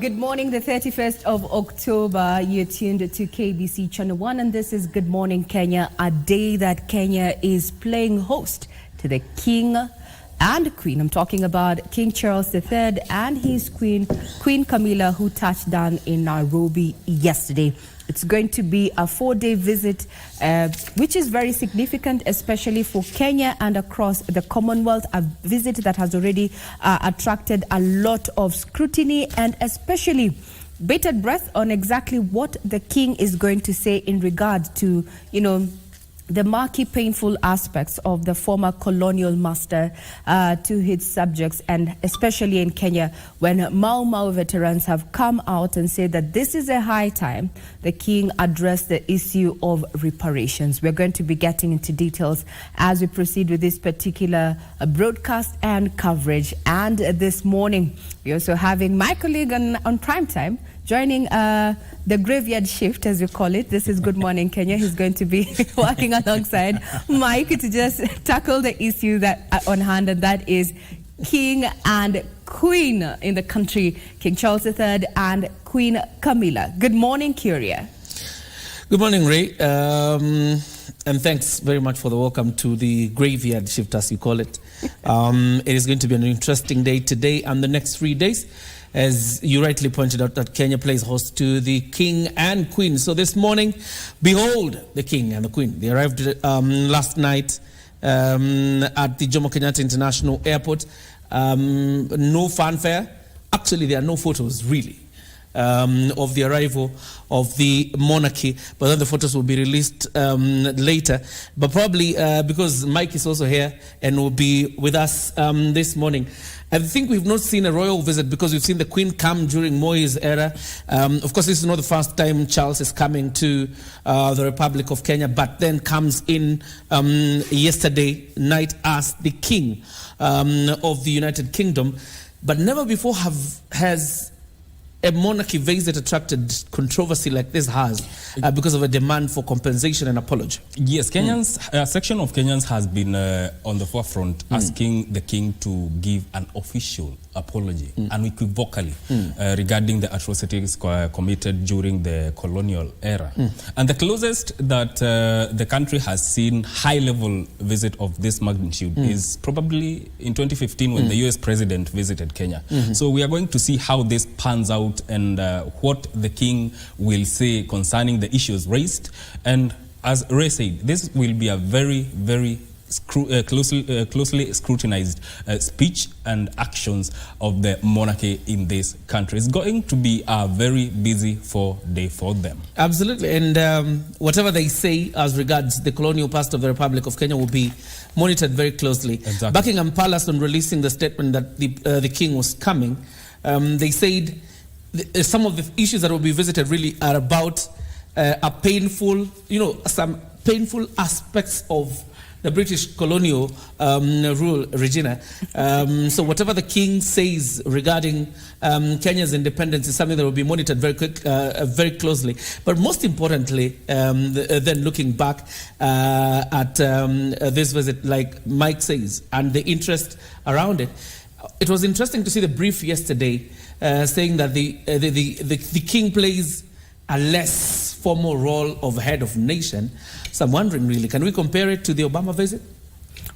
Good morning, the 31st of October. You're tuned to KBC Channel 1, and this is Good Morning Kenya, a day that Kenya is playing host to the King and Queen. I'm talking about King Charles III and his Queen, Queen Camilla, who touched down in Nairobi yesterday. It's going to be a 4-day visit, which is very significant, especially for Kenya and across the Commonwealth. A visit that has already attracted a lot of scrutiny and especially bated breath on exactly what the king is going to say in regard to, the murky, painful aspects of the former colonial master to his subjects, and especially in Kenya, when Mau Mau veterans have come out and said that this is a high time the king addressed the issue of reparations. We're going to be getting into details as we proceed with this particular broadcast and coverage. And this morning, we're also having my colleague on Prime Time, joining the graveyard shift, as we call it. This is Good Morning Kenya. He's going to be working alongside Mike to just tackle the issue that on hand, and that is King and Queen in the country, King Charles III and Queen Camilla. Good morning, Curia. Good morning, Ray. And thanks very much for the welcome to the graveyard shift, as you call it. It is going to be an interesting day today and the next 3 days, as you rightly pointed out, that Kenya plays host to the King and Queen. So this morning, behold the King and the Queen. They arrived last night at the Jomo Kenyatta International Airport. No fanfare. Actually, there are no photos, really, of the arrival of the monarchy, but then the photos will be released later. But probably because Mike is also here and will be with us this morning. I think we've not seen a royal visit because we've seen the Queen come during Moi's era. Of course, this is not the first time Charles is coming to the Republic of Kenya, but then comes in yesterday night as the King of the United Kingdom. But never before has a monarchy visit attracted controversy like this has because of a demand for compensation and apology. Yes, Kenyans, a section of Kenyans has been on the forefront asking the king to give an official apology, unequivocally, regarding the atrocities committed during the colonial era. And the closest that the country has seen high-level visit of this magnitude is probably in 2015 when the US president visited Kenya. So we are going to see how this pans out and what the king will say concerning the issues raised. And as Ray said, this will be a very, very closely scrutinized speech and actions of the monarchy in this country. It's going to be a very busy 4-day for them. Absolutely, and whatever they say as regards the colonial past of the Republic of Kenya will be monitored very closely. Exactly. Buckingham Palace, on releasing the statement that the king was coming, they said some of the issues that will be visited really are about a painful, some painful aspects of the British colonial rule, Regina. So whatever the king says regarding Kenya's independence is something that will be monitored very closely. But most importantly, then looking back at this visit, like Mike says, and the interest around it, it was interesting to see the brief yesterday saying that the king plays a less formal role of head of nation. So I'm wondering, really, can we compare it to the Obama visit?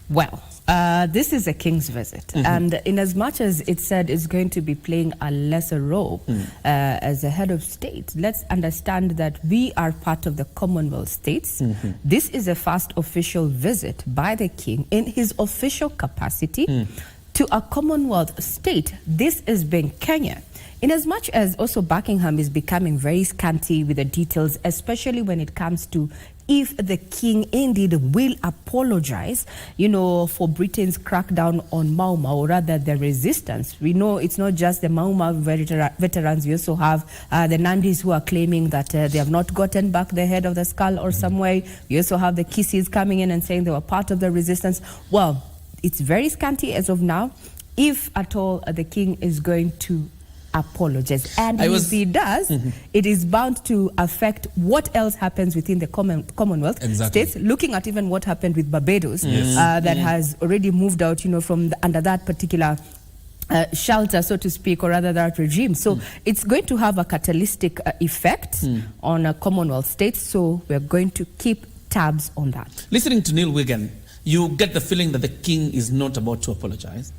Well, this is a king's visit, and in as much as it said it's going to be playing a lesser role as a head of state, let's understand that we are part of the Commonwealth states. This is a first official visit by the king in his official capacity to a Commonwealth state. This is being Kenya. In as much as also Buckingham is becoming very scanty with the details, especially when it comes to if the king indeed will apologize, for Britain's crackdown on Mau Mau, or rather the resistance. We know it's not just the Mau Mau veterans. We also have the Nandis who are claiming that they have not gotten back the head of the skull or some way. We also have the Kisses coming in and saying they were part of the resistance. Well, it's very scanty as of now, if at all the king is going to apologize. And if he does, it is bound to affect what else happens within the Commonwealth states, looking at even what happened with Barbados, that has already moved out, from under that particular shelter, so to speak, or rather that regime. So it's going to have a catalytic effect on Commonwealth states. So we're going to keep tabs on that. Listening to Neil Wigan, you get the feeling that the king is not about to apologize.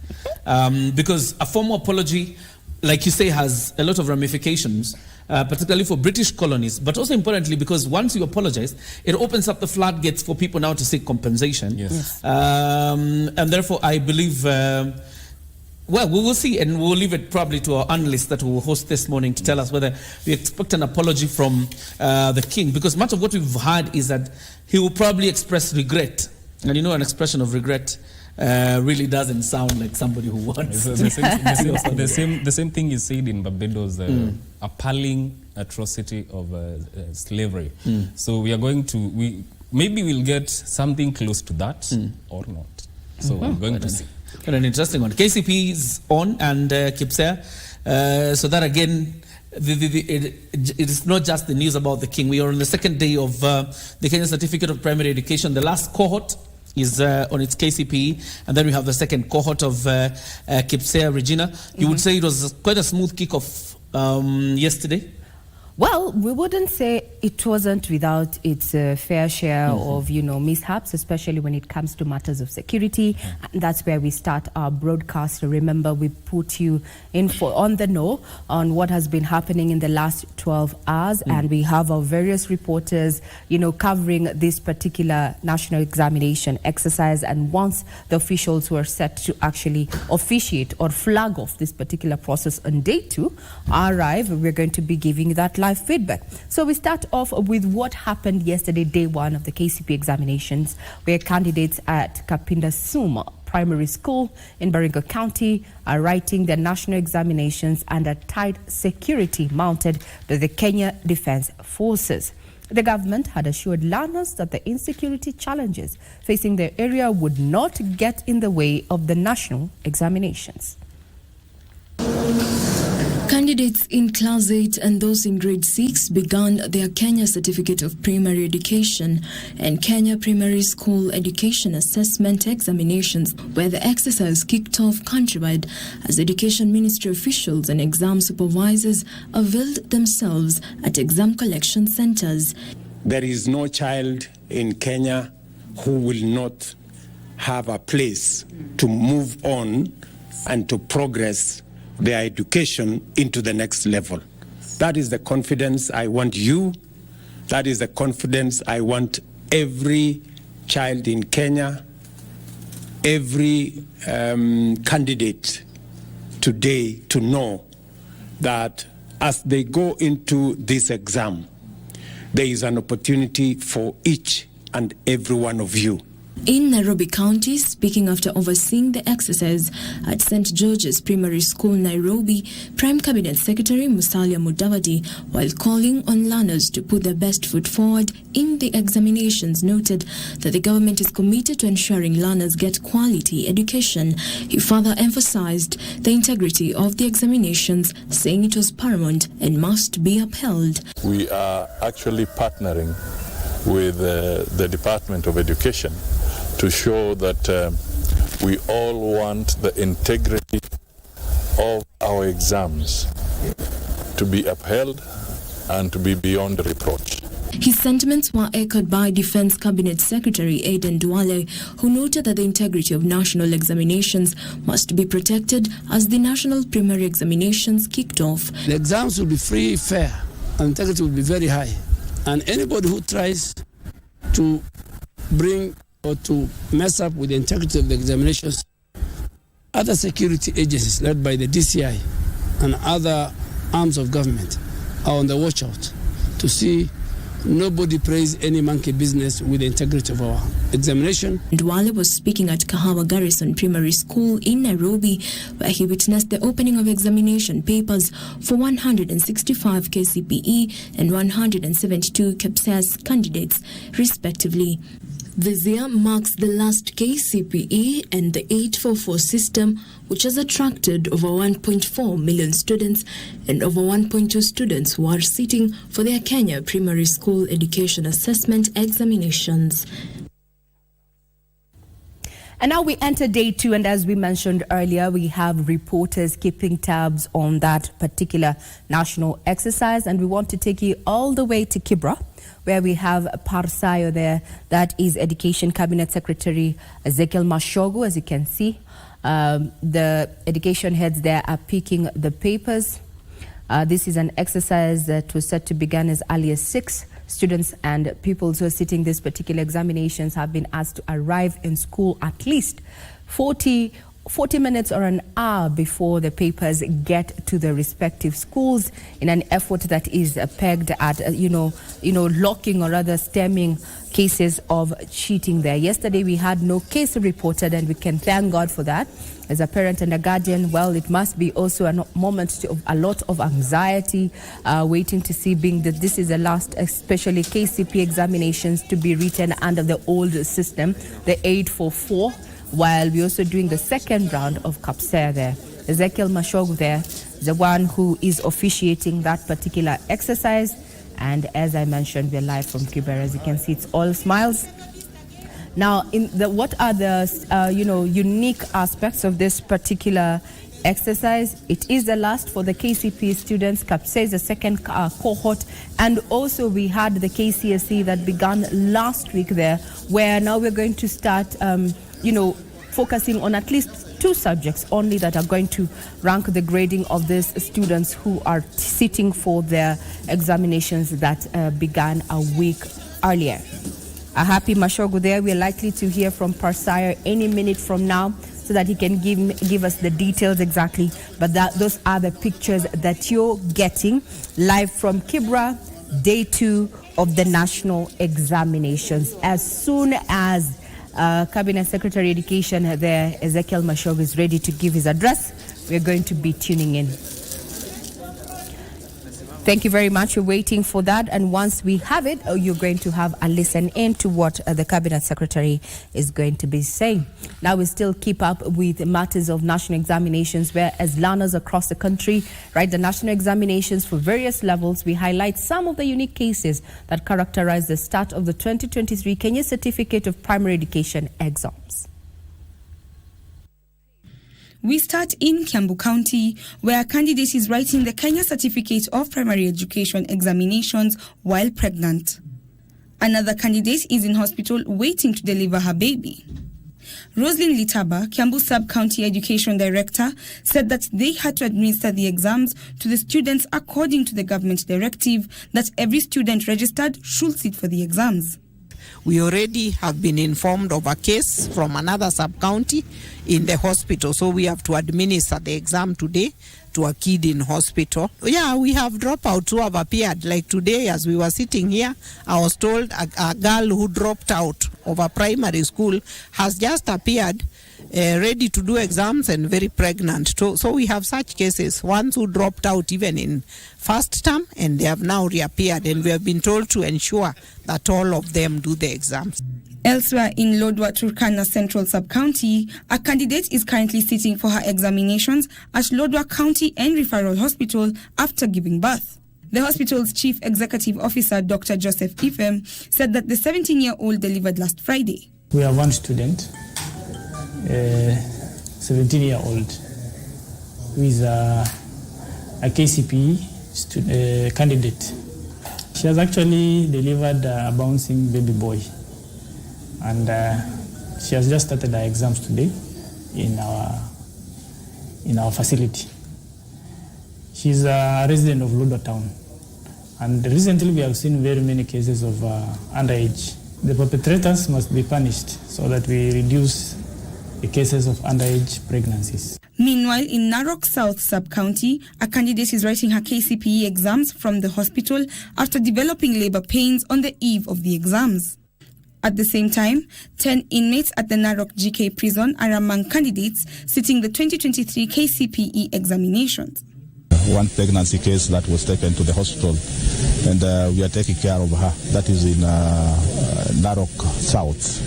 Because a formal apology, like you say, has a lot of ramifications, particularly for British colonies, but also importantly because once you apologize, it opens up the floodgates for people now to seek compensation. Yes. And therefore, I believe... well, we will see, and we'll leave it probably to our analysts that will host this morning to tell us whether we expect an apology from the king, because much of what we've heard is that he will probably express regret. And you know, an expression of regret really doesn't sound like somebody who wants the same thing is said in Barbados, appalling atrocity of slavery. So we are going to, maybe we'll get something close to that or not. So we're going to see. And an interesting one. KCP is on and keeps there. So that again, it is not just the news about the king. We are on the second day of the Kenya Certificate of Primary Education. The last cohort is on its KCPE, and then we have the second cohort of Kipsea. Regina, you would say it was quite a smooth kickoff yesterday? Well, we wouldn't say it wasn't without its fair share of, mishaps, especially when it comes to matters of security. And that's where we start our broadcast. Remember, we put you on the know on what has been happening in the last 12 hours. And we have our various reporters, covering this particular national examination exercise. And once the officials who are set to actually officiate or flag off this particular process on day 2 arrive, we're going to be giving that live feedback. So we start off with what happened yesterday, day 1 of the KCP examinations, where candidates at Kapinda Suma Primary School in Kericho County are writing their national examinations under tight security mounted by the Kenya Defence Forces. The government had assured learners that the insecurity challenges facing their area would not get in the way of the national examinations. Candidates in Class 8 and those in Grade 6 began their Kenya Certificate of Primary Education and Kenya Primary School Education Assessment examinations, where the exercise kicked off countrywide as Education Ministry officials and exam supervisors availed themselves at exam collection centers. There is no child in Kenya who will not have a place to move on and to progress their education into the next level. That is the confidence I want you. That is the confidence I want every child in Kenya, every candidate today to know that as they go into this exam, there is an opportunity for each and every one of you. In Nairobi County, speaking after overseeing the exercise at St. George's Primary School, Nairobi, Prime Cabinet Secretary Musalia Mudavadi, while calling on learners to put their best foot forward in the examinations, noted that the government is committed to ensuring learners get quality education. He further emphasized the integrity of the examinations, saying it was paramount and must be upheld. We are actually partnering with the Department of Education to show that we all want the integrity of our exams to be upheld and to be beyond reproach. His sentiments were echoed by Defense Cabinet Secretary Aden Duale, who noted that the integrity of national examinations must be protected as the national primary examinations kicked off. The exams will be free, fair, and integrity will be very high. And anybody who tries to bring or to mess up with the integrity of the examinations, other security agencies led by the DCI and other arms of government are on the watch out to see nobody plays any monkey business with the integrity of our examination. Duale was speaking at Kahawa Garrison Primary School in Nairobi, where he witnessed the opening of examination papers for 165 KCPE and 172 KPSES candidates, respectively. This year marks the last KCPE and the 844 system, which has attracted over 1.4 million students and over 1.2 students who are sitting for their Kenya Primary School Education Assessment examinations. And now we enter day 2, and as we mentioned earlier, we have reporters keeping tabs on that particular national exercise, and we want to take you all the way to Kibra, where we have Parsayo there. That is Education Cabinet Secretary Ezekiel Mashujaa. As you can see, the education heads there are picking the papers. This is an exercise that was set to begin as early as 6. Students and pupils who are sitting these particular examinations have been asked to arrive in school at least 40 minutes or an hour before the papers get to the respective schools, in an effort that is pegged at, locking or rather stemming cases of cheating there. Yesterday we had no case reported, and we can thank God for that. As a parent and a guardian, well, it must be also a moment of a lot of anxiety, waiting to see, being that this is the last, especially KCP examinations, to be written under the old system, the 844, while we're also doing the second round of CAPSEA there. Ezekiel Mashujaa there, the one who is officiating that particular exercise. And as I mentioned, we're live from Kibera. As you can see, it's all smiles. Now, what are the unique aspects of this particular exercise? It is the last for the KCP students. CAPSEA is the second cohort, and also we had the KCSE that began last week there, where now we're going to start, focusing on at least 2 subjects only that are going to rank the grading of these students who are sitting for their examinations that began a week earlier. A happy Mashujaa there. We're likely to hear from Parsayo any minute from now, so that he can give us the details exactly. But those are the pictures that you're getting live from Kibra, day 2 of the national examinations. As soon as Cabinet Secretary Education there, Ezekiel Mashujaa, is ready to give his address, we're going to be tuning in. Thank you very much. We're waiting for that, and once we have it, you're going to have a listen in to what the Cabinet Secretary is going to be saying. Now we still keep up with matters of national examinations, where as learners across the country write the national examinations for various levels, we highlight some of the unique cases that characterize the start of the 2023 Kenya Certificate of Primary Education exams. We start in Kiambu County, where a candidate is writing the Kenya Certificate of Primary Education examinations while pregnant. Another candidate is in hospital waiting to deliver her baby. Roslyn Litaba, Kiambu Sub-County Education Director, said that they had to administer the exams to the students according to the government directive that every student registered should sit for the exams. We already have been informed of a case from another sub-county in the hospital, so we have to administer the exam today to a kid in hospital. Yeah, we have dropouts who have appeared. Like today, as we were sitting here, I was told a girl who dropped out of a primary school has just appeared, ready to do exams and very pregnant. So we have such cases, ones who dropped out even in first term, and they have now reappeared, and we have been told to ensure that all of them do the exams. Elsewhere in Lodwar Turkana Central Sub-County, a candidate is currently sitting for her examinations at Lodwar County and Referral Hospital after giving birth. The hospital's Chief Executive Officer, Dr. Joseph Ifem, said that the 17-year-old delivered last Friday. We have one student, 17-year-old, who is a KCPE candidate. She has actually delivered a bouncing baby boy, and she has just started her exams today in our facility. She's a resident of Lodwar Town, and recently we have seen very many cases of underage. The perpetrators must be punished so that we reduce the cases of underage pregnancies. Meanwhile, in Narok South Sub-County, a candidate is writing her KCPE exams from the hospital after developing labor pains on the eve of the exams. At the same time, 10 inmates at the Narok GK prison are among candidates sitting the 2023 KCPE examinations. One pregnancy case that was taken to the hospital, and we are taking care of her. That is in Narok South.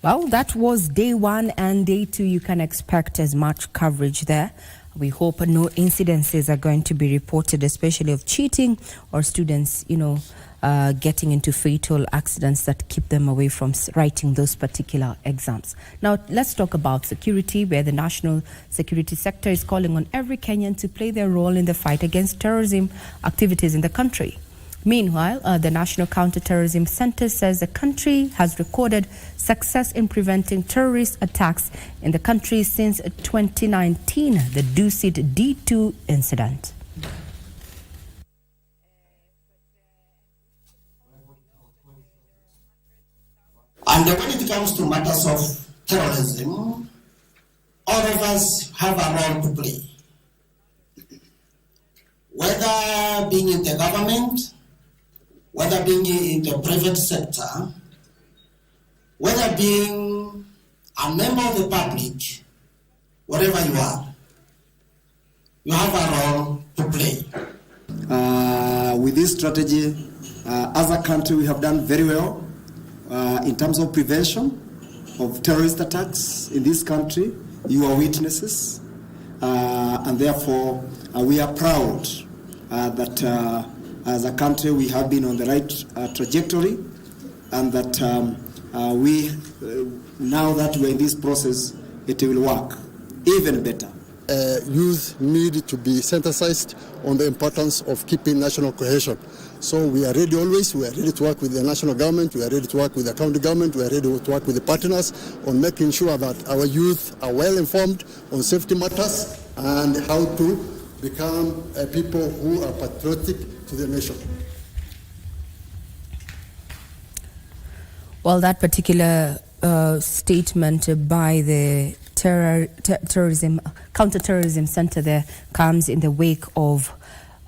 Well, that was day 1 and day 2. You can expect as much coverage there. We hope no incidences are going to be reported, especially of cheating or students, getting into fatal accidents that keep them away from writing those particular exams. Now, let's talk about security, where the national security sector is calling on every Kenyan to play their role in the fight against terrorism activities in the country. Meanwhile, the National Counter-terrorism Center says the country has recorded success in preventing terrorist attacks in the country since 2019, the Dusit D2 incident. And when it comes to matters of terrorism, all of us have a role to play. Whether being in the government, whether being in the private sector, whether being a member of the public, wherever you are, you have a role to play. With this strategy, as a country, we have done very well in terms of prevention of terrorist attacks in this country. You are witnesses, and therefore we are proud that as a country we have been on the right trajectory, and that we now that we're in this process, it will work even better. Youth need to be synthesized on the importance of keeping national cohesion. So we are ready always. We are ready to work with the national government. We are ready to work with the county government. We are ready to work with the partners on making sure that our youth are well informed on safety matters and how to become people who are patriotic to the nation. Well, that particular statement by the Counter-terrorism Center there comes in the wake of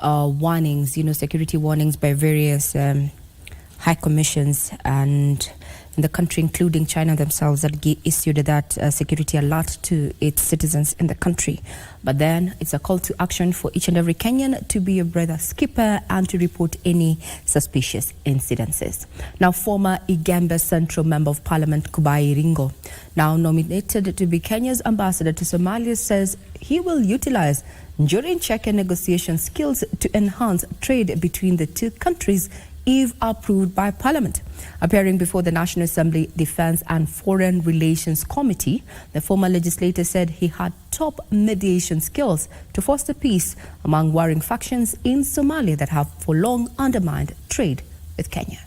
warnings, security warnings by various high commissions and in the country, including China themselves, that issued that security alert to its citizens in the country. But then it's a call to action for each and every Kenyan to be a brother skipper and to report any suspicious incidences. Now, former Igembe Central Member of Parliament Kubai Iringo, now nominated to be Kenya's ambassador to Somalia, says he will utilize during check and negotiation skills to enhance trade between the two countries if approved by Parliament. Appearing before the National Assembly Defense and Foreign Relations Committee, the former legislator said he had top mediation skills to foster peace among warring factions in Somalia that have for long undermined trade with Kenya.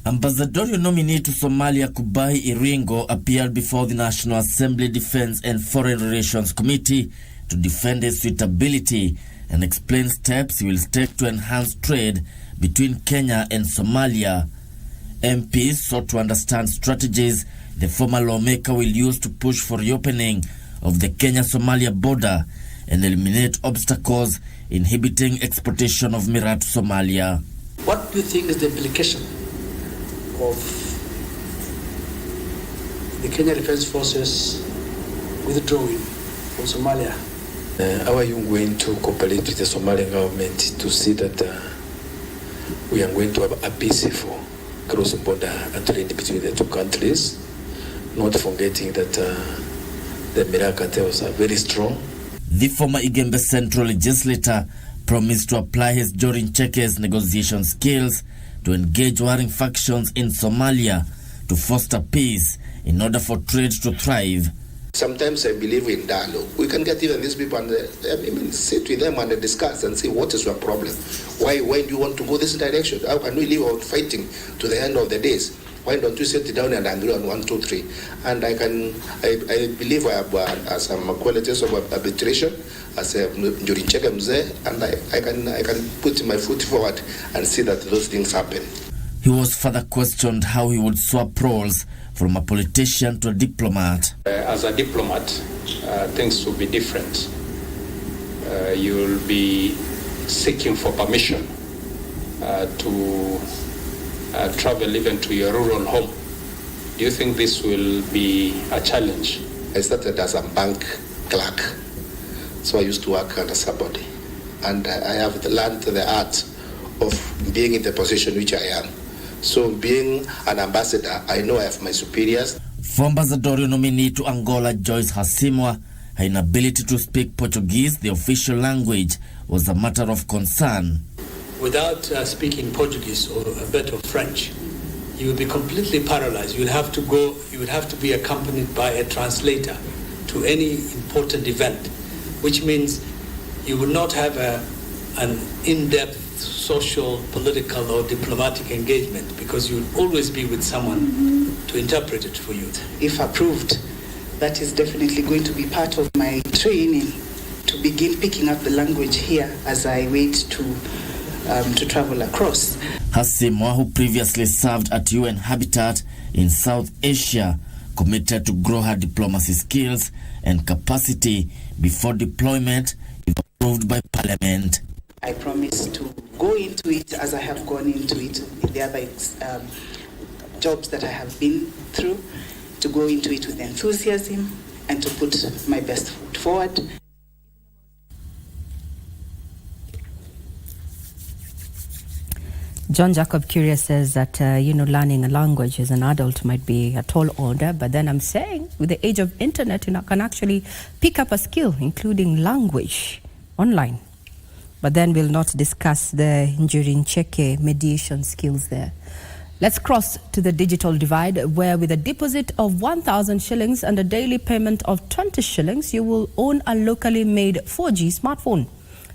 Ambassadorial nominee to Somalia Kubai Iringo appeared before the National Assembly Defense and Foreign Relations Committee to defend his suitability and explain steps he will take to enhance trade between Kenya and Somalia. MPs sought to understand strategies the former lawmaker will use to push for reopening of the Kenya-Somalia border and eliminate obstacles inhibiting exportation of miraa to Somalia. What do you think is the implication of the Kenya Defense Forces withdrawing from Somalia? How are you going to cooperate with the Somalian government to see that we are going to have a peaceful cross-border trade between the two countries, not forgetting that the miraa cartels are very strong? The former Igembe Central legislator promised to apply his Jorin Cheke's negotiation skills to engage warring factions in Somalia to foster peace in order for trade to thrive. Sometimes I believe in dialogue. We can get even these people and sit with them and discuss and see what is your problem. Why do you want to go this direction? How can we live out fighting to the end of the days? Why don't we sit down and agree on 1, 2, 3? And I believe I have some qualities of arbitration as a Jorin Cheke mzee, and I can put my foot forward and see that those things happen. He was further questioned how he would swap roles from a politician to a diplomat. As a diplomat, things will be different. You'll be seeking for permission to travel even to your rural home. Do you think this will be a challenge? I started as a bank clerk, so I used to work under somebody. And I have learned the art of being in the position which I am. So being an ambassador, I know I have my superiors. For Ambassadorial nominee to Angola, Joyce Hasimwa, her inability to speak Portuguese, the official language, was a matter of concern. Without speaking Portuguese or a bit of French, you would be completely paralyzed. You would have to be accompanied by a translator to any important event, which means you would not have an in-depth social, political, or diplomatic engagement, because you would always be with someone to interpret it for you. If approved, that is definitely going to be part of my training to begin picking up the language here as I wait to travel across. Hasimwa, who previously served at UN Habitat in South Asia, committed to grow her diplomacy skills and capacity before deployment if approved by Parliament. I promise to go into it as I have gone into it in the other jobs that I have been through, to go into it with enthusiasm and to put my best foot forward. John Jacob Curious says that, learning a language as an adult might be a tall order, but then I'm saying with the age of internet, you can actually pick up a skill, including language, online. But then we'll not discuss the Njurincheke mediation skills there. Let's cross to the digital divide, where with a deposit of 1,000 shillings and a daily payment of 20 shillings, you will own a locally made 4G smartphone.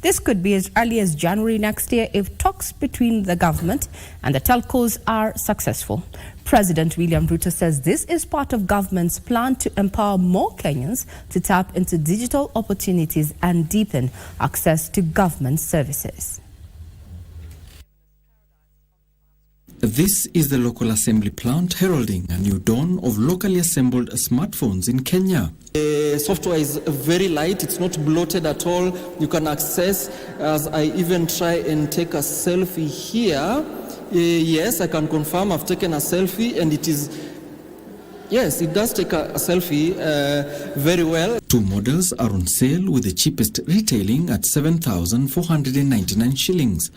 This could be as early as January next year if talks between the government and the telcos are successful. President William Ruto says this is part of government's plan to empower more Kenyans to tap into digital opportunities and deepen access to government services. This is the local assembly plant heralding a new dawn of locally assembled smartphones in Kenya. The software is very light, it's not bloated at all. You can access, as I even try and take a selfie here. Yes, I can confirm I've taken a selfie, and it is, yes, it does take a selfie very well. Two models are on sale with the cheapest retailing at 7,499 shillings.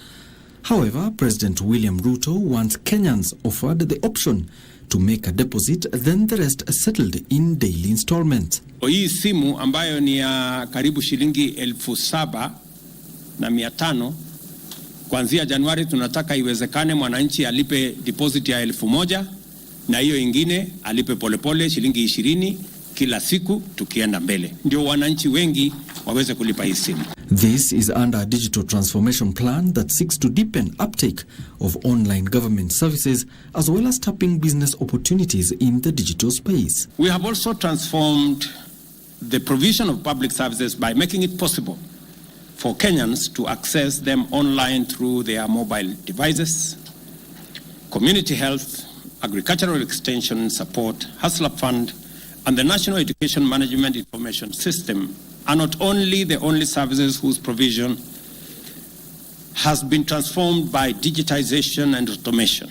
However, President William Ruto wants Kenyans offered the option to make a deposit, then the rest settled in daily installments. Hii simu ambayo ni ya karibu shilingi 7,500, kuanzia Januari tunataka iwezekane mwananchi alipe deposit ya 1,000 na hiyo ingine alipe polepole shilingi 20 kila siku tukienda mbele. Ndio wananchi wengi waweze kulipa hii simu. This is under a digital transformation plan that seeks to deepen uptake of online government services as well as tapping business opportunities in the digital space. We have also transformed the provision of public services by making it possible for Kenyans to access them online through their mobile devices. Community health, agricultural extension support, Hustler Fund, and the National Education Management Information System are not only the only services whose provision has been transformed by digitization and automation.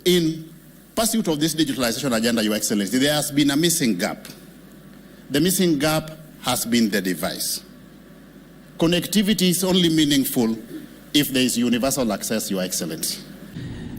In pursuit of this digitalization agenda, Your Excellency, there has been a missing gap. The missing gap has been the device. Connectivity is only meaningful if there is universal access, Your Excellency.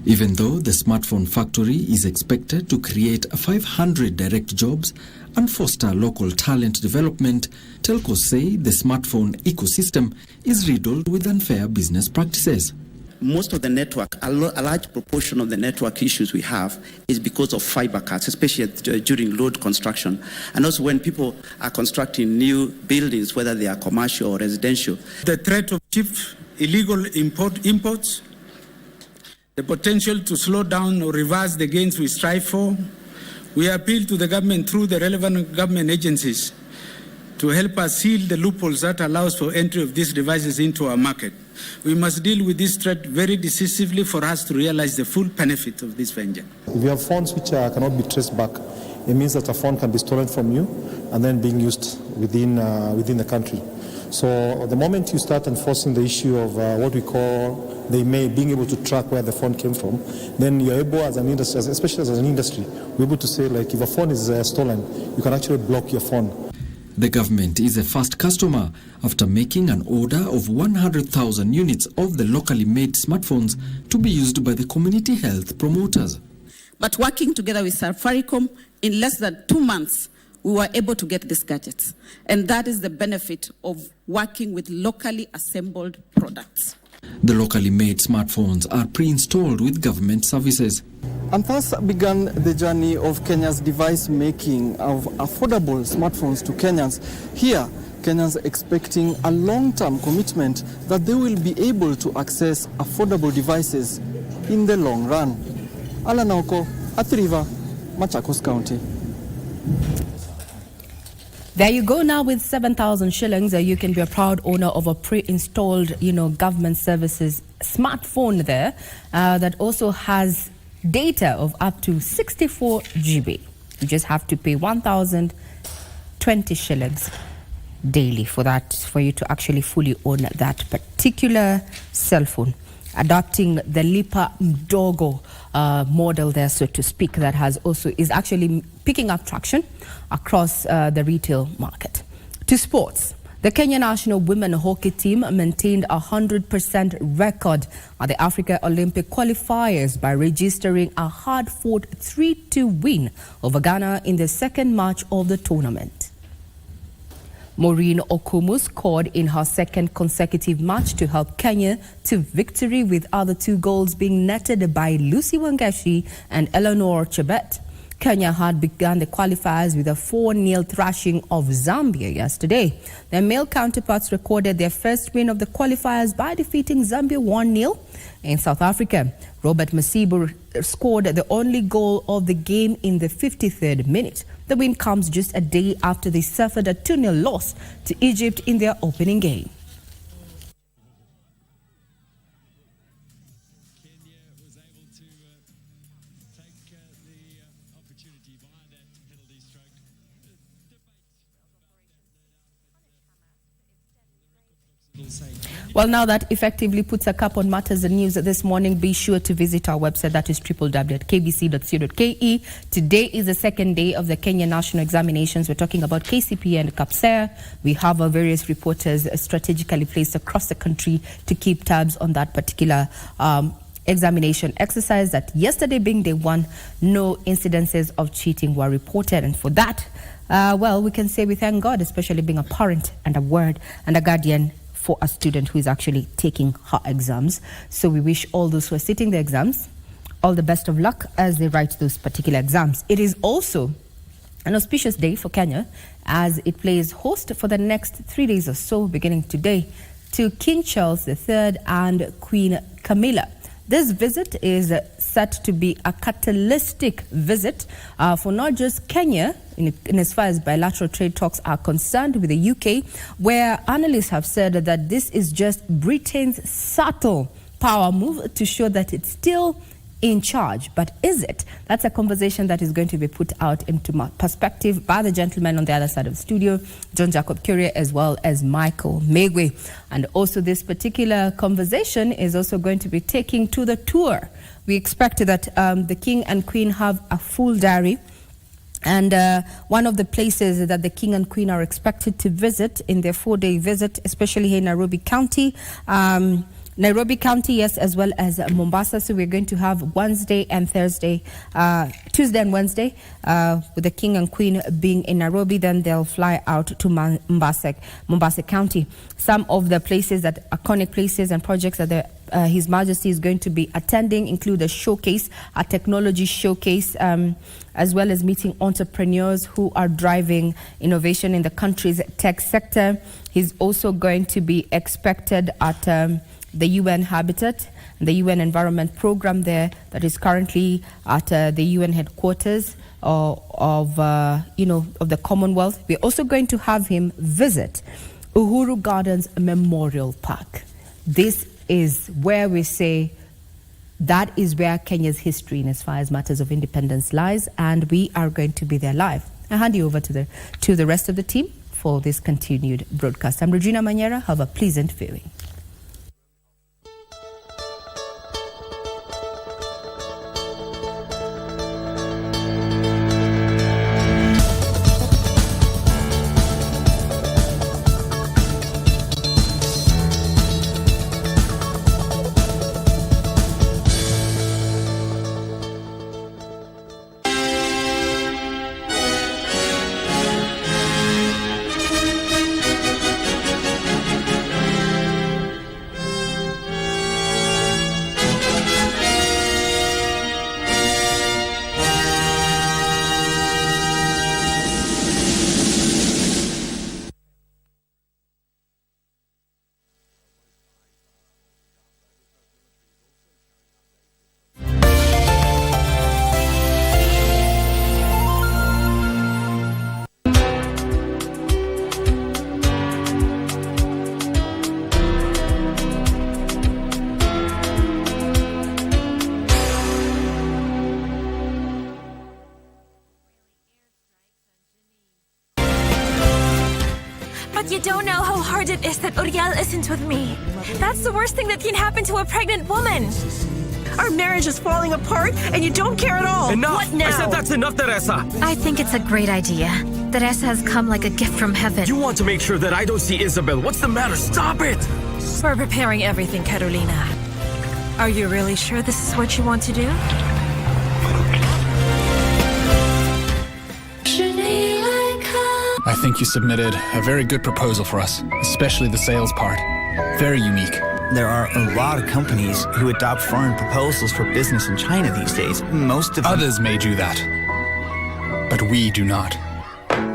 Even though the smartphone factory is expected to create 500 direct jobs and foster local talent development, telcos say the smartphone ecosystem is riddled with unfair business practices. Most of the network, a large proportion of the network issues we have is because of fiber cuts, especially during road construction. And also when people are constructing new buildings, whether they are commercial or residential. The threat of cheap illegal imports, the potential to slow down or reverse the gains we strive for. We appeal to the government through the relevant government agencies to help us seal the loopholes that allows for entry of these devices into our market. We must deal with this threat very decisively for us to realize the full benefit of this venture. If you have phones which cannot be traced back, it means that a phone can be stolen from you and then being used within the country. So the moment you start enforcing the issue of what we call being able to track where the phone came from, then you're able as an industry, especially as an industry, we're able to say, like, if a phone is stolen, you can actually block your phone. The government is a first customer after making an order of 100,000 units of the locally made smartphones to be used by the community health promoters. But working together with Safaricom, in less than 2 months, we were able to get these gadgets. And that is the benefit of working with locally assembled products. The locally made smartphones are pre-installed with government services. And thus began the journey of Kenya's device making of affordable smartphones to Kenyans. Here, Kenyans expecting a long-term commitment that they will be able to access affordable devices in the long run. Alan Oko, Athi River, Machakos County. There you go. Now with 7,000 shillings, you can be a proud owner of a pre-installed, government services smartphone there that also has data of up to 64 GB. You just have to pay 1,020 shillings daily for you to actually fully own that particular cell phone. Adopting the Lipa Mdogo model there, so to speak, that is actually picking up traction across the retail market. To sports, the Kenya national women hockey team maintained a 100% record at the Africa Olympic qualifiers by registering a hard-fought 3-2 win over Ghana in the second match of the tournament. Maureen Okumu scored in her second consecutive match to help Kenya to victory, with other 2 goals being netted by Lucy Wangeshi and Eleanor Chebet. Kenya had begun the qualifiers with a 4-0 thrashing of Zambia yesterday. Their male counterparts recorded their first win of the qualifiers by defeating Zambia 1-0 in South Africa. Robert Masibu scored the only goal of the game in the 53rd minute. The win comes just a day after they suffered a 2-0 loss to Egypt in their opening game. Well, now that effectively puts a cap on matters and news this morning. Be sure to visit our website, that is www.kbc.co.ke. Today is the second day of the Kenya National Examinations. We're talking about KCPE and KAPSEA. We have our various reporters strategically placed across the country to keep tabs on that particular examination exercise. That yesterday being day one, no incidences of cheating were reported. And for that, we can say we thank God, especially being a parent and a ward and a guardian for a student who is actually taking her exams. So we wish all those who are sitting the exams all the best of luck as they write those particular exams. It is also an auspicious day for Kenya as it plays host for the next 3 days or so, beginning today, to King Charles III and Queen Camilla. This visit is set to be a catalytic visit for not just Kenya, in as far as bilateral trade talks are concerned with the UK, where analysts have said that this is just Britain's subtle power move to show that it's still in charge. But is it? That's a conversation that is going to be put out into perspective by the gentleman on the other side of the studio, John Jacob Curie, as well as Michael Megwe. And also this particular conversation is also going to be taking to the tour. We expect that the King and Queen have a full diary. And one of the places that the King and Queen are expected to visit in their 4-day visit, especially here in Nairobi County, yes, as well as Mombasa. So we're going to have Wednesday and Thursday, Tuesday and Wednesday, with the King and Queen being in Nairobi. Then they'll fly out to Mombasa County. Some of the places, that iconic places and projects that His Majesty is going to be attending include a showcase, a technology showcase, as well as meeting entrepreneurs who are driving innovation in the country's tech sector. He's also going to be expected at the UN Habitat, the UN Environment Program there that is currently at the UN headquarters of the Commonwealth. We're also going to have him visit Uhuru Gardens Memorial Park. This is where we say that is where Kenya's history in as far as matters of independence lies, and we are going to be there live. I hand you over to the rest of the team for this continued broadcast. I'm Regina Manyera. Have a pleasant viewing. But you don't know how hard it is that Uriel isn't with me. That's the worst thing that can happen to a pregnant woman. Our marriage is falling apart and you don't care at all. Enough! What now? I said that's enough, Teresa. I think it's a great idea. Teresa has come like a gift from heaven. You want to make sure that I don't see Isabel. What's the matter? Stop it! We're preparing everything, Carolina. Are you really sure this is what you want to do? I think you submitted a very good proposal for us, especially the sales part. Very unique. There are a lot of companies who adopt foreign proposals for business in China these days. Most of them... Others may do that, but we do not.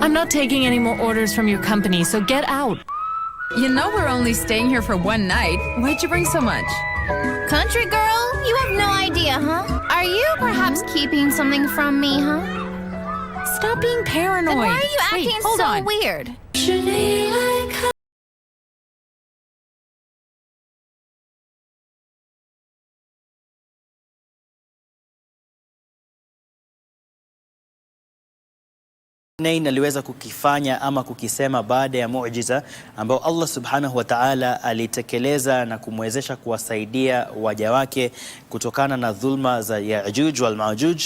I'm not taking any more orders from your company, so get out. You know we're only staying here for one night. Why'd you bring so much? Country girl, you have no idea, huh? Are you perhaps keeping something from me, huh? Stop being paranoid. Then why are you acting so weird? aliweza kukifanya ama kukisema baada ya muujiza ambao Allah subhanahu wa ta'ala alitekeleza na kumwezesha kuwasaidia waja wake kutokana na dhulma za Ya'juj wal Ma'juj.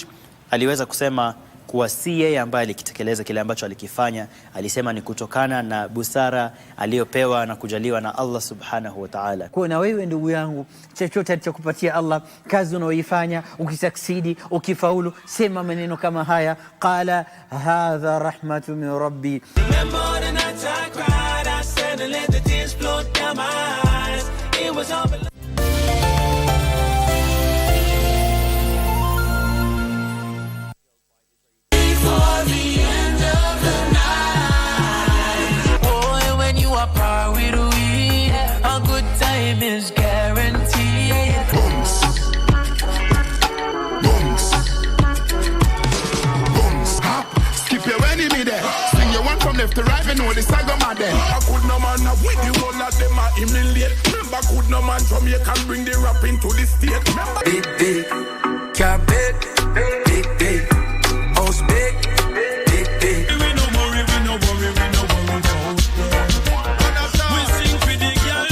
Aliweza kusema kuwa si yeye ambaye alikitekeleza kile ambacho alikifanya, alisema ni kutokana na busara aliyopewa na kujaliwa na Allah subhanahu wa ta'ala. Kwa na wewe ndugu yangu, chochote alichokupatia Allah, kazi unaoifanya, ukisucceed, ukifaulu, sema maneno kama haya, qala hadha rahmatu min rabbi. Is guaranteed. Booms. Booms. Booms. Hop. Skip your enemy there. Sing your one from left to right, you know the saga man there. I could no man have with the whole of them are humiliate. Remember could no man from here can bring the rap into the state. Remember? Big, big. Car big. Big, big. House big. Big, big. We no worry, we no worry, we no worry. We sing for the girl.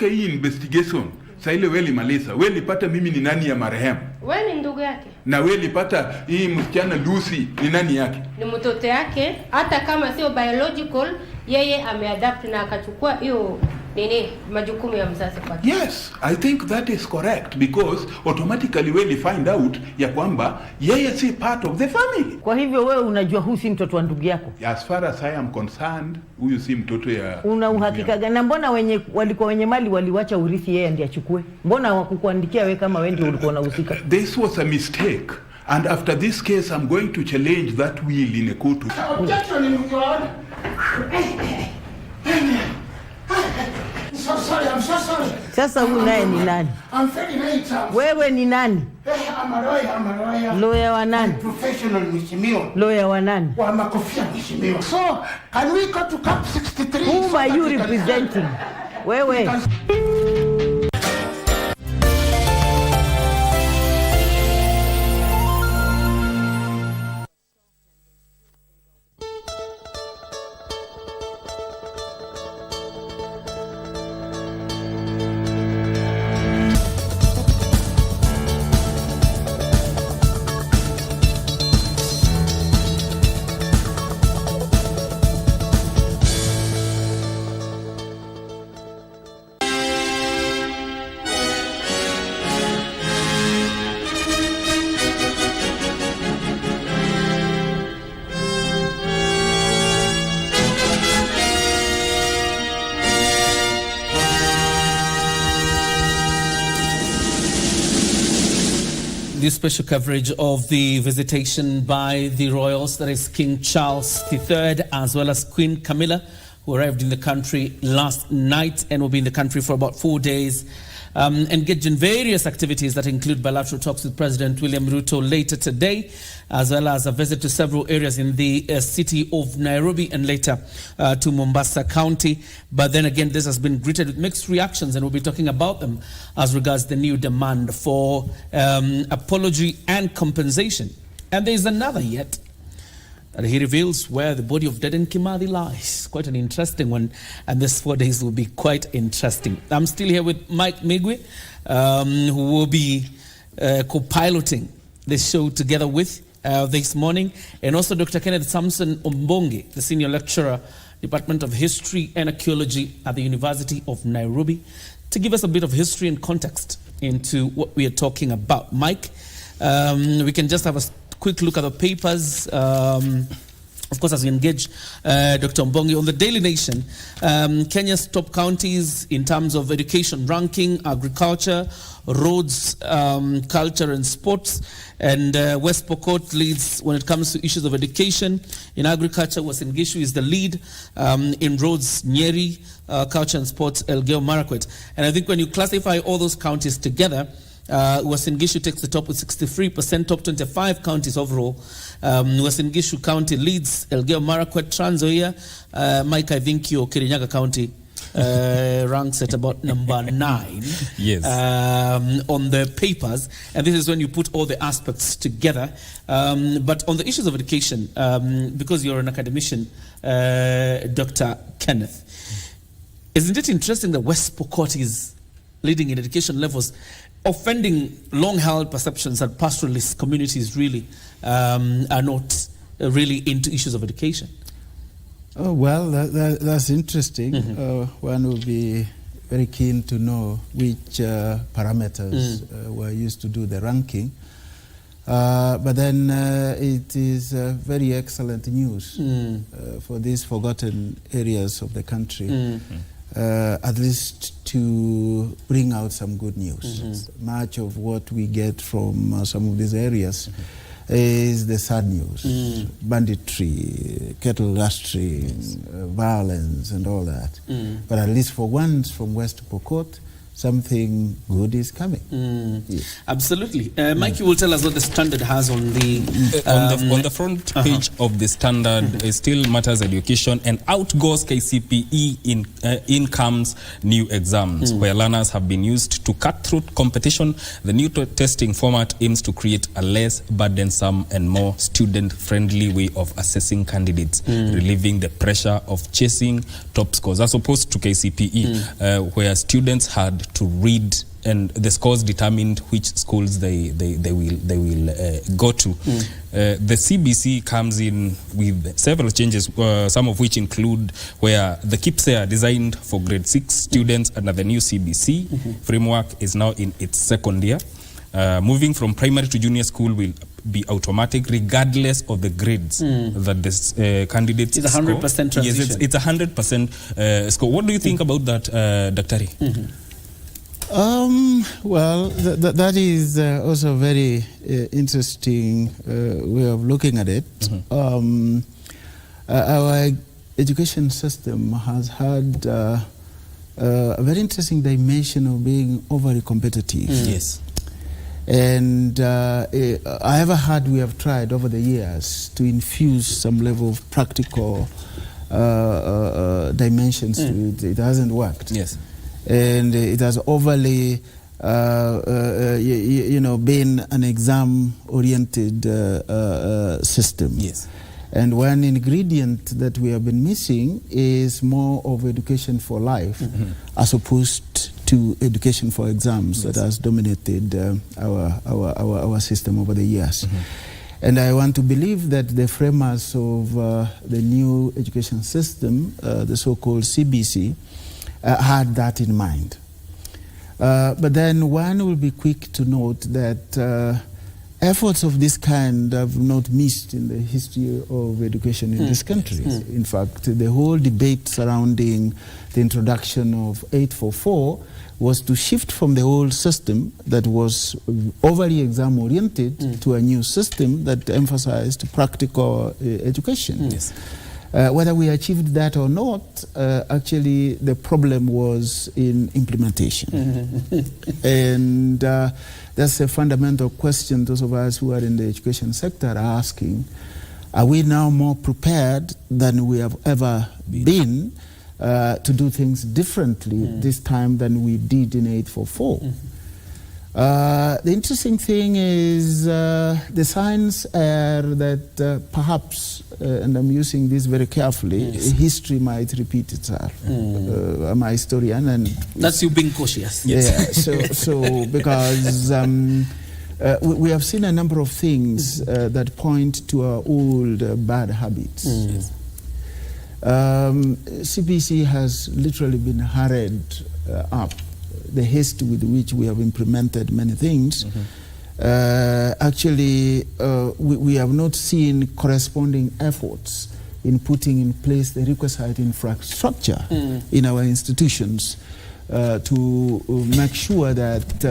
Hii investigation sasa ile wewe limaliza, wewe lipata mimi ni nani ya marehemu, wewe ni ndugu yake, na wewe lipata hii msichana Lucy ni nani yake, ni mtoto yake. Hata kama sio biological, yeye ameadapt na akachukua hiyo majukumu ya mzazi kwake. Yes, I think that is correct because automatically wewe find out ya kwamba yeye si part of the family. Kwa hivyo wewe unajua huyu si mtoto wa ndugu yako? As far as I am concerned, huyu si mtoto ya... Una uhakika gani? Na mbona walikuwa wenye mali waliwacha urithi yeye ndiye achukue? Mbona hawakukuandikia wewe kama wewe ndio ulikuwa unahusika? This was a mistake. And after this case, I'm going to challenge that will in a court. Objection in your So sorry, I'm so sorry. Sasa huyu naye ni nani? I'm very late. Wewe ni nani? I'm a lawyer. Lawyer wa nani? Professional mheshimiwa. Lawyer wa nani? Wa makofia mheshimiwa. So, can we go to Camp 63? Whom are you representing? Wewe. This special coverage of the visitation by the royals, that is King Charles III as well as Queen Camilla, who arrived in the country last night and will be in the country for about 4 days, engaged in various activities that include bilateral talks with President William Ruto later today, as well as a visit to several areas in the city of Nairobi and later to Mombasa County. But then again, this has been greeted with mixed reactions, and we'll be talking about them as regards the new demand for apology and compensation. And there's another yet. And he reveals where the body of Dedan Kimathi lies. Quite an interesting one, and this 4 days will be quite interesting. I'm still here with Mike Migwe, who will be co-piloting the show together with this morning, and also Dr. Kenneth Samson Ombonge, the senior lecturer, Department of History and Archaeology at the University of Nairobi, to give us a bit of history and context into what we are talking about. Mike, we can just have a quick look at the papers, of course, as we engage Dr. Mbongi. On the Daily Nation, Kenya's top counties in terms of education ranking, agriculture, roads, culture and sports, and West Pokot leads when it comes to issues of education. In agriculture, Uasin Gishu is the lead. In roads, Nyeri, culture and sports, Elgeyo Marakwet. And I think when you classify all those counties together, Uasin Gishu takes the top with 63%, top 25 counties overall. Uasin Gishu County leads, Elgeyo Marakwet, Trans Nzoia. Mike, I think your Kirinyaga County ranks at about number 9 yes. On the papers, and this is when you put all the aspects together. But on the issues of education, because you're an academician, Dr. Kenneth, isn't it interesting that West Pokot is leading in education levels, offending long-held perceptions that pastoralist communities really are not really into issues of education? Oh, well, that's interesting. One will be very keen to know which parameters were used to do the ranking. But then it is very excellent news for these forgotten areas of the country, at least to bring out some good news. Much of what we get from some of these areas is the sad news, banditry, cattle rustling, violence and all that. But at least for once from West Pokot, something good is coming. Yes. Absolutely. Mike, you will tell us what the Standard has on the... on the front page of the Standard, it still matters education, and out goes KCPE, in comes new exams, where learners have been used to cut through competition. The new testing format aims to create a less burdensome and more student-friendly way of assessing candidates, relieving the pressure of chasing top scores, as opposed to KCPE, where students had to read, and the scores determined which schools they will go to. The CBC comes in with several changes, some of which include where the KIPSEA designed for grade 6 students under the new CBC framework is now in its second year. Moving from primary to junior school will be automatic regardless of the grades that this candidates It's 100% transition. Yes, it's 100% score. What do you think about that, Dr. Well, that is also a very interesting way of looking at it. Our education system has had a very interesting dimension of being overly competitive. Yes. And however hard we have tried over the years to infuse some level of practical dimensions to it, it hasn't worked. Yes. And it has overly, been an exam-oriented system. Yes. And one ingredient that we have been missing is more of education for life, as opposed to education for exams that has dominated our system over the years. And I want to believe that the framers of the new education system, the so-called CBC, had that in mind. But then one will be quick to note that efforts of this kind have not missed in the history of education in this country. In fact, the whole debate surrounding the introduction of 844 was to shift from the old system that was overly exam-oriented to a new system that emphasized practical education. Yes. Whether we achieved that or not, actually the problem was in implementation. And that's a fundamental question those of us who are in the education sector are asking. Are we now more prepared than we have ever been to do things differently this time than we did in 844? The interesting thing is the signs are that perhaps, and I'm using this very carefully, history might repeat itself. I'm a historian, and that's you being cautious. Yes. Yeah. So because we have seen a number of things that point to our old bad habits. CBC has literally been hurried up. The haste with which we have implemented many things, actually, we have not seen corresponding efforts in putting in place the requisite infrastructure in our institutions to make sure that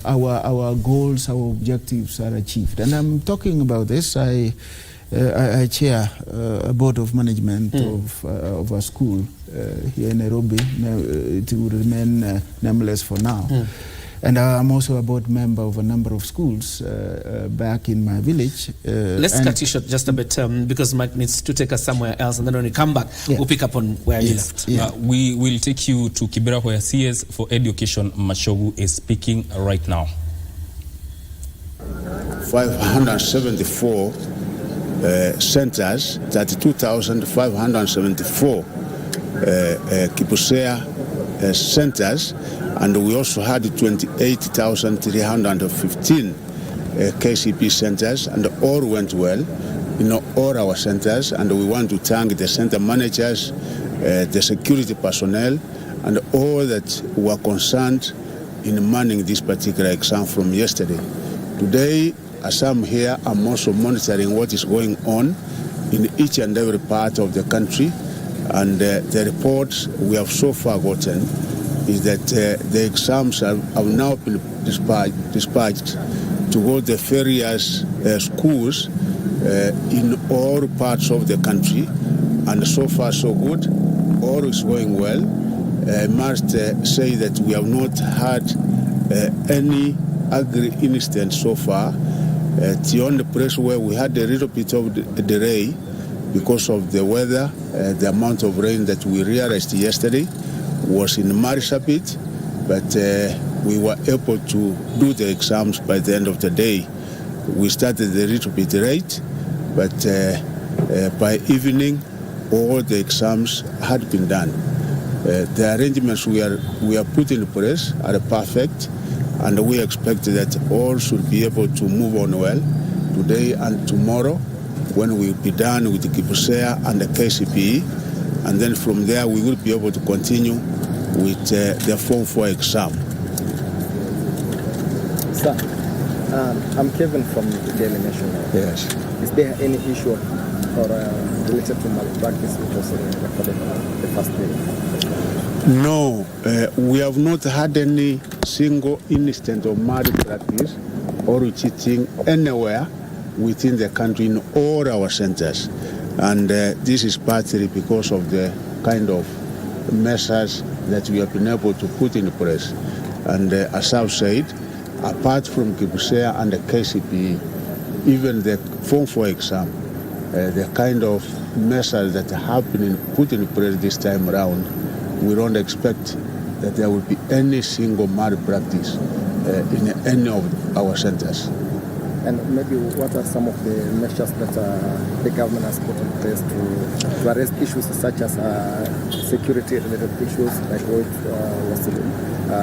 our goals, our objectives are achieved. And I'm talking about this. I chair a board of management of a school here in Nairobi. It will remain nameless for now. And I'm also a board member of a number of schools back in my village. Let's cut you short just a bit because Mike needs to take us somewhere else, and then when we come back, we'll pick up on where you left. We will take you to Kibera, where CS for Education Mashujaa is speaking right now. 574 centers, 32,574 KBC centers, and we also had 28,315 KCP centers, and all went well in all our centers. And we want to thank the center managers, the security personnel, and all that were concerned in manning this particular exam from yesterday. Today, as I'm here, I'm also monitoring what is going on in each and every part of the country. And the reports we have so far gotten is that the exams have now been dispatched to go to the various schools in all parts of the country. And so far, so good. All is going well. I must say that we have not had any ugly incident so far. The only place where we had a little bit of delay because of the weather, the amount of rain that we realized yesterday was in Marsabit, but we were able to do the exams by the end of the day. We started a little bit late, but by evening, all the exams had been done. The arrangements we are put in place are perfect, and we expect that all should be able to move on well today and tomorrow when we will be done with the KBC and the KCPE, and then from there we will be able to continue with the Form 4 exam. Sir, I'm Kevin from the Daily National. Yes. Is there any issue or related to malpractice which was recorded the first day? No, we have not had any single incident of malpractice or cheating anywhere within the country in all our centers. And this is partly because of the kind of measures that we have been able to put in place. And as I've said, apart from KBC and the KCPE, even the Form 4 exam, the kind of measures that have been put in place this time around, we don't expect that there will be any single malpractice in any of our centers. And maybe what are some of the measures that the government has put in place to address issues such as security-related issues, like what was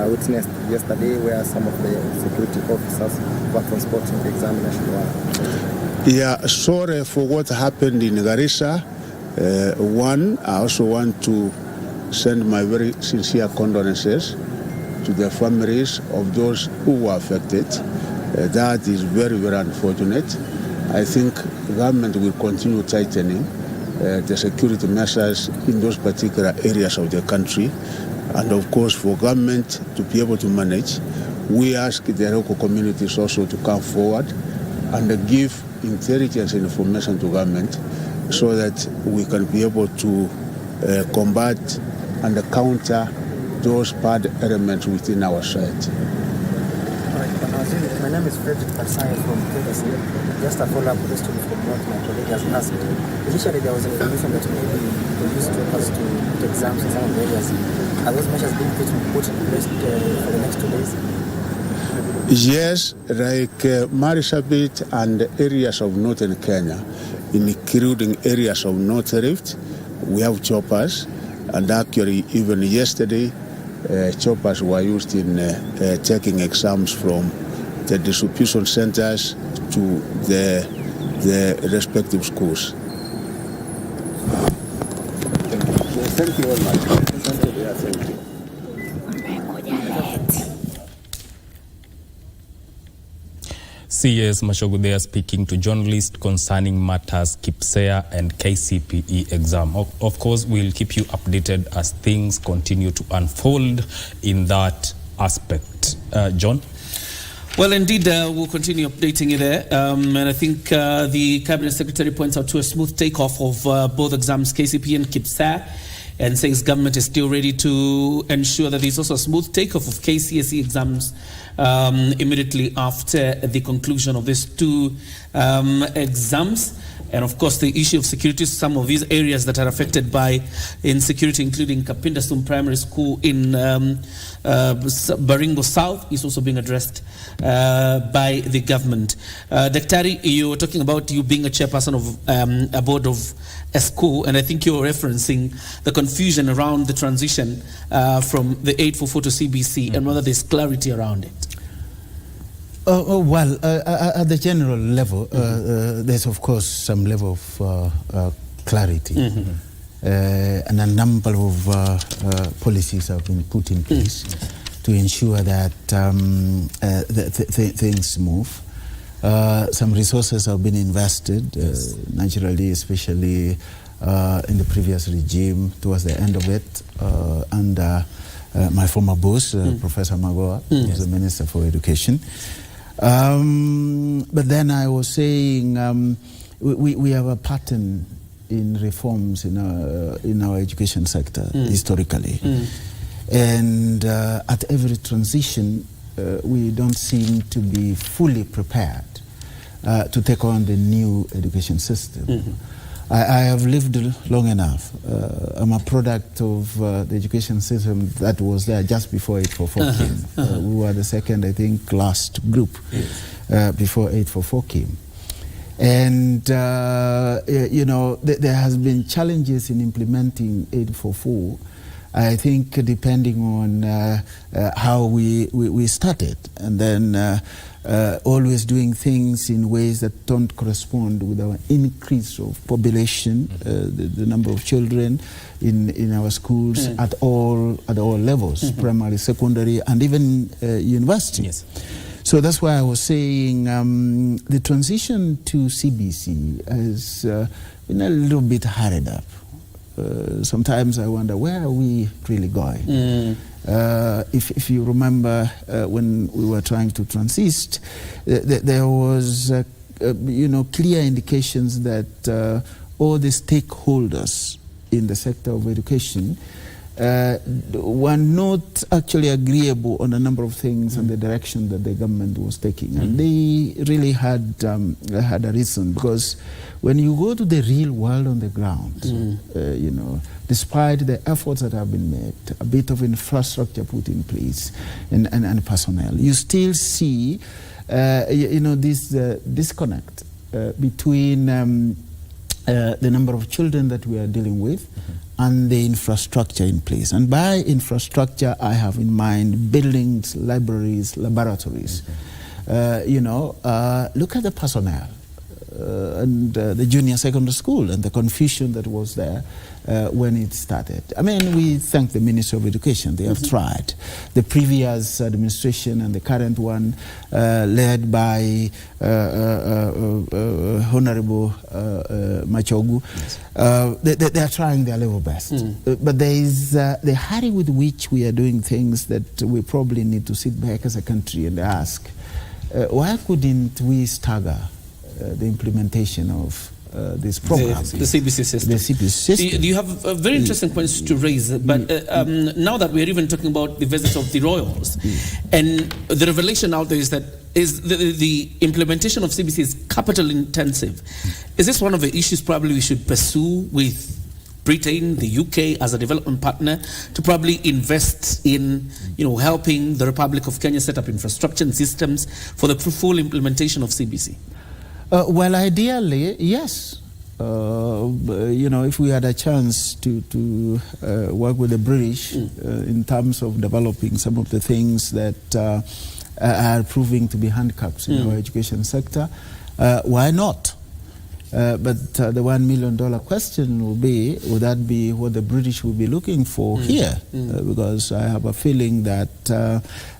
witnessed yesterday, where some of the security officers were transporting the examination were? Yeah, sorry for what happened in Garissa. I also want to send my very sincere condolences to the families of those who were affected. That is very, very unfortunate. I think the government will continue tightening the security measures in those particular areas of the country. And of course, for government to be able to manage, we ask the local communities also to come forward and give intelligence and information to government so that we can be able to combat and counter those bad elements within our society. My name is Frederick Pasai from KBC. Just a follow-up question from what my colleague has asked. Initially, there was information that maybe they used to pass to exams in some of the areas. Are those measures being put in place for the next 2 days? Yes, like Marsabit and areas of northern Kenya, including areas of North Rift, we have choppers, and actually even yesterday, choppers were used in taking exams from the distribution centers to the respective schools. Thank you very much. Thank you. CS Mashujaa speaking to journalists concerning matters KPSEA and KCPE exam. Of course, we'll keep you updated as things continue to unfold in that aspect. John? Well, indeed, we'll continue updating you there. And I think the Cabinet Secretary points out to a smooth takeoff of both exams, KCPE and KPSEA, and says government is still ready to ensure that there's also a smooth takeoff of KCSE exams immediately after the conclusion of these two exams. And of course, the issue of security, some of these areas that are affected by insecurity, including Kapindasum Primary School in Baringo South, is also being addressed by the government. Daktari, you were talking about you being a chairperson of a board of a school, and I think you were referencing the confusion around the transition from the 844 to CBC and whether there's clarity around it. Well, at the general level, there's of course some level of clarity, and a number of policies have been put in place to ensure that things move. Some resources have been invested, naturally, especially in the previous regime, towards the end of it, under my former boss, Professor Magoa, who was the Minister for Education. But then I was saying we have a pattern in reforms in our education sector historically, and at every transition we don't seem to be fully prepared to take on the new education system. I have lived long enough. I'm a product of the education system that was there just before 844 came. We were the second, I think, last group before 844 came. And, you know, there has been challenges in implementing 844, I think, depending on how we started. And then always doing things in ways that don't correspond with our increase of population, the number of children in our schools at all levels, primary, secondary, and even university. Yes. So that's why I was saying the transition to CBC has been a little bit hurried up. Sometimes I wonder, where are we really going? If you remember when we were trying to transist, there was you know, clear indications that all the stakeholders in the sector of education were not actually agreeable on a number of things and the direction that the government was taking. And they really had a reason, because when you go to the real world on the ground, you know, despite the efforts that have been made, a bit of infrastructure put in place and personnel, you still see, you know, this disconnect between the number of children that we are dealing with and the infrastructure in place. And by infrastructure, I have in mind buildings, libraries, laboratories. You know, look at the personnel and the junior secondary school and the confusion that was there when it started. I mean, we thank the Ministry of Education. They have tried. The previous administration and the current one, led by Honorable Machogu, they are trying their level best. But there is the hurry with which we are doing things that we probably need to sit back as a country and ask, why couldn't we stagger the implementation of this program? The CBC system. The CBC system. You have very interesting points to raise, but now that we're even talking about the visit of the royals, and the revelation out there is that the implementation of CBC is capital intensive. Is this one of the issues probably we should pursue with Britain, the UK as a development partner to probably invest in, helping the Republic of Kenya set up infrastructure and systems for the full implementation of CBC? Well, ideally, yes. If we had a chance to work with the British in terms of developing some of the things that are proving to be handicaps in our education sector, why not? But the $1 million question will be, would that be what the British will be looking for here? Because I have a feeling that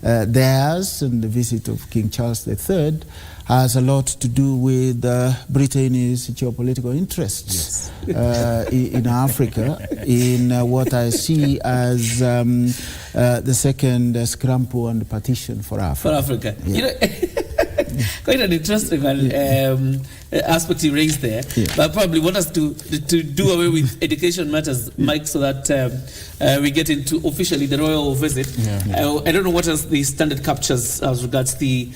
theirs and the visit of King Charles III has a lot to do with Britain's geopolitical interests in Africa, in what I see as the second scramble and partition for Africa. For Africa. Quite an interesting aspect you raised there. But probably want us to do away with education matters, Mike, so that we get into officially the royal visit. I don't know what else the standard captures as regards the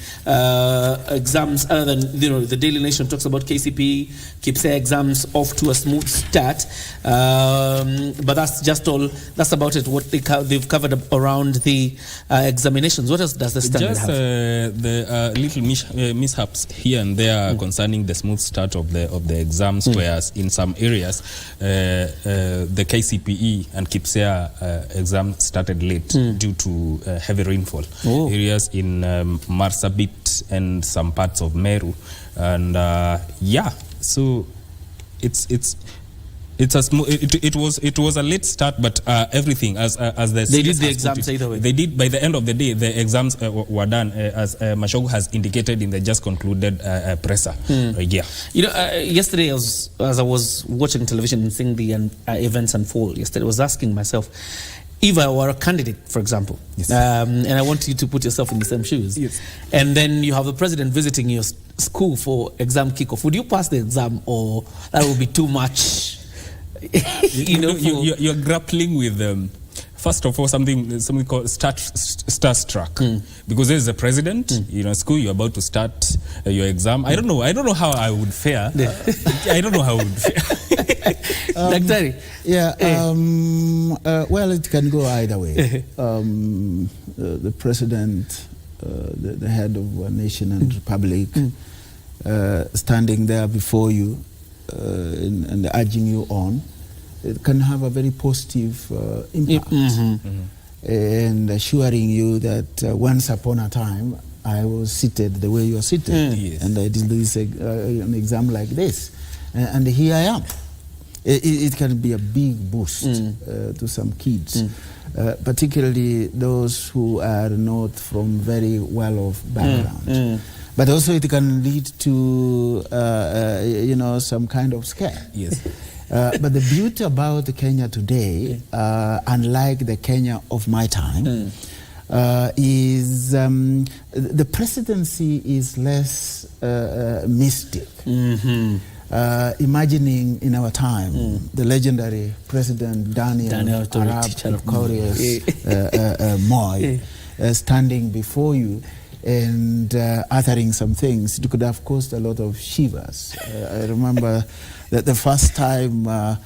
exams, other than the Daily Nation talks about KCPE, keeps their exams off to a smooth start. But that's just all. That's about it. What they've covered around the examinations. What else does the standard have? The little mishaps here and there concerning the smooth start of the exams, whereas in some areas the KCPE and KIPSEA exam started late due to heavy rainfall. Areas in Marsabit and some parts of Meru, and so it was a late start, but everything as they did the exams either way. They did. By the end of the day, the exams were done, as Mashujaa has indicated in the just concluded presser. Yesterday, as I was watching television and seeing the events unfold, yesterday I was asking myself, if I were a candidate, for example, and I want you to put yourself in the same shoes, and then you have the president visiting your school for exam kickoff, would you pass the exam, or that would be too much? You're grappling with first of all something called starstruck, because there is a president school, you're about to start your exam. I don't know how I would fare. I don't know how I would fare. Well, it can go either way. The president, the head of a nation and republic, standing there before you and urging you on, it can have a very positive impact, and assuring you that once upon a time I was seated the way you are seated, and I did this an exam like this, and here I am. It can be a big boost to some kids, particularly those who are not from very well-off background. But also it can lead to some kind of scare. But the beauty about Kenya today, unlike the Kenya of my time, is the presidency is less mystic. Imagining in our time the legendary President Daniel Arap Moi standing before you and uttering some things, it could have caused a lot of shivers. I remember that the first time I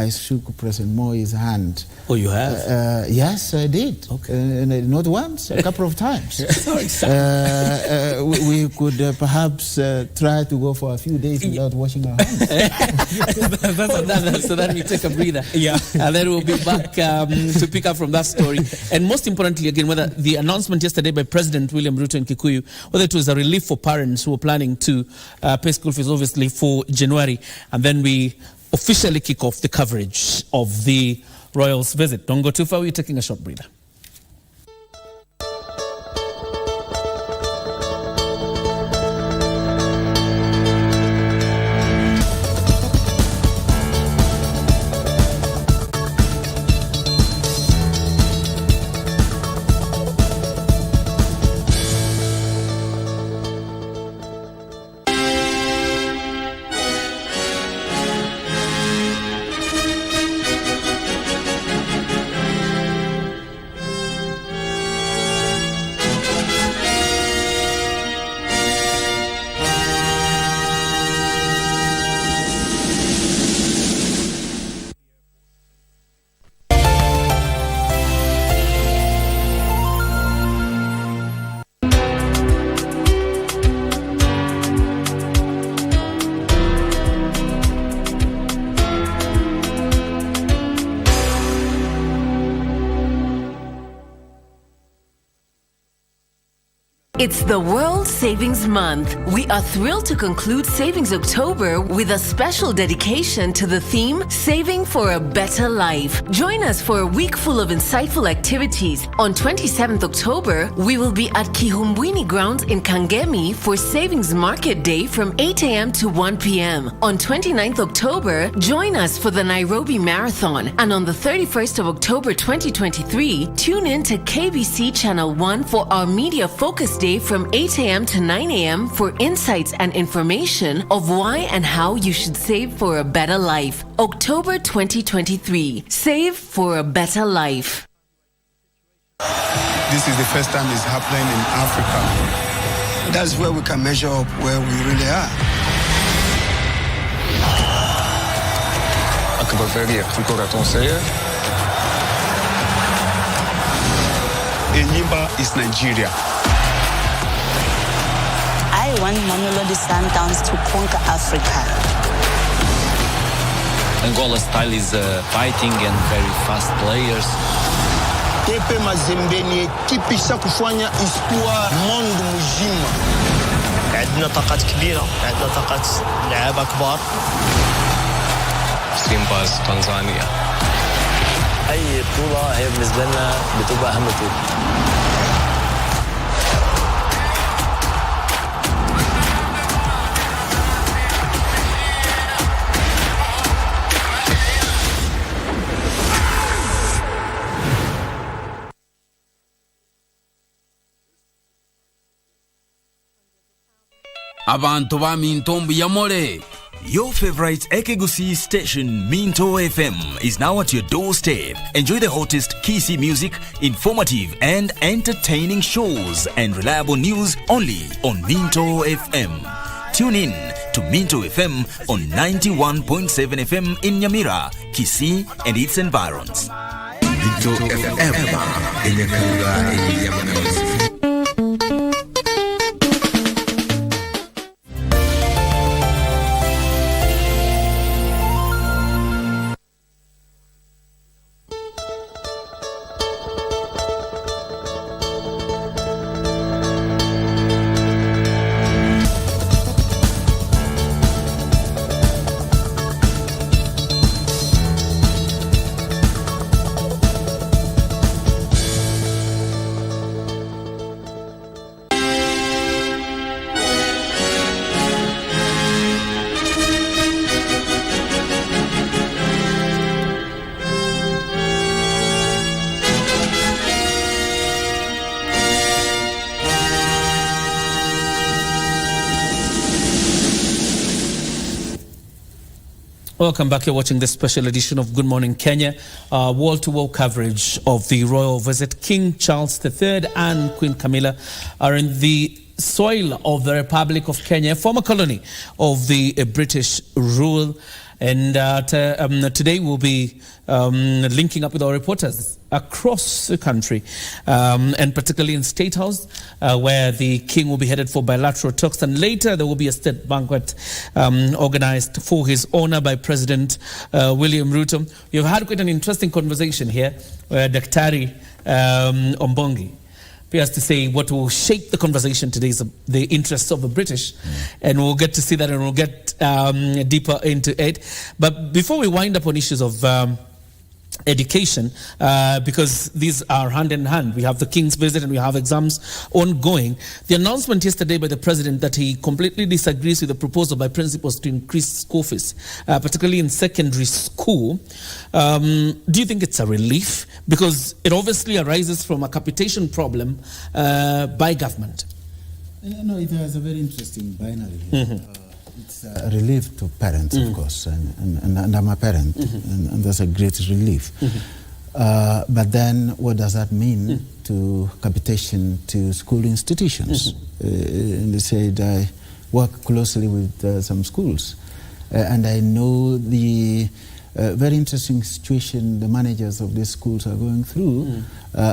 shook President Moi's hand. Oh, you have? Yes, I did. Okay. And not once, a couple of times. We could perhaps try to go for a few days without washing our hands. So then we take a breather. And then we'll be back to pick up from that story. And most importantly, again, whether the announcement yesterday by President William Ruto in Kikuyu, whether it was a relief for parents who were planning to pay school fees, obviously, for January. And then we officially kick off the coverage of the Royals visit. Don't go too far, we're taking a short breather. It's the World Savings Month. We are thrilled to conclude Savings October with a special dedication to the theme, Saving for a Better Life. Join us for a week full of insightful activities. On 27th October, we will be at Kihumbwini Grounds in Kangemi for Savings Market Day from 8 a.m. to 1 p.m. On 29th October, join us for the Nairobi Marathon. And on the 31st of October 2023, tune in to KBC Channel 1 for our Media Focus Day from 8 a.m. to 9 a.m. for insights and information of why and how you should save for a better life. October 2023. Save for a better life. This is the first time it's happening in Africa. That's where we can measure up where we really are. Acaba velha ficou atonseia. Enyimba is Nigeria. I want Mamelodi Sundowns to conquer Africa. Angola style is fighting and very fast players. Tepe Mazembe ni ekipi isa kufanya histoire monde mzima. عندنا طاقات كبيرة، عندنا طاقات لعابة كبار. سيمباز تنزانيا. أي بطولة هي بالنسبة لنا بتبقى أهم بطولة. Abantu ba Mintombi Yamole. Your favorite Ekegusi station, Minto FM, is now at your doorstep. Enjoy the hottest Kisi music, informative and entertaining shows, and reliable news only on Minto FM. Tune in to Minto FM on 91.7 FM in Nyamira, Kisi, and its environs. Minto FM in Nyamira. Welcome back. You're watching this special edition of Good Morning Kenya. Wall-to-wall coverage of the royal visit. King Charles III and Queen Camilla are in the soil of the Republic of Kenya, a former colony of the British rule. And today we'll be linking up with our reporters across the country, and particularly in State House, where the king will be headed for bilateral talks. And later there will be a state banquet organized for his honor by President William Ruto. You've had quite an interesting conversation here where Daktari Ombongi appears to say what will shape the conversation today is the interests of the British, and we'll get to see that, and we'll get deeper into it. But before we wind up on issues of education, because these are hand in hand. We have the King's visit and we have exams ongoing. The announcement yesterday by the President that he completely disagrees with the proposal by principals to increase school fees, particularly in secondary school. Do you think it's a relief? Because it obviously arises from a capitation problem by government. No, it has a very interesting binary here. It's a relief to parents, of course, and I'm a parent, and that's a great relief. But then what does that mean to capitation to school institutions? And they said, I work closely with some schools, and I know the very interesting situation the managers of these schools are going through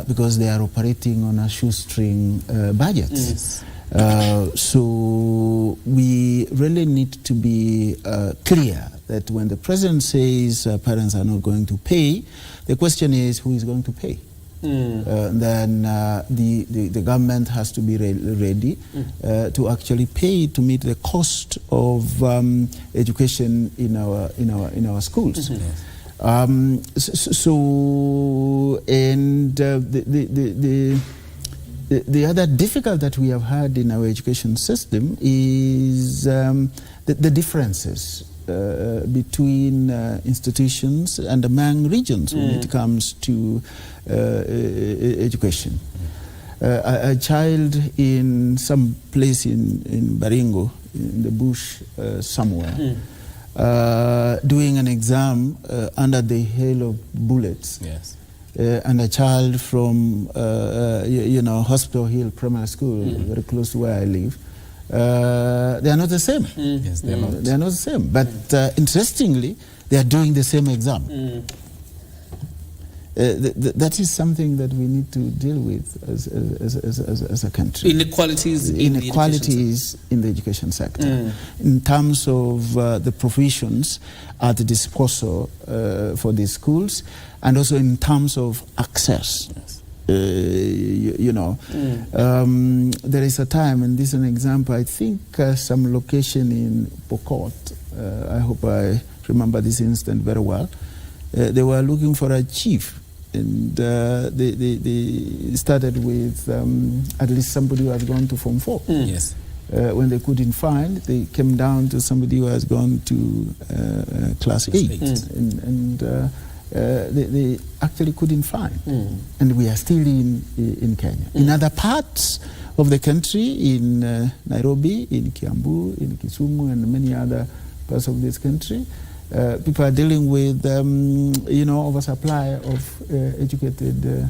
because they are operating on a shoestring budgets. So we really need to be clear that when the president says parents are not going to pay, the question is who is going to pay? then the government has to be ready to actually pay to meet the cost of education in our schools. The other difficulty that we have had in our education system is the differences between institutions and among regions when it comes to education. A child in some place in Baringo, in the bush somewhere, doing an exam under the hail of bullets. Yes. And a child from, Hospital Hill Primary School, very close to where I live, they are not the same. Yes, they are not. They are not the same. But interestingly, they are doing the same exam. That is something that we need to deal with as a country. Inequalities in the education sector. In terms of the provisions at the disposal for these schools, and also in terms of access. Yes. There is a time, and this is an example, I think some location in Pokot, I hope I remember this incident very well, they were looking for a chief, and they started with at least somebody who had gone to Form 4. Yes. When they couldn't find, they came down to somebody who has gone to class 8. And they actually couldn't find. And we are still in Kenya. In other parts of the country, in Nairobi, in Kiambu, in Kisumu, and many other parts of this country, people are dealing with, oversupply of educated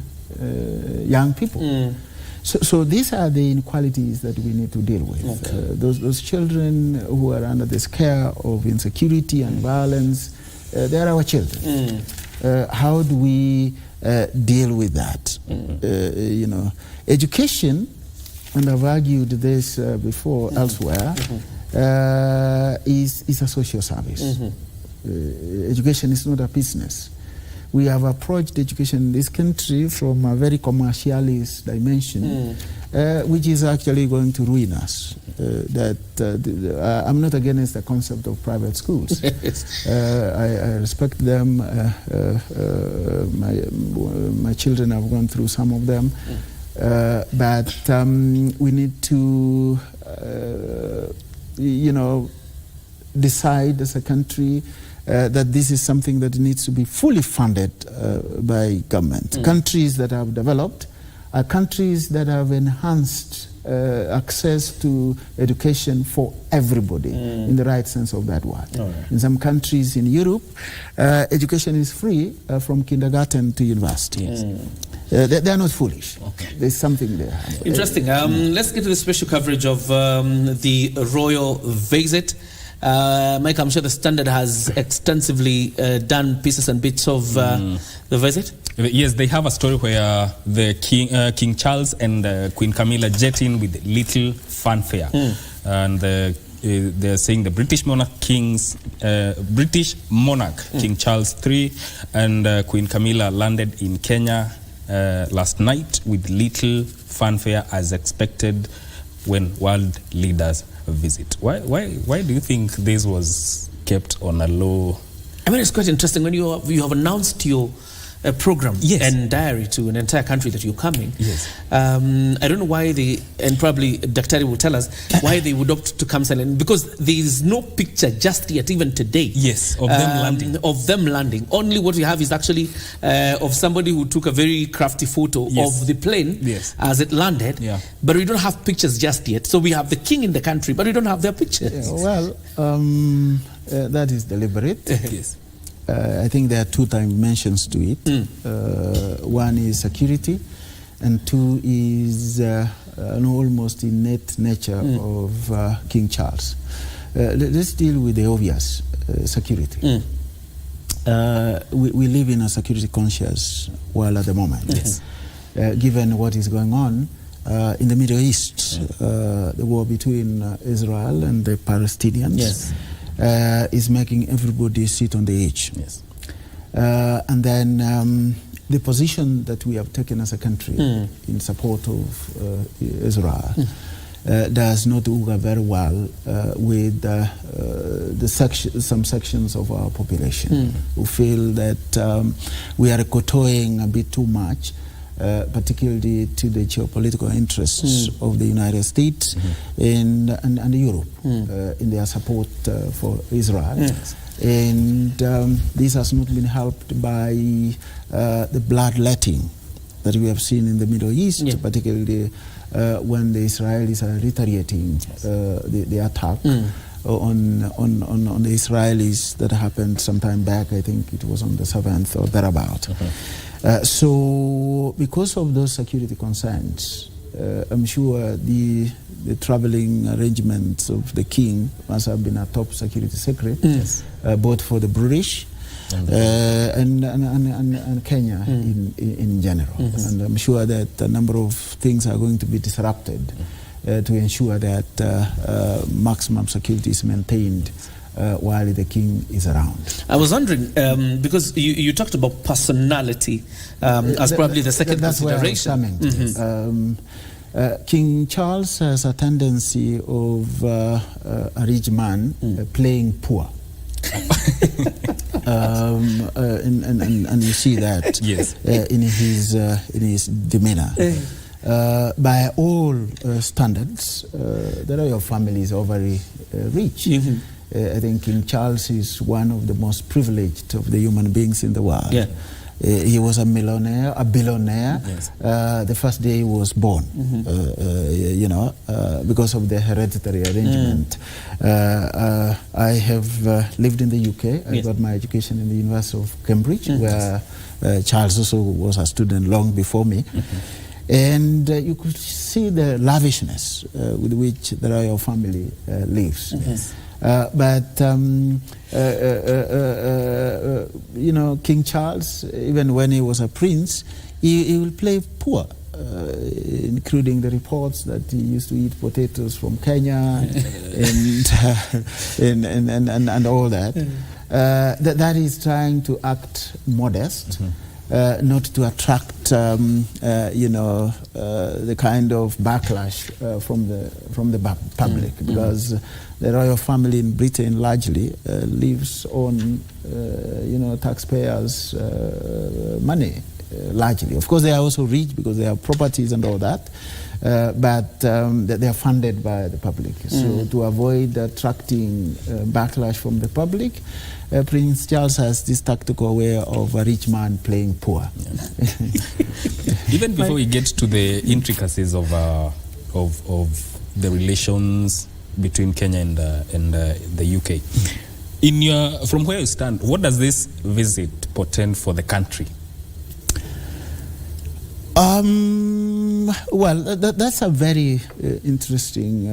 young people. So these are the inequalities that we need to deal with. Okay. Those children who are under the scare of insecurity and violence, they are our children. How do we deal with that? Education, and I've argued this before elsewhere, is a social service. Education is not a business. We have approached education in this country from a very commercialist dimension, which is actually going to ruin us. I'm not against the concept of private schools. I respect them. My children have gone through some of them. But we need to, decide as a country that this is something that needs to be fully funded by government. Countries that have developed are countries that have enhanced access to education for everybody in the right sense of that word. In some countries in Europe, education is free from kindergarten to university. They are not foolish. There's something there. Interesting. Let's get to the special coverage of the royal visit. Mike, I'm sure the Standard has extensively done pieces and bits of the visit. Yes, they have a story where the King Charles and Queen Camilla jet in with little fanfare, and they're saying the British monarch King Charles III and Queen Camilla landed in Kenya last night with little fanfare as expected when world leaders visit. Why do you think this was kept on a low? I mean, it's quite interesting when you have announced your program and diary to an entire country that you're coming. Yes. I don't know why and probably Daktari will tell us why they would opt to come silent, because there is no picture just yet, even today. Yes, of them landing. Of them landing. Only what we have is actually of somebody who took a very crafty photo of the plane as it landed. Yeah. But we don't have pictures just yet. So we have the king in the country, but we don't have their pictures. Yeah, that is deliberate. Yes. I think there are two dimensions to it. One is security, and two is almost innate nature of King Charles. Let's deal with the obvious, security. We live in a security conscious world at the moment. Yes. Given what is going on in the Middle East, the war between Israel and the Palestinians. Is making everybody sit on the edge. Yes. And then the position that we have taken as a country in support of Israel does not augur very well with some sections of our population who feel that we are kowtowing a bit too much, particularly to the geopolitical interests of the United States and Europe in their support for Israel. Yes. And this has not been helped by the bloodletting that we have seen in the Middle East, particularly when the Israelis are retaliating the attack on the Israelis that happened some time back. I think it was on the 7th or thereabout. So because of those security concerns, I'm sure the traveling arrangements of the king must have been a top security secret, both for the British and Kenya in general. And I'm sure that a number of things are going to be disrupted to ensure that maximum security is maintained while the king is around. I was wondering, because you talked about personality as probably the second consideration. That's where I'm coming. King Charles has a tendency of a rich man playing poor. And you see that in his demeanor. By all standards, the royal family is very rich. I think King Charles is one of the most privileged of the human beings in the world. He was a billionaire. The first day he was born, because of the hereditary arrangement. I have lived in the UK. I got my education in the University of Cambridge, where Charles also was a student long before me. And you could see the lavishness with which the royal family lives. But King Charles, even when he was a prince, he will play poor, including the reports that he used to eat potatoes from Kenya and all that. That is trying to act modest. Not to attract, the kind of backlash from the public, because the royal family in Britain largely lives on, taxpayers' money, largely. Of course, they are also rich because they have properties and all that, but they are funded by the public. So to avoid attracting backlash from the public, Prince Charles has this tactical way of a rich man playing poor. Even before we get to the intricacies of the relations between Kenya and the UK, from where you stand, what does this visit portend for the country? Well, that's a very interesting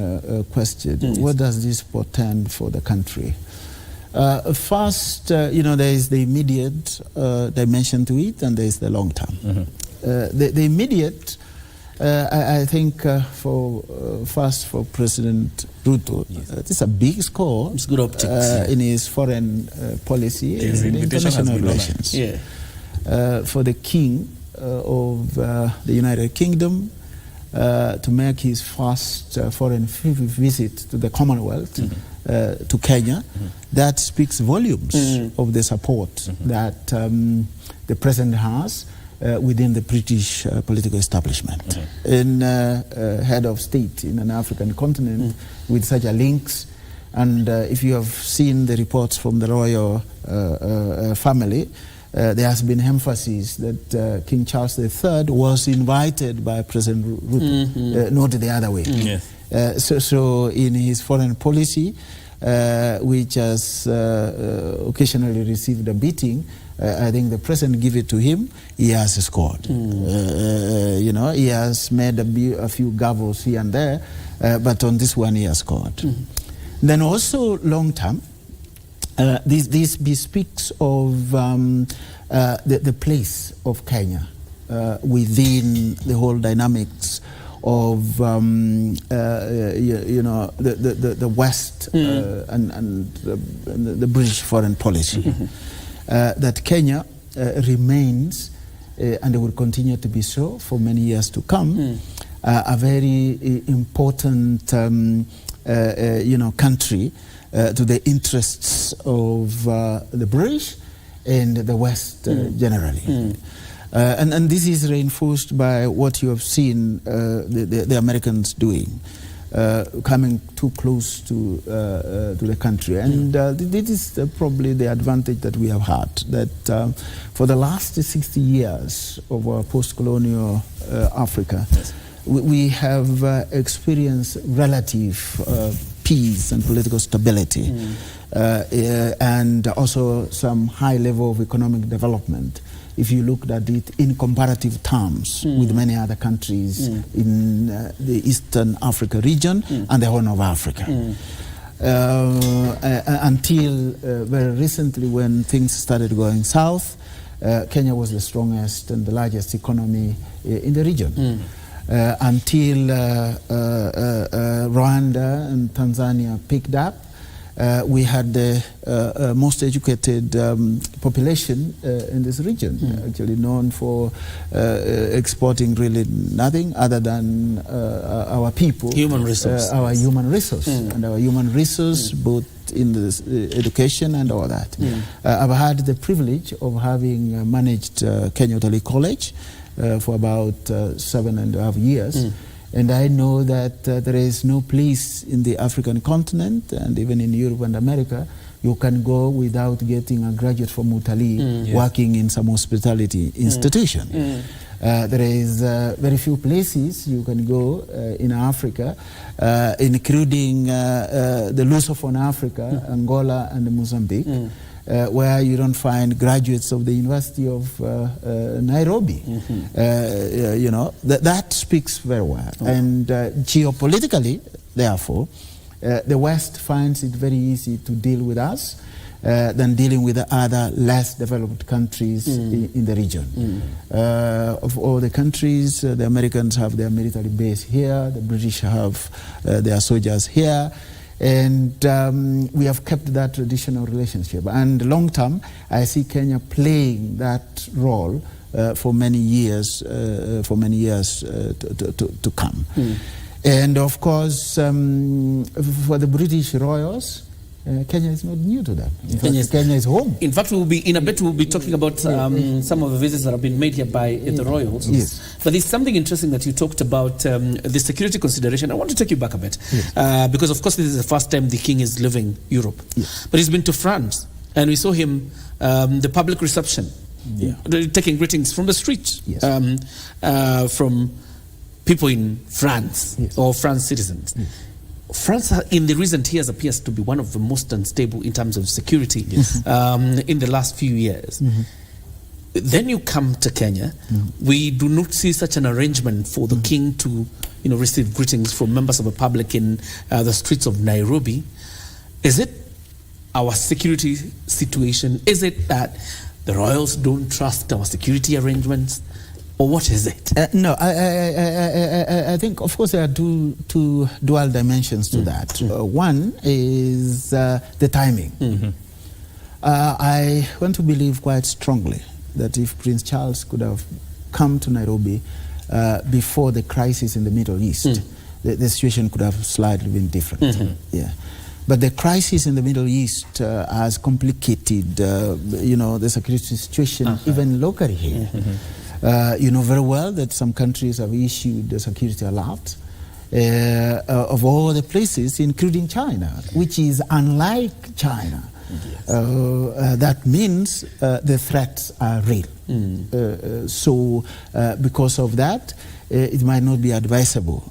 question. What does this portend for the country? First, there is the immediate dimension to it, and there is the long term. The immediate, I think, for President Ruto, it's a big score. It's good optics in his foreign policy and international relations. For the King of the United Kingdom to make his first foreign visit to the Commonwealth, to Kenya, that speaks volumes of the support that the President has within the British political establishment. In head of state in an African continent with such a links, and if you have seen the reports from the royal family, there has been emphasis that King Charles III was invited by President Ruto, not the other way. So in his foreign policy, which has occasionally received a beating, I think the president gave it to him. He has scored. He has made a few gavels here and there, but on this one he has scored. Then also long term, this bespeaks of the place of Kenya within the whole dynamics of the West and the British foreign policy. That Kenya remains and it will continue to be so for many years to come, a very important country to the interests of the British and the West generally. And this is reinforced by what you have seen the Americans doing, coming too close to the country. And this is probably the advantage that we have had, that for the last 60 years of our post-colonial Africa, we have experienced relative peace and political stability, and also some high level of economic development, if you looked at it in comparative terms with many other countries in the Eastern Africa region and the Horn of Africa. Until very recently, when things started going south, Kenya was the strongest and the largest economy in the region. Until Rwanda and Tanzania picked up, we had the most educated population in this region, actually known for exporting really nothing other than our people, human resource, our human resource, and our human resource, both in the education and all that. I've had the privilege of having managed Kenya Utalii College for about 7.5 years. And I know that there is no place in the African continent, and even in Europe and America, you can go without getting a graduate from Utalii working in some hospitality institution. There is very few places you can go in Africa, including the Lusophone Africa, Angola and Mozambique, where you don't find graduates of the University of Nairobi. That speaks very well. And geopolitically, therefore, the West finds it very easy to deal with us than dealing with the other less developed countries in the region. Of all the countries, the Americans have their military base here, the British have their soldiers here, and we have kept that traditional relationship. And long term, I see Kenya playing that role for many years, to come. And of course, for the British royals, Kenya is not new to them. In fact, Kenya is home. In fact, we'll be talking about some of the visits that have been made here by the royals. Yes. But there's something interesting that you talked about, the security consideration. I want to take you back a bit, because of course this is the first time the king is leaving Europe. But he's been to France, and we saw him the public reception, taking greetings from the streets, from people in France or France citizens. France, in the recent years, appears to be one of the most unstable in terms of security in the last few years. Then you come to Kenya. We do not see such an arrangement for the king to, receive greetings from members of the public in the streets of Nairobi. Is it our security situation? Is it that the royals don't trust our security arrangements? Or what is it? No, I think, of course, there are two dual dimensions to that. One is the timing. I want to believe quite strongly that if Prince Charles could have come to Nairobi before the crisis in the Middle East, the situation could have slightly been different. But the crisis in the Middle East has complicated, the security situation even locally here. You know very well that some countries have issued the security alert of all the places, including China, which is unlike China. That means the threats are real. So because of that, it might not be advisable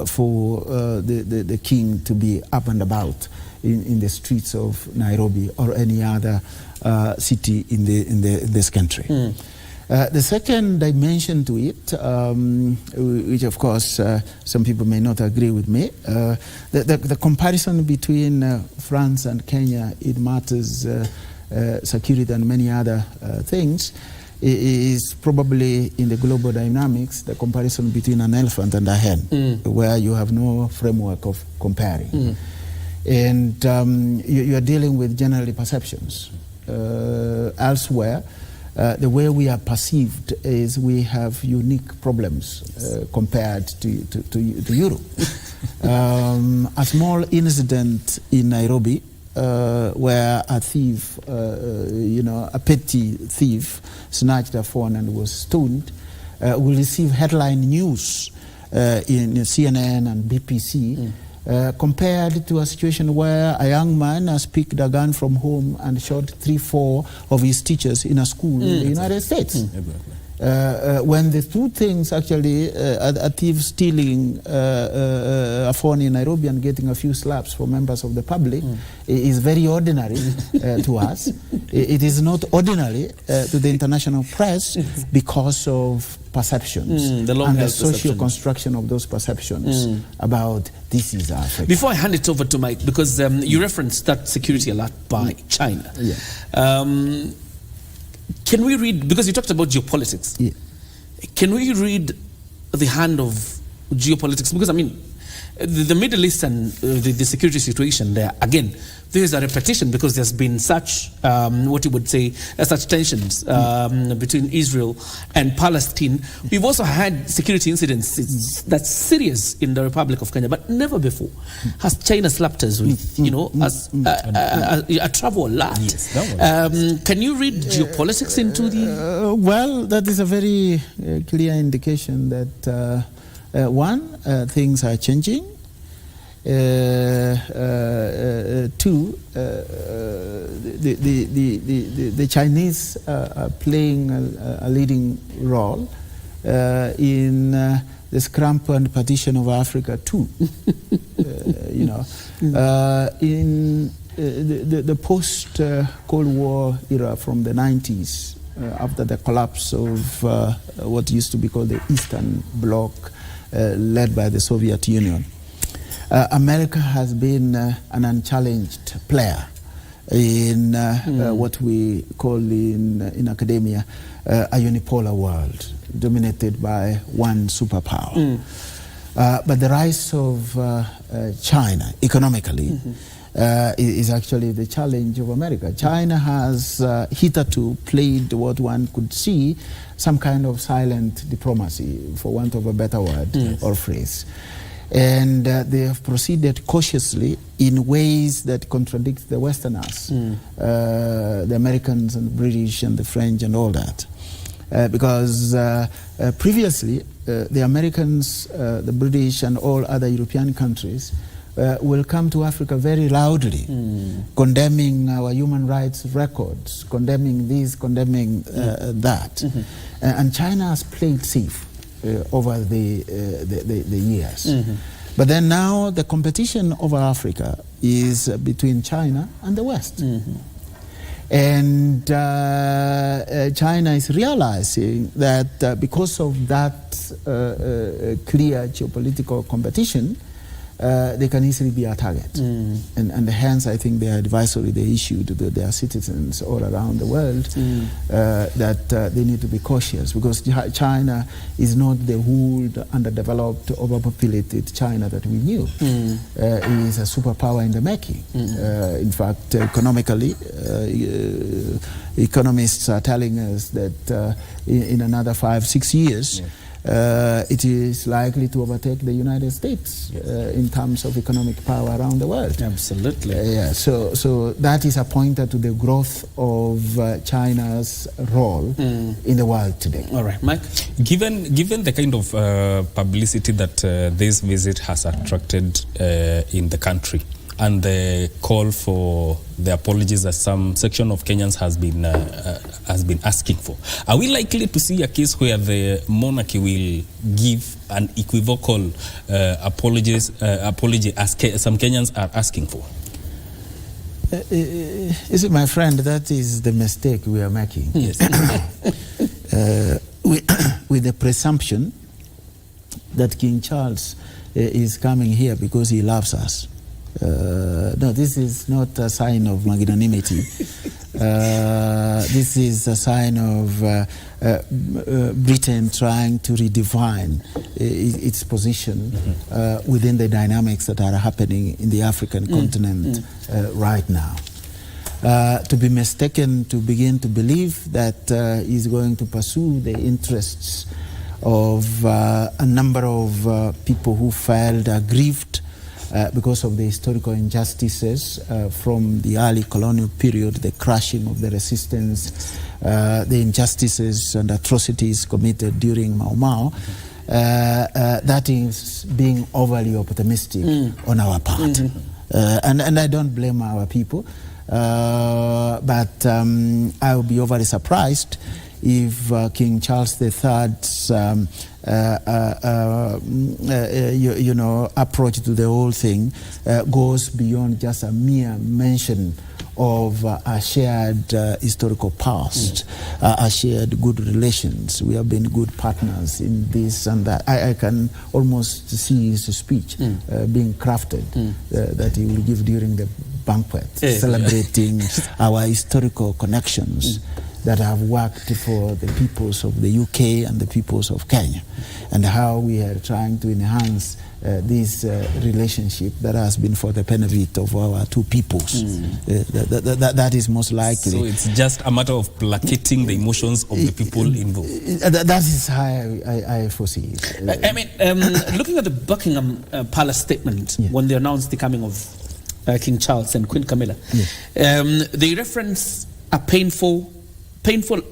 for the king to be up and about in the streets of Nairobi or any other city in this country. The second dimension to it, which of course some people may not agree with me, the comparison between France and Kenya in matters security and many other things is probably in the global dynamics the comparison between an elephant and a hen, where you have no framework of comparing. And you are dealing with generally perceptions. Elsewhere, the way we are perceived is we have unique problems compared to Europe. A small incident in Nairobi where a thief, a petty thief, snatched a phone and was stoned, will receive headline news in CNN and BBC, compared to a situation where a young man has picked a gun from home and shot 3-4 of his teachers in a school in the United States. When the two things actually, a thief stealing a phone in Nairobi and getting a few slaps from members of the public is very ordinary to us. It is not ordinary to the international press because of perceptions and the social construction of those perceptions about this is Africa. Before I hand it over to Mike, because you referenced that security alert by China. Can we read, because you talked about geopolitics, can we read the hand of geopolitics? Because, I mean, the Middle East and the security situation there, again, there is a repetition because there's been such, what you would say, such tensions between Israel and Palestine. We've also had security incidents that's serious in the Republic of Kenya, but never before has China slapped us with, as a travel alert. Can you read geopolitics into the... well, that is a very clear indication that, one, things are changing. Two, the Chinese are playing a leading role in the scramp and partition of Africa too. In the post-Cold War era from the 90s, after the collapse of what used to be called the Eastern Bloc, led by the Soviet Union, America has been an unchallenged player in what we call in academia a unipolar world, dominated by one superpower. But the rise of China economically is actually the challenge of America. China has hitherto played what one could see some kind of silent diplomacy, for want of a better word or phrase. And they have proceeded cautiously in ways that contradict the Westerners, the Americans and the British and the French and all that. Because previously, the Americans, the British and all other European countries will come to Africa very loudly, condemning our human rights records, condemning this, condemning that. And China has played safe over the years. But then now the competition over Africa is between China and the West. And China is realizing that because of that clear geopolitical competition, they can easily be a target. And hence I think the advisory they issued to their citizens all around the world that they need to be cautious, because China is not the old, underdeveloped, overpopulated China that we knew. It is a superpower in the making. In fact, economically, economists are telling us that in another 5-6 years, it is likely to overtake the United States in terms of economic power around the world. Absolutely. So that is a pointer to the growth of China's role in the world today. All right, Mike? Given the kind of publicity that this visit has attracted in the country, and the call for the apologies that some section of Kenyans has been asking for, are we likely to see a case where the monarchy will give an equivocal apology as some Kenyans are asking for? Is it, my friend, that is the mistake we are making. Yes. With the presumption that King Charles is coming here because he loves us. No, this is not a sign of magnanimity. This is a sign of Britain trying to redefine its position within the dynamics that are happening in the African continent right now. to be mistaken, to begin to believe that he's going to pursue the interests of a number of people who felt aggrieved because of the historical injustices from the early colonial period, the crushing of the resistance, the injustices and atrocities committed during Mau Mau. That is being overly optimistic on our part. And I don't blame our people, but I would be overly surprised if King Charles III's approach to the whole thing goes beyond just a mere mention of a shared historical past, a shared good relations. We have been good partners in this and that. I can almost see his speech being crafted that he will give during the banquet, celebrating our historical connections that have worked for the peoples of the UK and the peoples of Kenya, and how we are trying to enhance this relationship that has been for the benefit of our two peoples. That is most likely. So it's just a matter of placating the emotions of the people involved. That is how I foresee it. I mean, looking at the Buckingham Palace statement when they announced the coming of King Charles and Queen Camilla, they reference a painful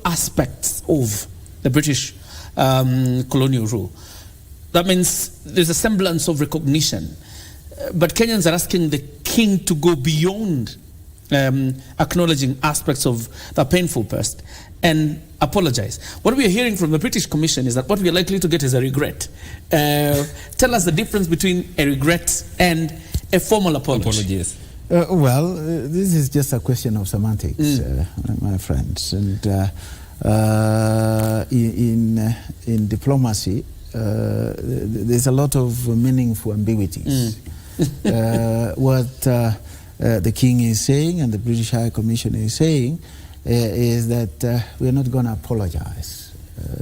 aspects of the British colonial rule. That means there's a semblance of recognition. But Kenyans are asking the king to go beyond acknowledging aspects of the painful past and apologize. What we are hearing from the British Commission is that what we are likely to get is a regret. Tell us the difference between a regret and a formal apology. This is just a question of semantics, my friends. And in diplomacy, there's a lot of meaningful ambiguities. What the king is saying and the British High Commission is saying is that we're not going to apologize.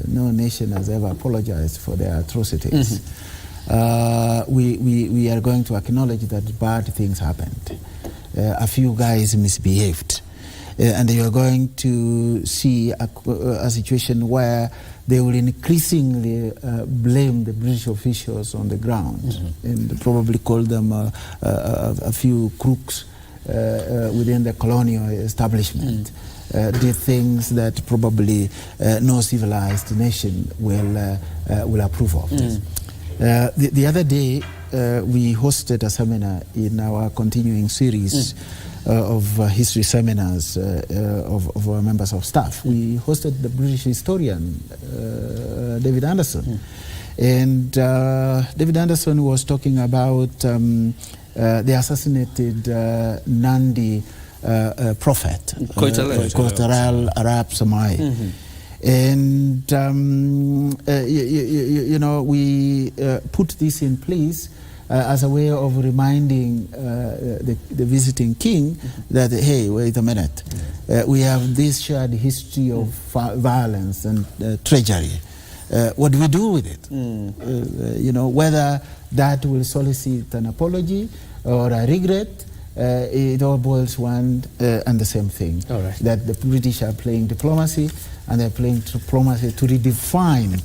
No nation has ever apologized for their atrocities. We are going to acknowledge that bad things happened. A few guys misbehaved. And you are going to see a situation where they will increasingly blame the British officials on the ground and probably call them a few crooks within the colonial establishment. Did things that probably no civilized nation will approve of. The other day, we hosted a seminar in our continuing series of history seminars of our members of staff. We hosted the British historian, David Anderson. And David Anderson was talking about the assassinated Nandi prophet, Coulteral Arab Samai. And, we put this in place as a way of reminding the visiting king that, hey, wait a minute, we have this shared history of violence and treachery. What do we do with it? Whether that will solicit an apology or a regret, it all boils one and the same thing. That the British are playing diplomacy, and they're playing diplomacy to redefine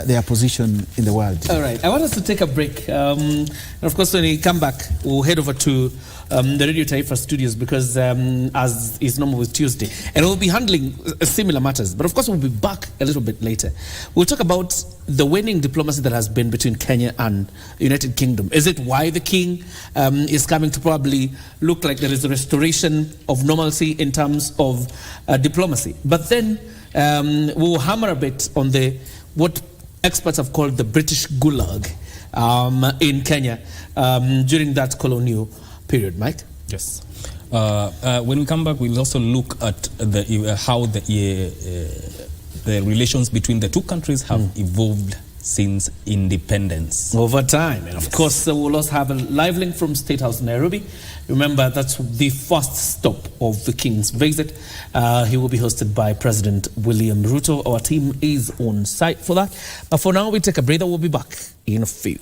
their position in the world. All right, I want us to take a break. And of course, when we come back, we'll head over to the Radio Taifa studios because, as is normal with Tuesday, and we'll be handling similar matters. But of course, we'll be back a little bit later. We'll talk about the waning diplomacy that has been between Kenya and the United Kingdom. Is it why the king is coming to probably look like there is a restoration of normalcy in terms of diplomacy? But then we'll hammer a bit on what experts have called the British Gulag in Kenya during that colonial period. Mike? Yes. When we come back, we'll also look at how the relations between the two countries have evolved since independence. Over time. And of course, we'll also have a live link from State House Nairobi. Remember, that's the first stop of the King's visit. He will be hosted by President William Ruto. Our team is on site for that. But for now, we take a breather. We'll be back in a few.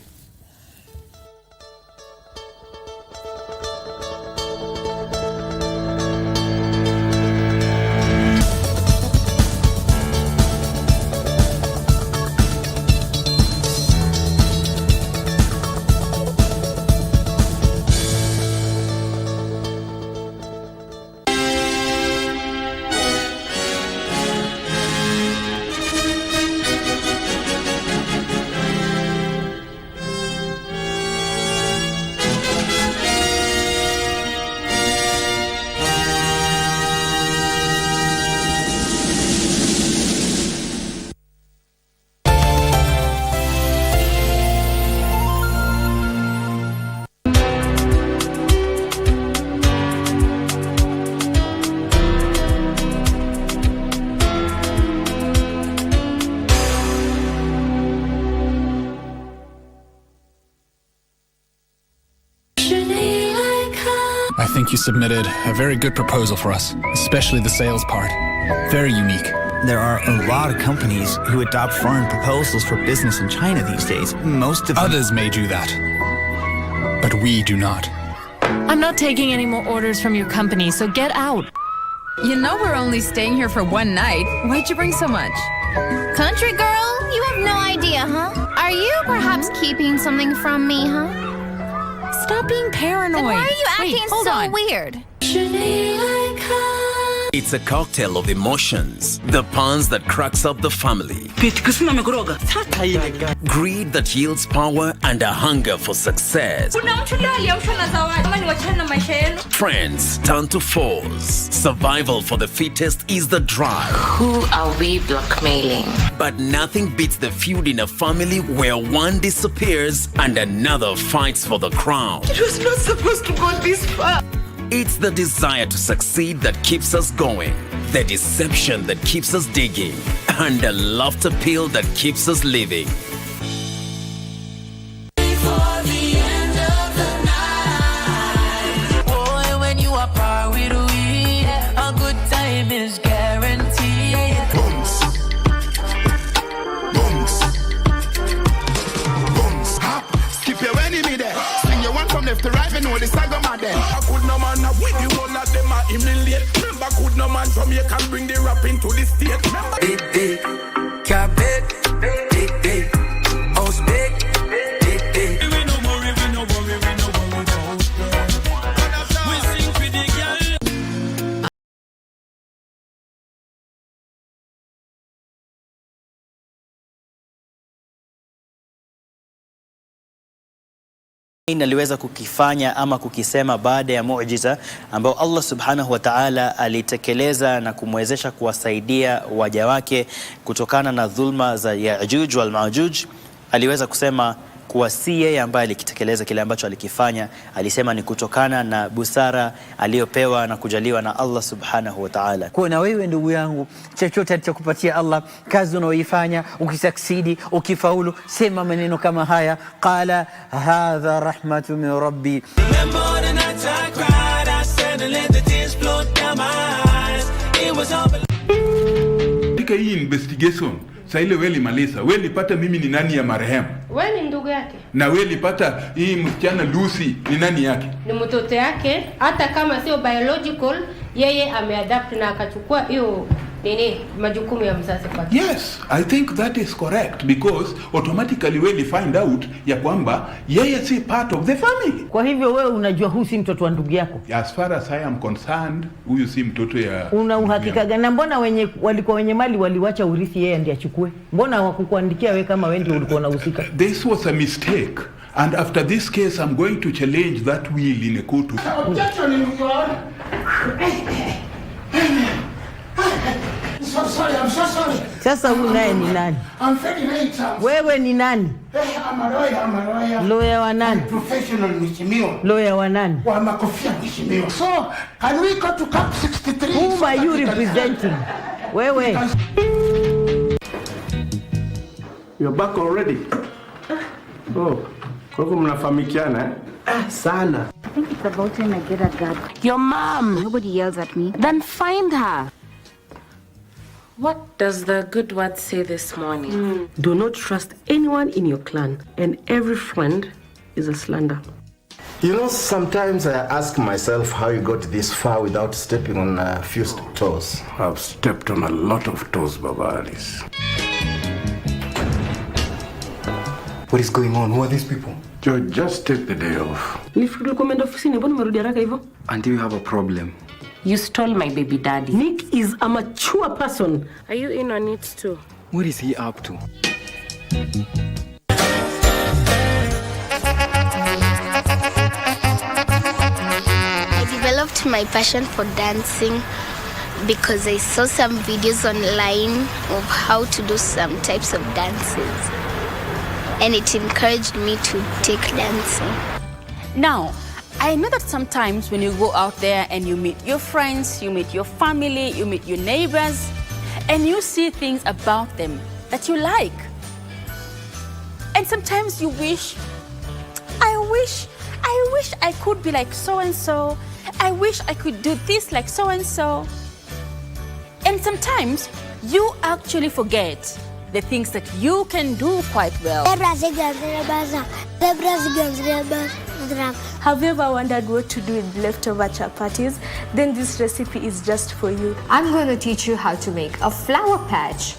think you submitted a very good proposal for us, especially the sales part. Very unique. There are a lot of companies who adopt foreign proposals for business in China these days. Most of them... Others may do that, but we do not. I'm not taking any more orders from your company, so get out. You know we're only staying here for one night. Why'd you bring so much? Country girl, you have no idea, huh? Are you perhaps keeping something from me, huh? Stop being paranoid. Then why are you acting so weird? It's a cocktail of emotions. The puns that cracks up the family. Greed that yields power and a hunger for success. Friends turn to foes. Survival for the fittest is the drive. Who are we blackmailing? But nothing beats the feud in a family where one disappears and another fights for the crown. It was not supposed to go this far. It's the desire to succeed that keeps us going, the deception that keeps us digging, and the laughter pill that keeps us living. Before the end of the night, boy, when you are par with we, a good time is guaranteed. Bums. Bums. Bums. Skip your enemy there. Sing your one from left to right, and know the saga man there. I could no man up with the one of them are humiliate. Remember, could no man from here can bring the rap into the state. Remember, big, car big, house big, big. We no worry, we no worry, we no worry about that. We sing for the girl. aliweza kukifanya ama kukisema baada ya muujiza ambao Allah subhanahu wa ta'ala alitekeleza na kumwezesha kuwasaidia waja wake kutokana na dhulma za Ya'juj wal Ma'juj. Aliweza kusema kuwa si yeye ambaye alikitekeleza kile ambacho alikifanya, alisema ni kutokana na busara aliyopewa na kujaliwa na Allah subhanahu wa ta'ala. Kwa na wewe ndugu yangu, chochote alichokupatia Allah, kazi unaoifanya, ukisucceed, ukifaulu, sema maneno kama haya, qala hadha rahmatu min rabbi. Hii investigation sasa ile wewe limaliza, wewe lipata mimi ni nani ya marehemu? Wewe ni ndugu yake. Na wewe lipata hii msichana Lucy ni nani yake? Ni mtoto yake, hata kama sio biological, yeye ameadapt na akachukua hiyo majukumu ya mzazi kwake. Yes, I think that is correct because automatically wewe find out ya kwamba yeye si part of the family. Kwa hivyo wewe unajua huyu si mtoto wa ndugu yako? As far as I am concerned, huyu si mtoto ya... Una uhakika gani? Na mbona walikuwa wenye mali waliwacha urithi yeye ndiye achukue? Mbona hawakukuandikia wewe kama wewe ndio ulikuwa unahusika? This was a mistake. And after this case, I'm going to challenge that will in a court. Objection in your... I'm so sorry. Sasa huyu naye ni nani? I'm 38. Wewe ni nani? I'm a lawyer. Lawyer wa nani? Professional mheshimiwa. Lawyer wa nani? Wa makofia mheshimiwa. So, can we go to Camp 63? Who are you representing? Wewe. You're back already? Oh, kwa hivyo mnafahamikiana eh? Sana. I think it's about time I get a guard. Your mom. Nobody yells at me. Then find her. What does the good word say this morning? Do not trust anyone in your clan, and every friend is a slander. You know, sometimes I ask myself how you got this far without stepping on a few toes. I've stepped on a lot of toes, Baba Alice. What is going on? Who are these people? George, just take the day off. Nifikiri umeenda ofisini, mbona umerudi haraka hivyo? Auntie, we have a problem. You stole my baby daddy. Nick is a mature person. Are you in on it too? What is he up to? I developed my passion for dancing because I saw some videos online of how to do some types of dances. And it encouraged me to take dancing. Now, I know that sometimes when you go out there and you meet your friends, you meet your family, you meet your neighbors, and you see things about them that you like. And sometimes you wish I could be like so-and-so, I wish I could do this like so and so. And sometimes you actually forget the things that you can do quite well. Have you ever wondered what to do with leftover chapatis? Then this recipe is just for you. I'm going to teach you how to make a flower patch.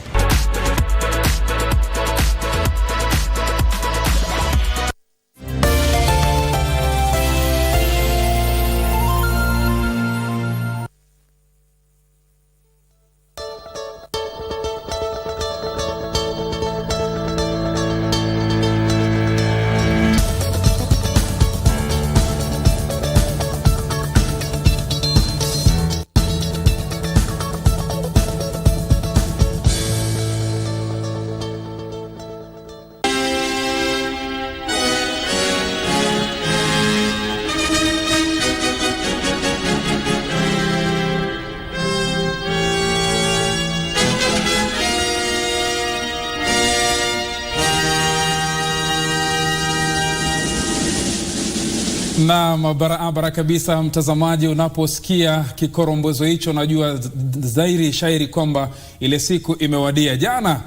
Na barabara kabisa mtazamaji, unaposikia kikorombozo hicho unajua zairi shairi kwamba ile siku imewadia. Jana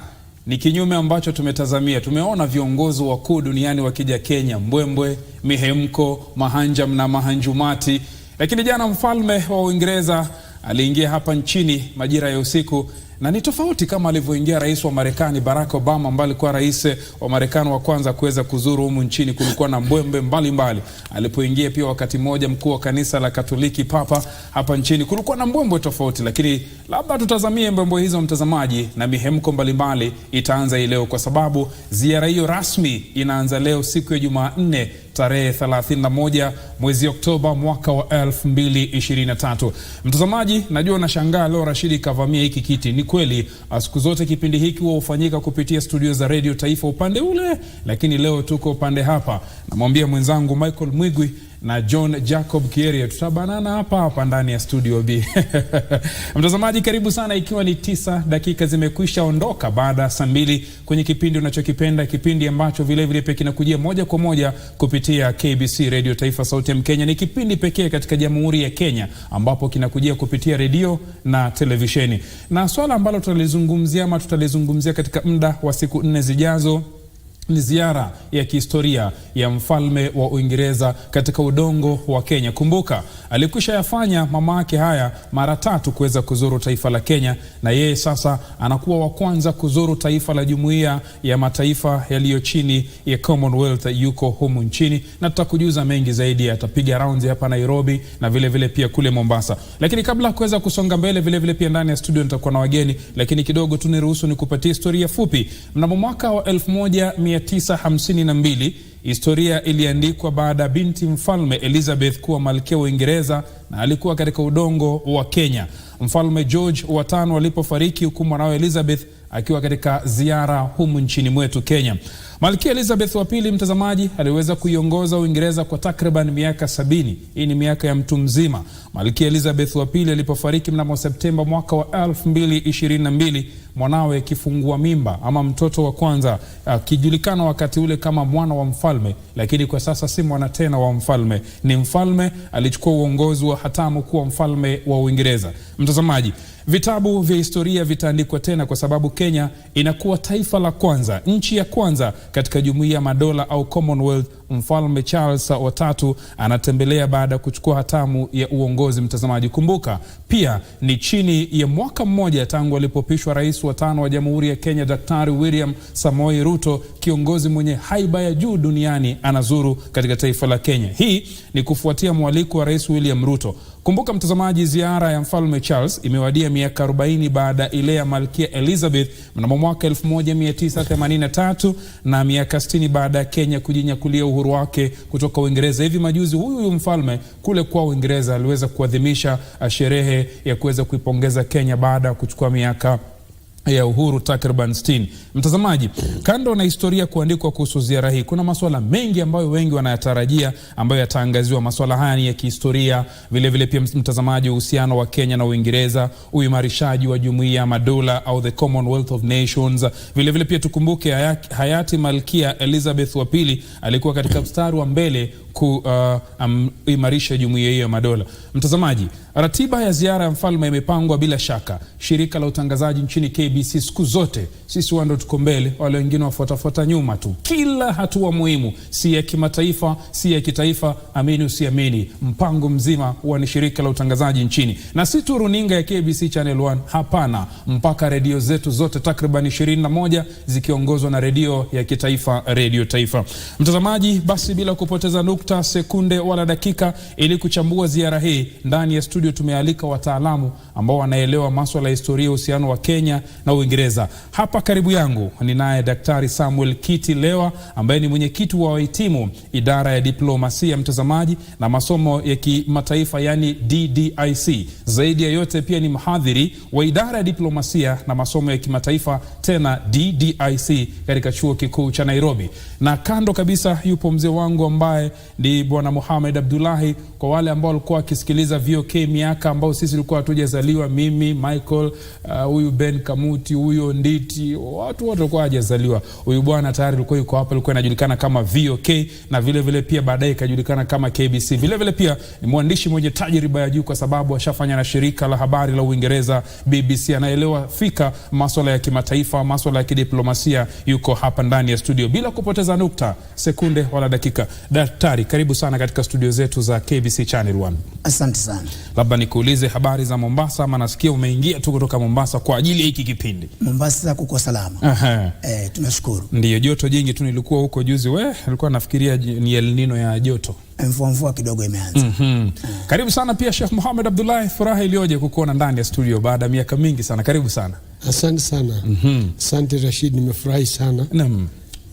ni kinyume ambacho tumetazamia. Tumeona viongozi wakuu duniani wakija Kenya, mbwembwe, mihemko, mahanjam na mahanjumati. Lakini jana mfalme wa Uingereza aliingia hapa nchini majira ya usiku, na ni tofauti kama alivyoingia rais wa Marekani Barack Obama, ambaye alikuwa rais wa Marekani wa kwanza kuweza kuzuru humu nchini. Kulikuwa na mbwembe mbalimbali. Alipoingia pia wakati mmoja mkuu wa kanisa la Katoliki Papa hapa nchini, kulikuwa na mbwembe tofauti. Lakini labda tutazamie mbwembe hizo mtazamaji, na mihemko mbalimbali itaanza leo, kwa sababu ziara hiyo rasmi inaanza leo siku ya Jumanne tarehe 31 mwezi Oktoba mwaka wa 2023. Mtazamaji, najua unashangaa leo Rashidi kavamia hiki kiti. Ni kweli siku zote kipindi hiki huwa hufanyika kupitia studio za Radio Taifa upande ule, lakini leo tuko upande hapa. Namwambia mwenzangu Michael Mwigwi na John Jacob Kieria tutabanana hapa ndani ya studio B. Mtazamaji, karibu sana, ikiwa ni 9 dakika zimekwisha ondoka baada saa 2 kwenye kipindi unachokipenda, kipindi ambacho vile vile pekee kinakujia moja kwa moja kupitia KBC Radio Taifa Sauti ya Mkenya. Ni kipindi pekee katika Jamhuri ya Kenya ambapo kinakujia kupitia redio na televisheni. Na swala ambalo tutalizungumzia katika muda wa siku 4 zijazo ni ziara ya kihistoria ya mfalme wa Uingereza katika udongo wa Kenya. Kumbuka, alikwisha yafanya mama yake haya mara 3 kuweza kuzuru taifa la Kenya, na yeye sasa anakuwa wa kwanza kuzuru taifa la Jumuiya ya Mataifa yaliyo chini ya Commonwealth, yuko humu nchini, na tutakujuza mengi zaidi. Atapiga rounds hapa Nairobi na vile vile pia kule Mombasa. Lakini kabla kuweza kusonga mbele, vile vile pia ndani ya studio nitakuwa na wageni, lakini kidogo tu niruhusu nikupatie historia fupi. Mnamo mwaka wa 1952 historia iliandikwa baada binti mfalme Elizabeth kuwa malkia wa Uingereza, na alikuwa katika udongo wa Kenya. Mfalme George wa 5 alipofariki, huku mwanawe Elizabeth akiwa katika ziara humu nchini mwetu Kenya. Malkia Elizabeth wa pili, mtazamaji, aliweza kuiongoza Uingereza kwa takriban miaka 70. Hii ni miaka ya mtu mzima. Malkia Elizabeth wa pili alipofariki mnamo Septemba mwaka wa 2022, mwanawe kifungua mimba ama mtoto wa kwanza, kijulikana wakati ule kama mwana wa mfalme, lakini kwa sasa si mwana tena wa mfalme, ni mfalme. Alichukua uongozi wa hatamu kuwa mfalme wa Uingereza. Mtazamaji, vitabu vya historia vitaandikwa tena, kwa sababu Kenya inakuwa taifa la kwanza, nchi ya kwanza katika Jumuiya ya Madola au Commonwealth. Mfalme Charles wa 3 anatembelea baada ya kuchukua hatamu ya uongozi. Mtazamaji, kumbuka pia ni chini ya mwaka mmoja tangu alipopishwa rais wa 5 wa Jamhuri ya Kenya, Daktari William Samoei Ruto, kiongozi mwenye haiba ya juu duniani, anazuru katika taifa la Kenya. Hii ni kufuatia mwaliko wa Rais William Ruto. Kumbuka mtazamaji, ziara ya mfalme Charles imewadia miaka 40 baada ile ya malkia Elizabeth mnamo mwaka 1983, na miaka 60 baada ya Kenya kujinyakulia uhuru wake kutoka Uingereza. Hivi majuzi huyu mfalme kule kwa Uingereza aliweza kuadhimisha sherehe ya kuweza kuipongeza Kenya baada ya kuchukua miaka ya uhuru takriban 60. Mtazamaji, kando na historia kuandikwa kuhusu ziara hii, kuna masuala mengi ambayo wengi wanayatarajia ambayo yataangaziwa. Masuala haya ni ya kihistoria, vile vile pia mtazamaji, uhusiano wa Kenya na Uingereza, uimarishaji wa jumuiya ya madola au the Commonwealth of Nations. Vile vile pia tukumbuke hayati Malkia Elizabeth wa pili alikuwa katika mstari wa mbele kuimarisha jumuiya hiyo ya madola. Mtazamaji, ratiba ya ziara ya mfalme imepangwa bila shaka. Shirika la utangazaji nchini KBC siku zote sisi wando tuko mbele, wale wengine wafuatafuata nyuma tu. Kila hatua muhimu, si ya kimataifa, si ya kitaifa, amini usiamini, mpango mzima huwa ni shirika la utangazaji nchini. Na si tu runinga ya KBC Channel 1, hapana, mpaka redio zetu zote takriban 21 zikiongozwa na redio ya kitaifa, Radio Taifa. Mtazamaji, basi bila kupoteza nukta, sekunde wala dakika, ili kuchambua ziara hii, ndani ya studio tumealika wataalamu ambao wanaelewa masuala ya historia, uhusiano wa Kenya na Uingereza. Hapa karibu yangu ninaye Daktari Samuel Kiti Lewa ambaye ni mwenyekiti wa wahitimu idara ya diplomasia, mtazamaji, na masomo ya kimataifa, yani DDIC. Zaidi ya yote pia ni mhadhiri wa idara ya diplomasia na masomo ya kimataifa, tena DDIC, katika chuo kikuu cha Nairobi. Na kando kabisa yupo mzee wangu ambaye ni Bwana Mohamed Abdullahi. Kwa wale ambao walikuwa wakisikiliza VOK miaka ambao sisi tulikuwa hatujazaliwa, mimi, Michael, huyu Ben Kamuti, huyo Nditi, watu wote walikuwa hajazaliwa, huyu bwana tayari alikuwa yuko hapa, alikuwa anajulikana kama VOK, na vile vile pia baadaye kajulikana kama KBC. Vile vile pia ni mwandishi mwenye tajriba ya juu, kwa sababu ashafanya na shirika la habari la Uingereza BBC. Anaelewa fika masuala ya kimataifa, masuala ya kidiplomasia. Yuko hapa ndani ya studio. Bila kupoteza nukta, sekunde wala dakika, daktari, karibu sana katika studio zetu za KBC Channel 1. Asante sana. Labda nikuulize habari za Mombasa, ama nasikia umeingia tu kutoka Mombasa kwa ajili ya hiki kipindi. Mombasa kuko salama. Aha. Tunashukuru. Ndiyo, joto jingi tu. Nilikuwa huko juzi, nilikuwa nafikiria ni El Nino ya joto. Mvua kidogo imeanza. Karibu sana pia Sheikh Mohamed Abdullahi, furaha iliyoje kukuona ndani ya studio baada ya miaka mingi sana. Karibu sana. Asante sana. Asante Rashid, nimefurahi sana.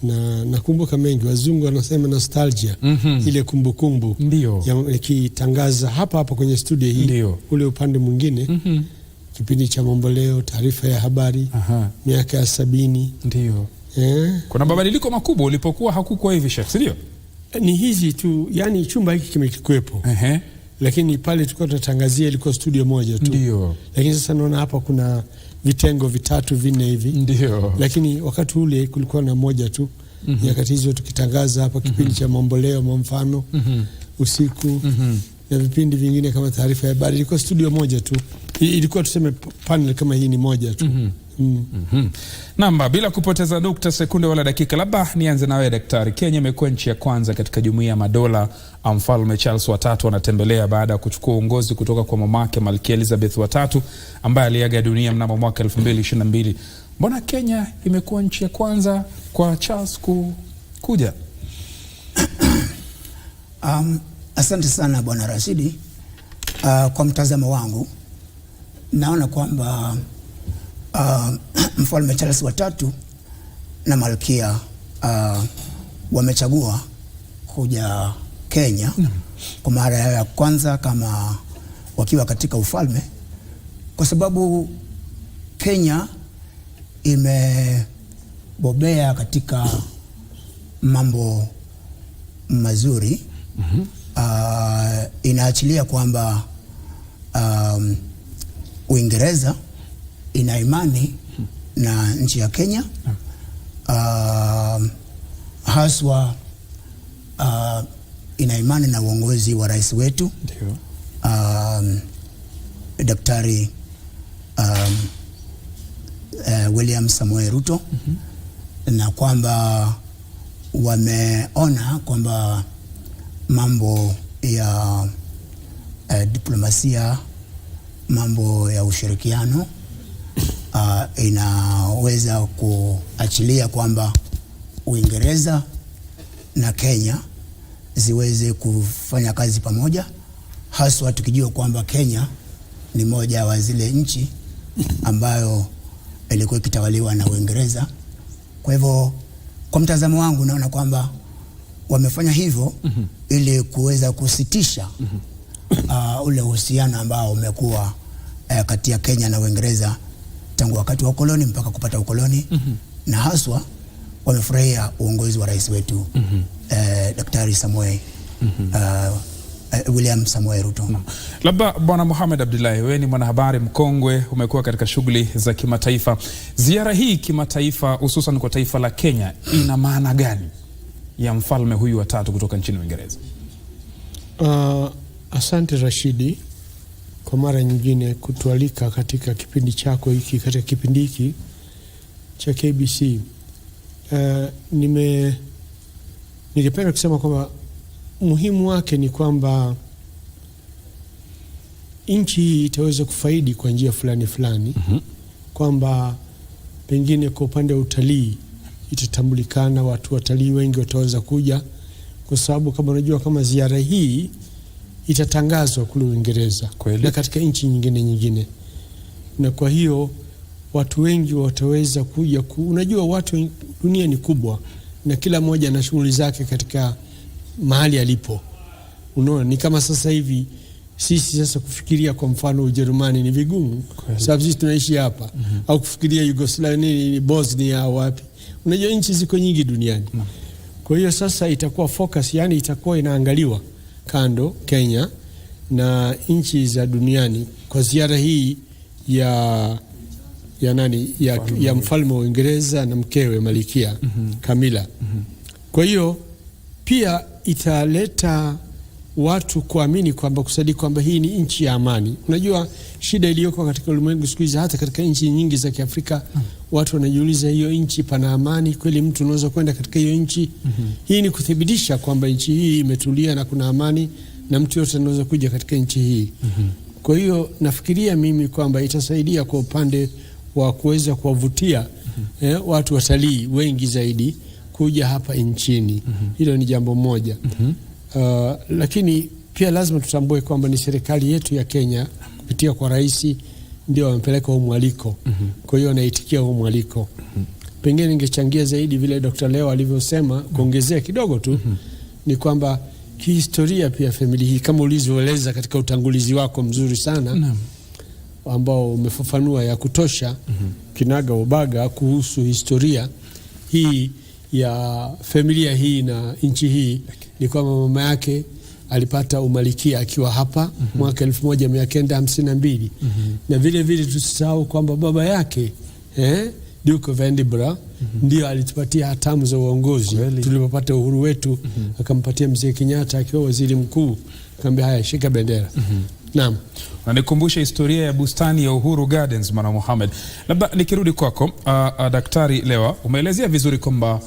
Na nakumbuka mengi, wazungu wanasema nostalgia, ile kumbukumbu ya kitangaza hapa kwenye studio hii. Ule upande mwingine kipindi cha Mambo Leo, taarifa ya habari, miaka ya 70. Ndio. Kuna mabadiliko makubwa ulipokuwa hakukuwa hivi Sheikh, ndio? Ni hizi tu, yani chumba hiki kimekuepo. Lakini pale tulikuwa tunatangazia ilikuwa studio moja tu. Ndio. Lakini sasa naona hapa kuna vitengo vitatu vinne hivi. Ndio. Lakini wakati ule kulikuwa na moja tu. Nyakati hizo tukitangaza hapa kipindi cha Mambo Leo, mfano usiku, na vipindi vingine kama taarifa ya habari, ilikuwa studio moja tu. Ilikuwa tuseme panel kama hii ni moja tu. Namba, bila kupoteza nukta, sekunde wala dakika, labda nianze na wewe daktari. Kenya imekuwa nchi ya kwanza katika jumuiya ya madola. Mfalme Charles wa tatu anatembelea baada ya kuchukua uongozi kutoka kwa mamake Malkia Elizabeth wa tatu ambaye aliaga dunia mnamo mwaka 2022. Mbona Kenya imekuwa nchi ya kwanza kwa Charles kuja? Asante sana Bwana Rashidi. Kwa mtazamo wangu naona kwamba Mfalme Charles wa tatu na Malkia wamechagua kuja Kenya kwa mara ya kwanza kama wakiwa katika ufalme, kwa sababu Kenya imebobea katika mambo mazuri. Inaachilia kwamba Uingereza ina imani na nchi ya Kenya, haswa ina imani na uongozi wa rais wetu Daktari William Samoei Ruto, na kwamba wameona kwamba mambo ya diplomasia, mambo ya ushirikiano inaweza kuachilia kwamba Uingereza na Kenya ziweze kufanya kazi pamoja, haswa tukijua kwamba Kenya ni moja wa zile nchi ambayo ilikuwa ikitawaliwa na Uingereza. Kwa hivyo kwa mtazamo wangu naona kwamba wamefanya hivyo ili kuweza kusitisha ule uhusiano ambao umekuwa kati ya Kenya na Uingereza tangu wakati wa ukoloni mpaka kupata ukoloni, na haswa wamefurahia uongozi wa rais wetu Daktari William Samoei Ruto. Labda Bwana Mohamed Abdullahi, wewe ni mwanahabari mkongwe, umekuwa katika shughuli za kimataifa. Ziara hii kimataifa, hususan kwa taifa la Kenya, ina maana gani ya mfalme huyu wa tatu kutoka nchini Uingereza? Asante Rashidi kwa mara nyingine kutualika katika kipindi chako hiki, katika kipindi hiki cha KBC. Ningependa kusema kwamba muhimu wake ni kwamba nchi hii itaweza kufaidi kwa njia fulani fulani, kwamba pengine kwa upande wa utalii itatambulikana, watalii wengi wataweza kuja, kwa sababu kama unajua kama ziara hii itatangazwa kule Uingereza na katika nchi nyingine, na kwa hiyo watu wengi wataweza kuja unajua watu, dunia ni kubwa na kila mmoja na shughuli zake katika mahali alipo. Unaona, ni kama sasa hivi sisi sasa kufikiria kwa mfano Ujerumani ni vigumu, sababu sisi tunaishi hapa, au kufikiria Yugoslavia, Bosnia au wapi. Unajua nchi ziko nyingi duniani. Kwa hiyo sasa itakuwa focus, yani itakuwa inaangaliwa kando Kenya na nchi za duniani kwa ziara hii ya mfalme wa Uingereza na mkewe Malkia Camilla. Kwa hiyo pia italeta watu kuamini kwamba, kusadiki kwamba hii ni nchi ya amani. Unajua shida iliyoko katika ulimwengu siku hizi, hata katika nchi nyingi za Kiafrika, watu wanajiuliza hiyo nchi pana amani kweli? Mtu unaweza kwenda katika hiyo nchi? Hii ni kuthibitisha kwamba nchi hii imetulia na kuna amani na mtu yote anaweza kuja katika nchi hii. Kwa hiyo nafikiria mimi kwamba itasaidia kwa upande wa kuweza kuwavutia watu watalii wengi zaidi kuja hapa nchini. Hilo ni jambo moja. Lakini pia lazima tutambue kwamba ni serikali yetu ya Kenya kupitia kwa rais ndio wamepeleka huu mwaliko. Kwa hiyo naitikia huu mwaliko. Pengine ningechangia zaidi vile Dr. Leo alivyosema, kuongezea kidogo tu, ni kwamba kihistoria pia family hii, kama ulizoeleza katika utangulizi wako mzuri sana, ambao umefafanua ya kutosha kinaga ubaga kuhusu historia hii ya familia hii na nchi hii, ni kwamba mama yake alipata umalikia akiwa hapa mwaka 1952. Na vile vile tusisahau kwamba baba yake Duke of Edinburgh ndio alitupatia hatamu za uongozi tulipopata uhuru wetu. Akampatia mzee Kenyatta akiwa waziri mkuu, akamwambia haya, shika bendera. Naam. Nikumbusha historia ya bustani ya Uhuru Gardens, Bwana Mohamed. Labda nikirudi kwako, Daktari Lewa, umeelezea vizuri kwamba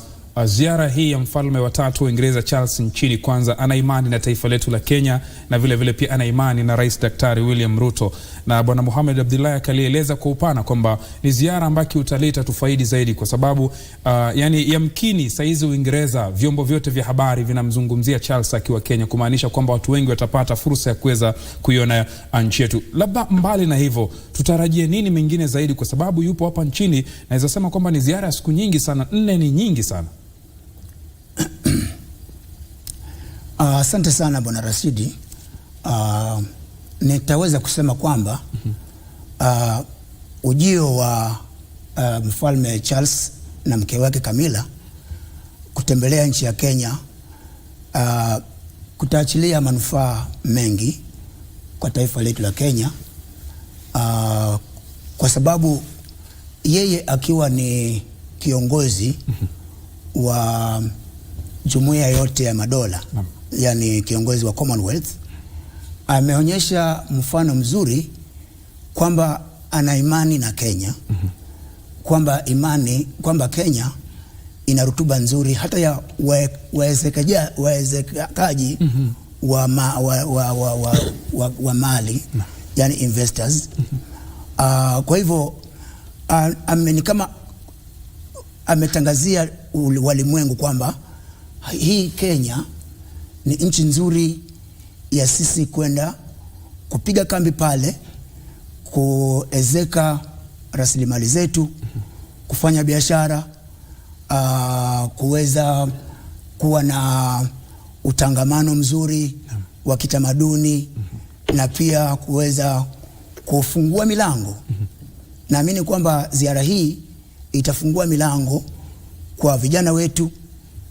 ziara hii ya mfalme wa tatu wa Uingereza Charles nchini kwanza ana imani na taifa letu la Kenya, na vile vile pia ana imani na Rais Daktari William Ruto. Na Bwana Mohamed Abdullahi akalieleza kwa upana kwamba ni ziara ambayo utaleta tufaidi zaidi, kwa sababu yani yamkini saizi Uingereza vyombo vyote vya habari vinamzungumzia Charles akiwa Kenya, kumaanisha kwamba watu wengi watapata fursa ya kuweza kuiona nchi yetu. Labda mbali na hivyo, tutarajie nini mengine zaidi, kwa sababu yupo hapa nchini, naweza sema kwamba ni ziara ya siku nyingi sana, 4 ni nyingi sana. Asante sana Bwana Rashidi. Nitaweza kusema kwamba ujio wa mfalme Charles na mke wake Camilla kutembelea nchi ya Kenya kutaachilia manufaa mengi kwa taifa letu la Kenya, kwa sababu yeye akiwa ni kiongozi wa jumuiya yote ya madola, yani kiongozi wa Commonwealth, ameonyesha mfano mzuri kwamba ana imani na Kenya, kwamba Kenya ina rutuba nzuri hata ya waezekaji wa mali, yani investors. Kwa hivyo ni kama ametangazia walimwengu kwamba hii Kenya ni nchi nzuri ya sisi kwenda kupiga kambi pale, kuezeka rasilimali zetu, kufanya biashara, kuweza kuwa na utangamano mzuri wa kitamaduni, na pia kuweza kufungua milango naamini kwamba ziara hii itafungua milango kwa vijana wetu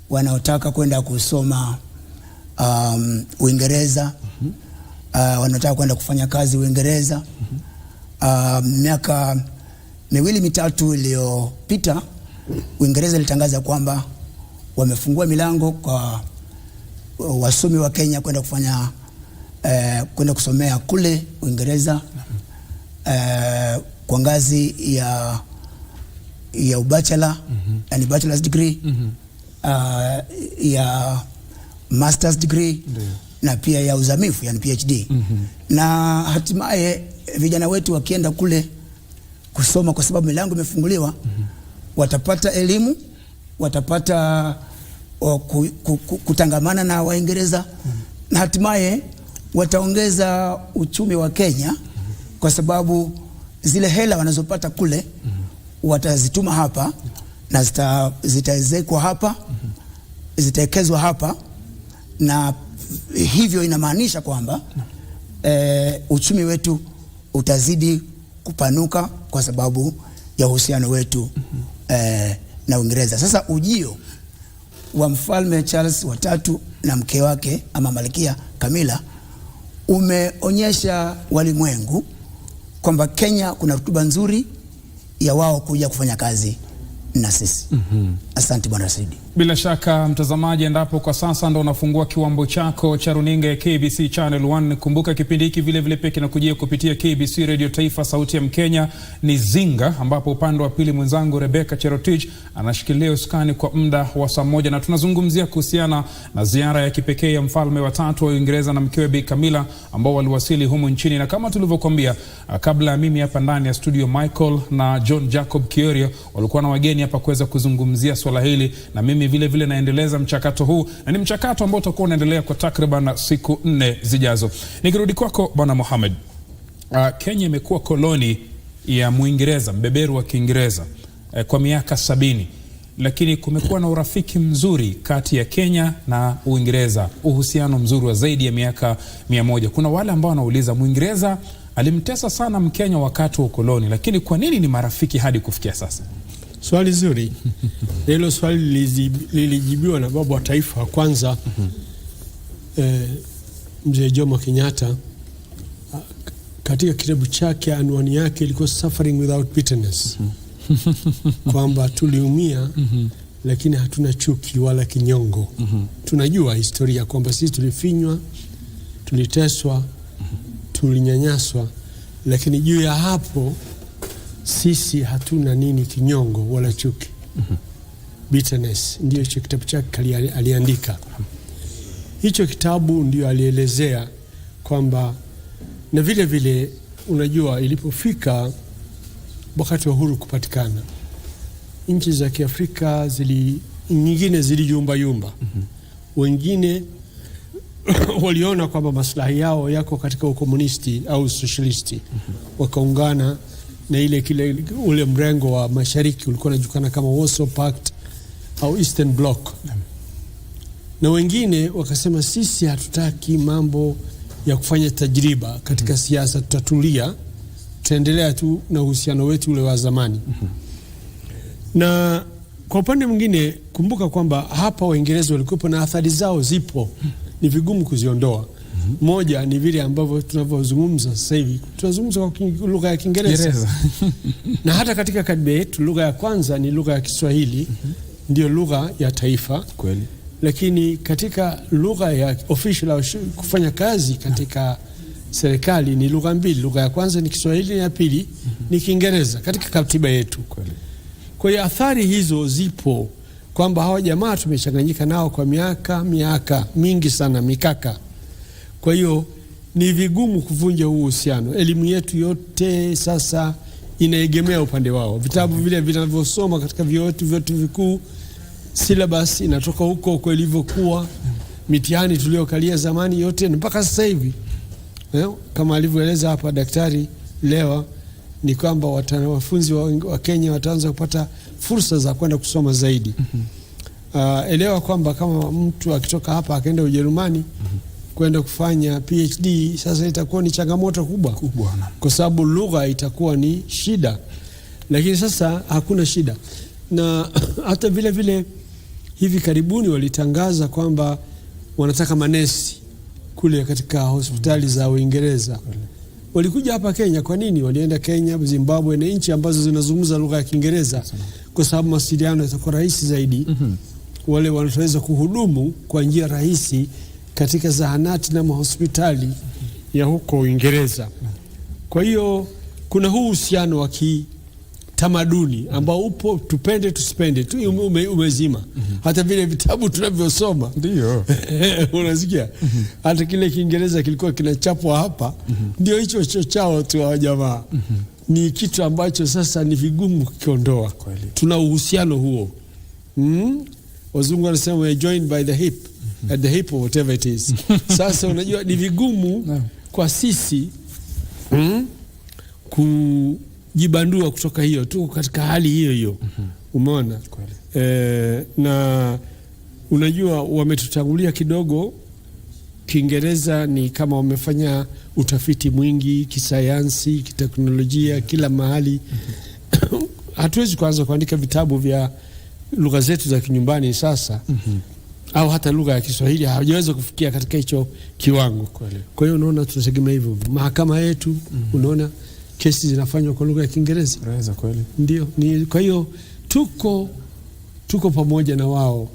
wanaotaka kwenda kusoma Uingereza, wanaotaka kwenda kufanya kazi Uingereza. Miaka 2-3 iliyopita Uingereza ilitangaza kwamba wamefungua milango kwa wasomi wa Kenya kwenda kufanya kwenda kusomea kule Uingereza kwa ngazi ya ubachelor, yani bachelor's degree, ya master's degree, na pia ya uzamifu, yani PhD. Na hatimaye vijana wetu wakienda kule kusoma, kwa sababu milango imefunguliwa, watapata elimu, watapata kutangamana na Waingereza, na hatimaye wataongeza uchumi wa Kenya, kwa sababu zile hela wanazopata kule watazituma hapa na zitaezekwa hapa, zitaekezwa hapa, na hivyo inamaanisha kwamba uchumi wetu utazidi kupanuka kwa sababu ya uhusiano wetu na Uingereza. Sasa ujio wa Mfalme Charles wa 3 na mke wake ama Malkia Camilla umeonyesha walimwengu kwamba Kenya kuna rutuba nzuri ya wao kuja kufanya kazi na sisi. Asante Bwana Rashidi. Bila shaka mtazamaji, endapo kwa sasa ndo unafungua kiwambo chako cha runinga ya KBC Channel 1, kumbuka kipindi hiki vile vile pekee kinakujia kupitia KBC Radio Taifa, sauti ya Mkenya. Ni Zinga, ambapo upande wa pili mwenzangu Rebecca Cherotich anashikilia usukani kwa muda wa saa moja, na tunazungumzia kuhusiana na ziara ya kipekee ya mfalme wa 3 wa Uingereza na mkewe Bi Camilla ambao waliwasili humu nchini. Na kama tulivyokuambia kabla ya mimi hapa ndani ya studio, Michael na John Jacob Kiorio walikuwa na wageni hapa kuweza kuzungumzia swala hili, na mimi vile vile naendeleza mchakato huu, na ni mchakato ambao utakuwa unaendelea kwa takriban siku 4 zijazo. Nikirudi kwako Bwana Mohamed, Kenya imekuwa koloni ya Muingereza, mbeberu wa Kiingereza kwa miaka 70, lakini kumekuwa na urafiki mzuri kati ya Kenya na Uingereza, uhusiano mzuri wa zaidi ya miaka 100. Kuna wale ambao wanauliza, Muingereza alimtesa sana Mkenya wakati wa ukoloni, lakini kwa nini ni marafiki hadi kufikia sasa? Swali zuri. Hilo swali lilijibiwa na baba wa taifa wa kwanza, Mzee Jomo Kenyatta. Katika kitabu chake anwani yake ilikuwa Suffering Without Bitterness. Kwamba tuliumia lakini hatuna chuki wala kinyongo. Tunajua historia kwamba sisi tulifinywa, tuliteswa, tulinyanyaswa, lakini juu ya hapo sisi hatuna nini kinyongo wala chuki. Bitterness ndio hicho kitabu chake aliandika. Hicho kitabu ndio alielezea kwamba, na vile vile unajua ilipofika wakati wa uhuru kupatikana, nchi za Kiafrika nyingine ziliyumba yumba. Wengine waliona kwamba maslahi yao yako katika ukomunisti au socialisti, wakaungana na ule mrengo wa mashariki ulikuwa unajulikana kama Warsaw Pact au Eastern Bloc. Na wengine wakasema sisi hatutaki mambo ya kufanya tajriba katika siasa, tutatulia, tutaendelea tu na uhusiano wetu ule wa zamani. Na kwa upande mwingine kumbuka kwamba hapa Waingereza walikuwa na athari zao zipo, ni vigumu kuziondoa. Moja ni vile ambavyo tunavyozungumza sasa hivi, tunazungumza kwa lugha ya Kiingereza. Na hata katika katiba yetu lugha ya kwanza ni lugha ya Kiswahili, ndio lugha ya taifa. Kweli. Lakini katika lugha ya official au kufanya kazi katika serikali ni lugha mbili. Lugha ya kwanza ni Kiswahili na ya pili ni Kiingereza katika katiba yetu. Kweli. Kwa hiyo athari hizo zipo kwamba hawa jamaa tumechanganyika nao kwa miaka mingi sana, mikaka. Kwa hiyo ni vigumu kuvunja huu uhusiano. Elimu yetu yote sasa inaegemea upande wao. Vitabu vile vinavyosoma katika vyote vikuu, syllabus inatoka huko kwa ilivyokuwa. Mitihani tuliokalia zamani yote mpaka sasa hivi, kama alivyoeleza hapa daktari leo, ni kwamba wanafunzi wa Kenya wataanza kupata fursa za kwenda kusoma zaidi. Elewa kwamba kama mtu akitoka hapa akaenda Ujerumani kwenda kufanya PhD, sasa itakuwa ni changamoto kubwa. Kwa sababu lugha itakuwa ni shida. Lakini sasa hakuna shida. Na hata vile vile hivi karibuni walitangaza kwamba wanataka manesi kule katika hospitali za Uingereza. Walikuja hapa Kenya. Kwa nini? Walienda Kenya, Zimbabwe na nchi ambazo zinazungumza lugha ya Kiingereza, kwa sababu mawasiliano yatakuwa rahisi zaidi. Wale wanaweza kuhudumu kwa njia rahisi katika zahanati na hospitali ya huko Uingereza. Kwa hiyo kuna huu uhusiano wa kitamaduni ambao upo, tupende tusipende tu, umezima. Hata vile vitabu tunavyosoma ndio unasikia hata kile Kiingereza kilikuwa kinachapwa hapa ndio hicho chao tu wa jamaa. Ni kitu ambacho sasa ni vigumu kukiondoa. Tuna uhusiano huo. Wazungu wanasema we are joined by the hip, at the hip or whatever it is. Sasa unajua ni vigumu kwa sisi kujibandua kutoka hiyo. Tuko katika hali hiyo hiyo. Umeona? Na unajua wametutangulia kidogo. Kiingereza ni kama wamefanya utafiti mwingi kisayansi, kiteknolojia, kila mahali. Hatuwezi kuanza kuandika vitabu vya lugha zetu za kinyumbani sasa. Au hata lugha ya Kiswahili hawajaweza kufikia katika hicho kiwango. Kwa hiyo unaona tunategemea hivyo. Mahakama yetu unaona kesi zinafanywa kwa lugha ya Kiingereza. Ndio. Kwa hiyo tuko pamoja na wao.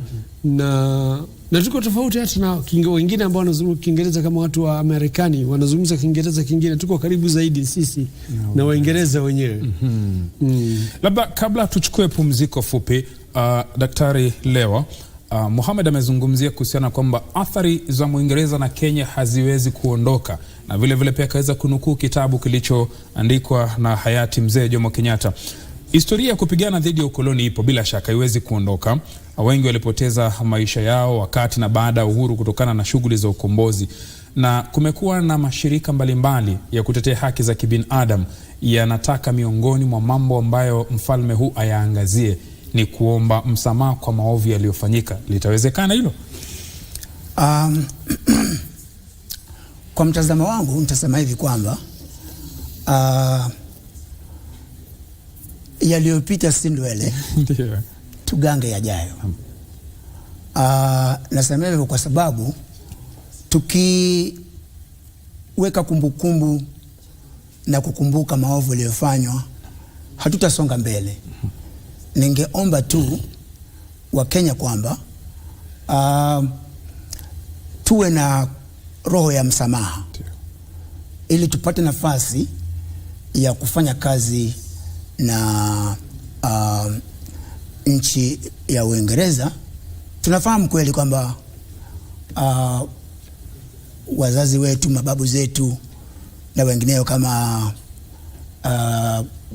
Na tuko tofauti hata na wengine ambao wanazungumza Kiingereza kama watu wa Marekani wanazungumza Kiingereza kingine. Tuko karibu zaidi sisi na Waingereza wenyewe. Labda kabla tuchukue pumziko fupi, Daktari Lewa, Mohamed amezungumzia kuhusiana kwamba athari za Muingereza na Kenya haziwezi kuondoka, na vile vile pia kaweza kunukuu kitabu kilichoandikwa na hayati Mzee Jomo Kenyatta. Historia ya kupigana dhidi ya ukoloni ipo, bila shaka haiwezi kuondoka. Wengi walipoteza maisha yao wakati na baada ya uhuru kutokana na shughuli za ukombozi, na kumekuwa na mashirika mbalimbali ya kutetea haki za kibinadamu yanataka miongoni mwa mambo ambayo mfalme huu ayaangazie ni kuomba msamaha kwa maovu yaliyofanyika. Litawezekana hilo? Kwa mtazamo wangu nitasema hivi kwamba yaliyopita si ndwele, tugange yajayo. Nasema hivyo kwa sababu tukiweka kumbukumbu na kukumbuka maovu yaliyofanywa hatutasonga mbele. Ningeomba tu wa Kenya kwamba tuwe na roho ya msamaha ili tupate nafasi ya kufanya kazi na nchi ya Uingereza. Tunafahamu kweli kwamba wazazi wetu, mababu zetu na wengineo kama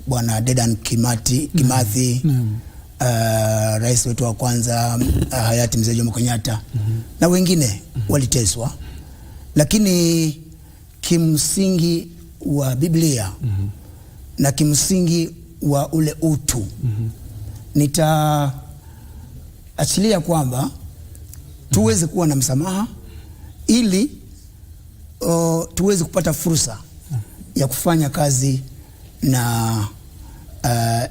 Bwana Dedan Kimathi, rais wetu wa kwanza hayati Mzee Jomo Kenyatta na wengine waliteswa, lakini kimsingi wa Biblia na kimsingi wa ule utu nitaachilia kwamba tuweze kuwa na msamaha ili tuweze kupata fursa ya kufanya kazi na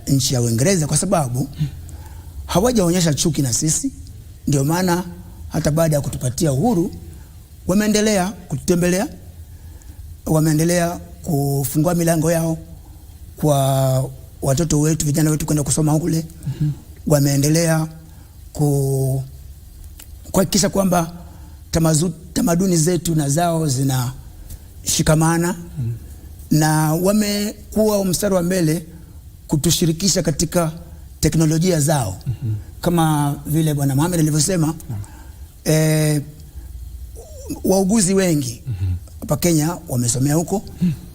nchi ya Uingereza, kwa sababu hawajaonyesha chuki na sisi. Ndio maana hata baada ya kutupatia uhuru wameendelea kututembelea, wameendelea kufungua milango yao kwa watoto wetu, vijana wetu kwenda kusoma kule. Wameendelea kuhakikisha kwamba tamaduni zetu na zao zinashikamana, na wamekuwa mstari wa mbele kutushirikisha katika teknolojia zao. Kama vile Bwana Mohamed alivyosema, wauguzi wengi hapa Kenya wamesomea huko,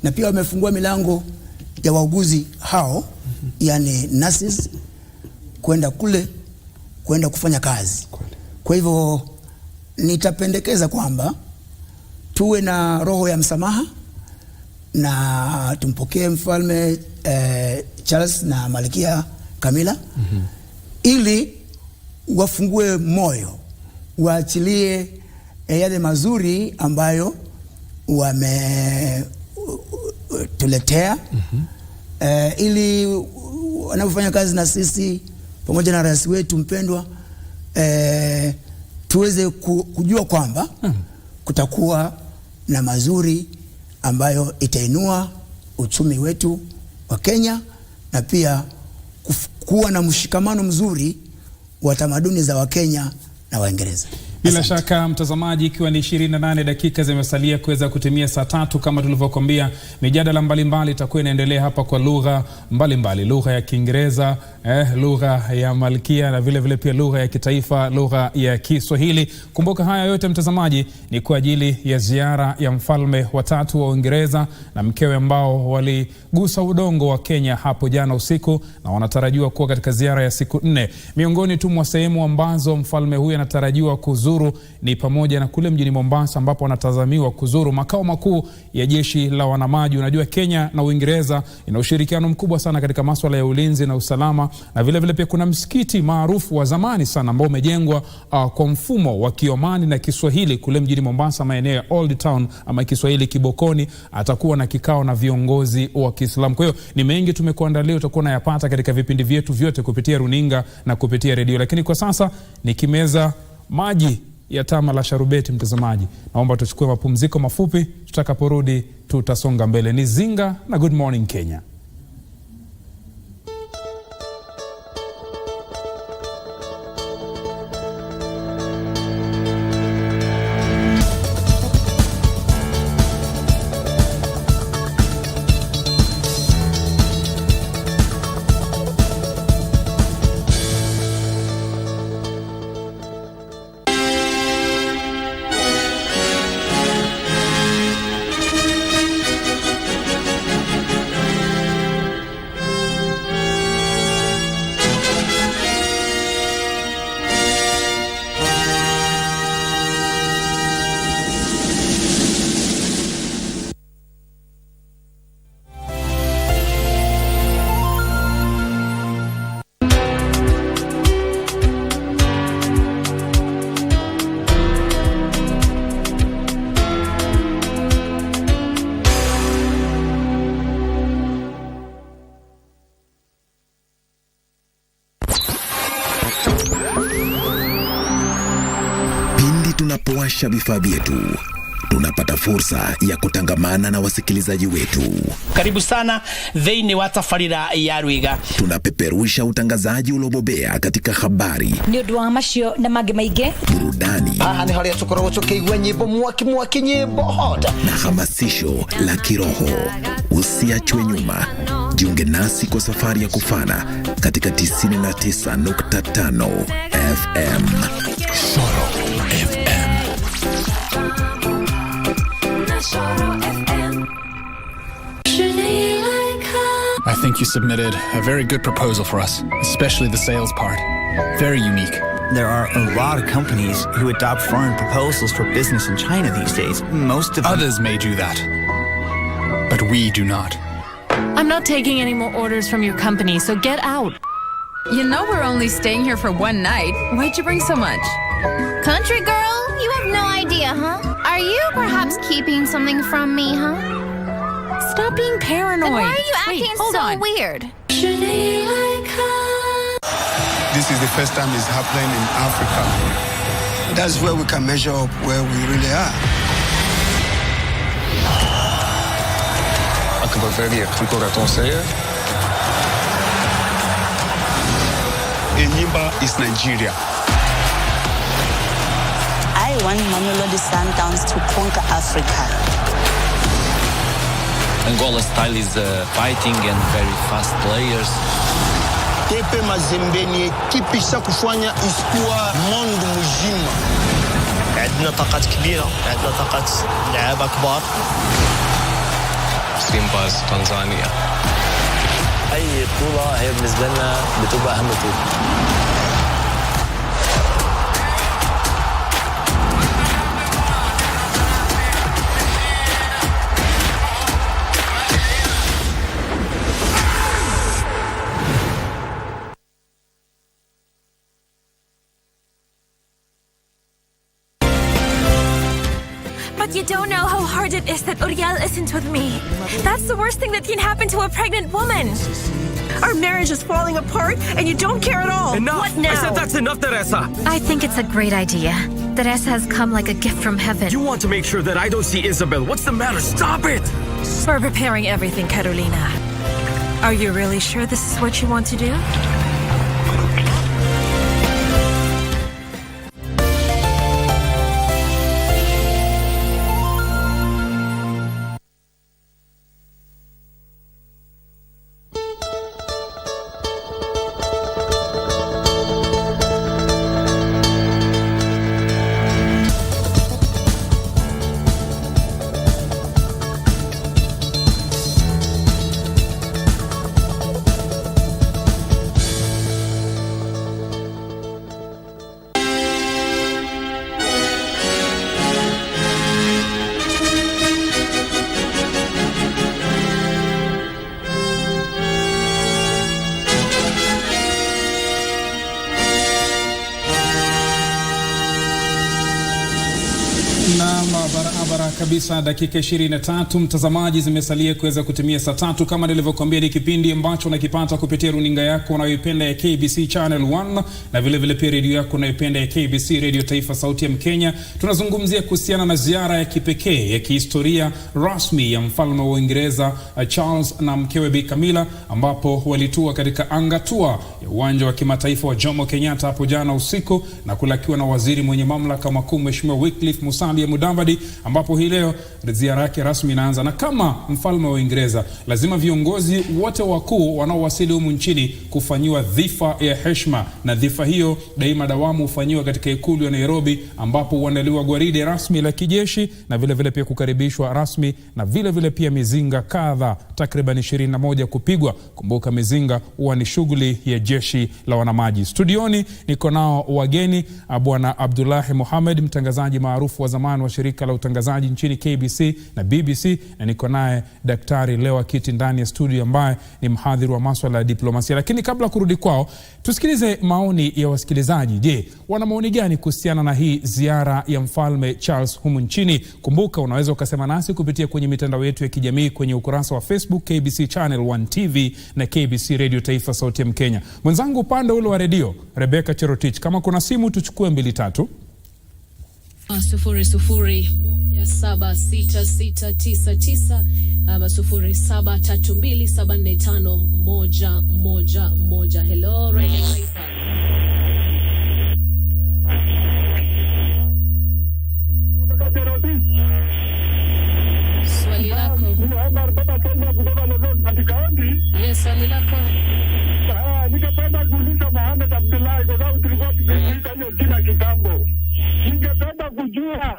na pia wamefungua milango ya wauguzi hao, yani nurses, kwenda kule, kwenda kufanya kazi. Kwa hivyo nitapendekeza kwamba tuwe na roho ya msamaha na tumpokee mfalme Charles na Malkia Camilla ili wafungue moyo, waachilie yale mazuri ambayo wametuletea, ili wanaofanya kazi na sisi pamoja na rais wetu mpendwa, tuweze kujua kwamba kutakuwa na mazuri ambayo itainua uchumi wetu wa Kenya na pia kuwa na mshikamano mzuri wa tamaduni za Wakenya na Waingereza. Bila shaka mtazamaji, ikiwa ni 28 dakika zimesalia kuweza kutimia saa 3, kama tulivyokuambia, mijadala mbalimbali itakuwa inaendelea hapa kwa lugha mbalimbali, lugha ya Kiingereza, lugha ya Malkia na vile vile pia lugha ya kitaifa, lugha ya Kiswahili. Kumbuka haya yote mtazamaji ni kwa ajili ya ziara ya mfalme wa 3 wa Uingereza na mkewe ambao waligusa udongo wa Kenya hapo jana usiku na wanatarajiwa kuwa katika ziara ya siku 4. Miongoni tu mwa sehemu ambazo mfalme huyu anatarajiwa kuzuru ni pamoja na kule mjini Mombasa ambapo wanatazamiwa kuzuru makao makuu ya jeshi la wanamaji. Unajua Kenya na Uingereza ina ushirikiano mkubwa sana katika masuala ya ulinzi na usalama, na vile vile pia kuna msikiti maarufu wa zamani sana ambao umejengwa kwa mfumo wa Kiomani na Kiswahili kule mjini Mombasa, maeneo ya Old Town ama Kiswahili Kibokoni. Atakuwa na kikao na viongozi wa Kiislamu. Kwa hiyo ni mengi tumekuandalia, utakuwa unayapata katika vipindi vyetu vyote kupitia runinga na kupitia redio. Lakini kwa sasa nikimeza maji ya tama la sharubeti mtazamaji, naomba tuchukue mapumziko mafupi, tutakaporudi tutasonga mbele. Ni Zinga na Good Morning Kenya. Tunapowasha vifaa vyetu, tunapata fursa ya kutangamana na wasikilizaji wetu. Karibu sana thĩinĩ wa tabarĩra ya Rwiga. Tunapeperusha utangazaji uliobobea katika habari, ni ũndũ wa macio na mangĩ maingĩ, burudani, nĩ harĩa tũkoragwo tũkĩigua nyĩmbo mwaki nyĩmbo hot, na hamasisho la kiroho. Usiachwe nyuma, jiunge nasi kwa safari ya kufana katika 99.5 FM. Solo FM. I think you submitted a very good proposal for us, especially the sales part. Very unique. There are a lot of companies who adopt foreign proposals for business in China these days. Most of them... Others may do that, but we do not. I'm not taking any more orders from your company, so get out. You know we're only staying here for one night. Why'd you bring so much? Country girl, you have no idea, huh? Are you perhaps keeping something from me, huh? Stop being paranoid. Then why are you acting so weird? This is the first time it's happening in Africa. That's where we can measure up where we really are. Enyimba is Nigeria. I want Mamelodi Sundowns to conquer Africa. Angola style is fighting and very fast players. Tepe Mazembe ni ekipi isha kufanya iskua mondo mzima. عندنا طاقات كبيرة، عندنا طاقات لعيبة كبار. سيمباز تنزانيا. أي بطولة هي بالنسبة لنا بتبقى أهم بطولة. But you don't know how hard it is that Uriel isn't with me. That's the worst thing that can happen to a pregnant woman. Our marriage is falling apart, and you don't care at all. Enough! What now? I said that's enough, Teresa! I think it's a great idea. Teresa has come like a gift from heaven. You want to make sure that I don't see Isabel. What's the matter? Stop it! We're preparing everything, Carolina. Are you really sure this is what you want to do? Barabara kabisa, dakika 23 mtazamaji zimesalia kuweza kutimia saa 3. Kama nilivyokuambia, ni kipindi ambacho unakipata kupitia runinga yako unayoipenda ya KBC Channel 1 na vile vile pia redio yako unayoipenda ya KBC Radio Taifa Sauti ya Mkenya. Tunazungumzia kuhusiana na ziara ya kipekee ya kihistoria rasmi ya mfalme wa Uingereza Charles na mkewe Bi Camilla, ambapo walitua katika angatua ya uwanja wa kimataifa wa Jomo Kenyatta hapo jana usiku na kulakiwa na waziri mwenye mamlaka makuu Mheshimiwa Wycliffe Musalia Mudavadi, ambapo hii leo ziara yake rasmi inaanza. Na kama mfalme wa Uingereza, lazima viongozi wote wakuu wanaowasili humu nchini kufanyiwa dhifa ya heshima, na dhifa hiyo daima dawamu hufanyiwa katika ikulu ya Nairobi, ambapo huandaliwa gwaride rasmi la kijeshi na vile vile pia kukaribishwa rasmi, na vile vile pia mizinga kadha takriban 21 kupigwa. Kumbuka mizinga huwa ni shughuli ya jeshi la wanamaji. Studioni niko nao wageni, Bwana Abdullahi Mohamed, mtangazaji maarufu wa zamani wa shirika la utangazaji nchini KBC na BBC, na niko naye Daktari Lewa Kiti ndani ya studio ambaye ni mhadhiri wa masuala ya diplomasia. Lakini kabla kurudi kwao, tusikilize maoni ya wasikilizaji. Je, wana maoni gani kuhusiana na hii ziara ya mfalme Charles humu nchini? Kumbuka unaweza ukasema nasi kupitia kwenye mitandao yetu ya kijamii kwenye ukurasa wa Facebook KBC Channel 1 TV na KBC Radio Taifa Sauti ya Mkenya. Mwenzangu upande ule wa redio Rebecca Cherotich, kama kuna simu tuchukue 2-3. 0017669 0732745111. Hello Radio Taifa. Swali lako. Yes, swali lako. Ningependa kuuliza Mohamed Abdullahi kwa sababu tulikuwa tukiuliza hiyo kila kitambo. Ningependa kujua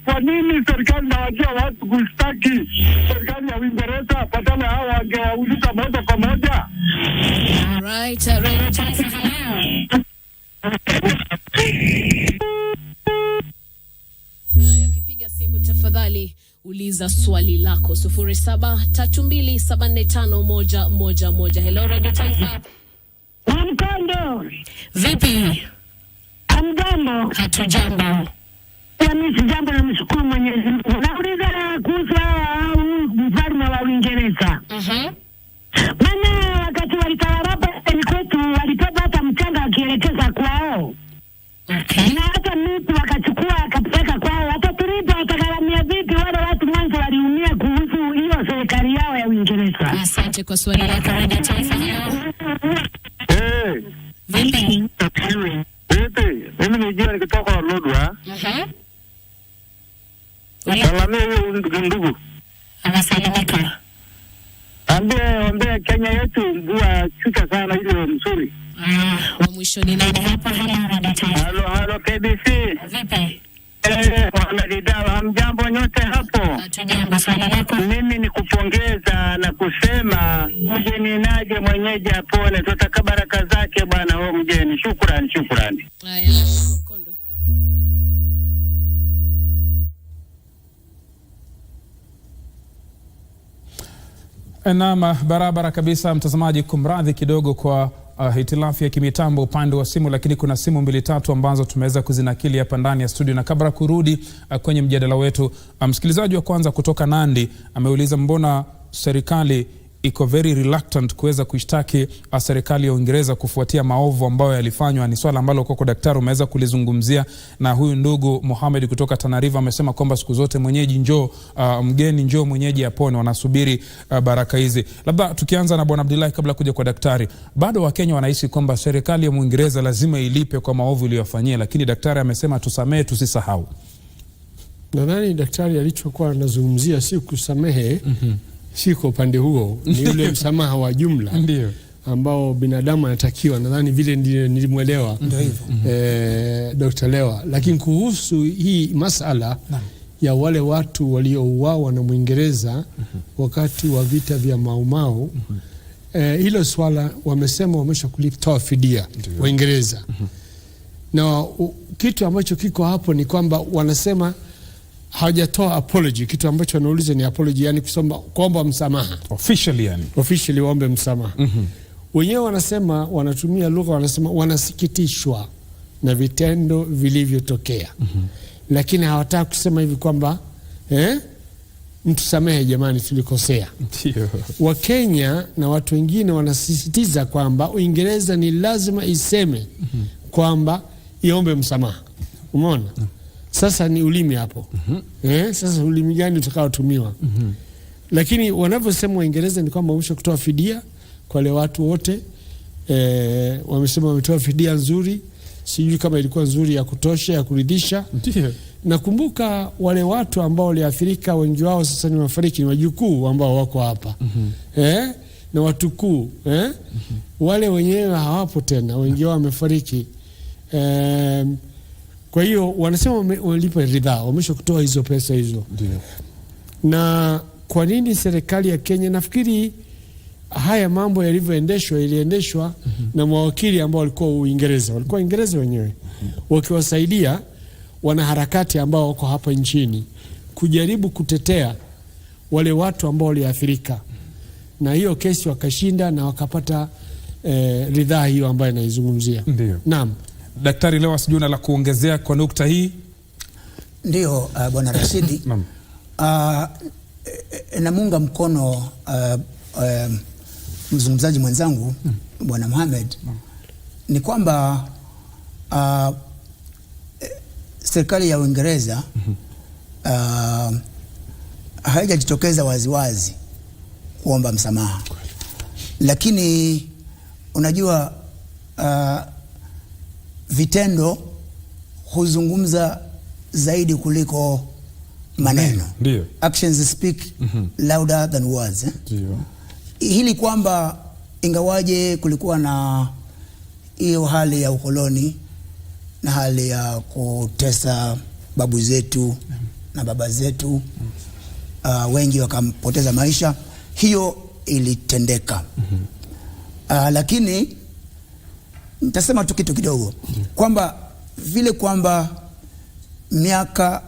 kwa nini serikali inawajia watu kustaki serikali ya Uingereza badala hao wangewauliza moja kwa moja. All right, Radio Taifa. Ukipiga simu tafadhali uliza swali lako 0732745111. Hello Radio Taifa. Mkondo. Vipi? Amjambo. Hatujambo. Mimi sijambo na mshukuru Mwenyezi Mungu. Nauliza kuhusu mfalme wa Uingereza. Maana wakati walitawala kwetu walitoa hata mchanga akielekeza kwao. Na hata mtu wakachukua akapeleka kwao. Hata tulipo watagaramia vipi wale watu mwanzo waliumia kuhusu hiyo serikali yao ya Uingereza. Asante kwa swali lako Radio Taifa. Vipi? Mimi nijua nikitoka Lodwa. Salamia hiyo ndugu. Anasalimika. Ambia Kenya yetu mvua chuka sana ile mzuri. Wa mwisho ni nani hapa? Hello KBC. Vipi? Hamjambo nyote hapo? Hatujambo, swali lako. Mimi ni kupongeza na kusema mgeni naje mwenyeji apone, tutaka baraka zake bwana huo mgeni. Shukrani. Haya, Mkondo. Naam, barabara kabisa mtazamaji, kumradhi kidogo kwa hitilafu ya kimitambo upande wa simu, lakini kuna simu 2-3 ambazo tumeweza kuzinakili hapa ndani ya studio. Na kabla kurudi kwenye mjadala wetu, msikilizaji wa kwanza kutoka Nandi ameuliza mbona serikali iko very reluctant kuweza kushtaki serikali ya Uingereza kufuatia maovu ambayo yalifanywa. Ni swala ambalo kwa daktari umeweza kulizungumzia, na huyu ndugu Mohamed kutoka Tana River amesema kwamba siku zote mwenyeji njoo, mgeni njoo mwenyeji apone, wanasubiri baraka hizi. Labda tukianza na Bwana Abdullahi kabla kuja kwa daktari, bado Wakenya wanahisi kwamba serikali ya Uingereza lazima ilipe kwa maovu iliyofanyia, lakini daktari amesema tusamehe, tusisahau. Nadhani daktari alichokuwa anazungumzia si kusamehe, si kwa upande huo, ni ule msamaha wa jumla ndio ambao binadamu anatakiwa. Nadhani vile ndio nilimwelewa Dr. Lewa. Lakini kuhusu hii masala ya wale watu waliouawa na Mwingereza wakati wa vita vya Mau Mau, hilo swala wamesema wamesha kulitoa fidia Waingereza. Na kitu ambacho kiko hapo ni kwamba wanasema hawajatoa apology. Kitu ambacho wanauliza ni apology, yani kuomba msamaha officially, yani officially waombe msamaha. Wenyewe wanasema, wanatumia lugha, wanasema wanasikitishwa na vitendo vilivyotokea. Lakini hawataka kusema hivi kwamba mtusamehe jamani, tulikosea. Wakenya na watu wengine wanasisitiza kwamba Uingereza ni lazima iseme kwamba iombe msamaha. Umeona? Sasa ni ulimi hapo. Sasa ulimi gani utakaotumiwa? Lakini wanavyosema Waingereza ni kwamba wamesha kutoa fidia kwa wale watu wote. Wamesema wametoa fidia nzuri. Sijui kama ilikuwa nzuri ya kutosha, ya kuridhisha. Nakumbuka wale watu ambao waliathirika, wengi wao sasa ni wafariki, ni wajukuu ambao wako hapa. Na watukuu. Wale wenyewe hawapo tena, wengi wao wamefariki. Kwa hiyo wanasema walipa ridhaa, wamesha kutoa hizo pesa hizo. Na kwa nini serikali ya Kenya, nafikiri haya mambo yalivyoendeshwa, iliendeshwa na mawakili ambao walikuwa Uingereza, walikuwa Uingereza wenyewe, wakiwasaidia wanaharakati ambao wako hapa nchini kujaribu kutetea wale watu ambao waliathirika. Na hiyo kesi wakashinda na wakapata ridhaa hiyo ambayo naizungumzia. Naam. Daktari Lewa, sijui una la kuongezea kwa nukta hii? Ndio, Bwana Rashidi. Namunga mkono mzungumzaji mwenzangu Bwana Mohamed. Ni kwamba serikali ya Uingereza haijajitokeza waziwazi kuomba msamaha, lakini unajua vitendo huzungumza zaidi kuliko maneno. Actions speak louder than words. Hili kwamba ingawaje kulikuwa na hiyo hali ya ukoloni na hali ya kutesa babu zetu na baba zetu, wengi wakampoteza maisha, hiyo ilitendeka. Lakini nitasema tu kitu kidogo kwamba vile kwamba miaka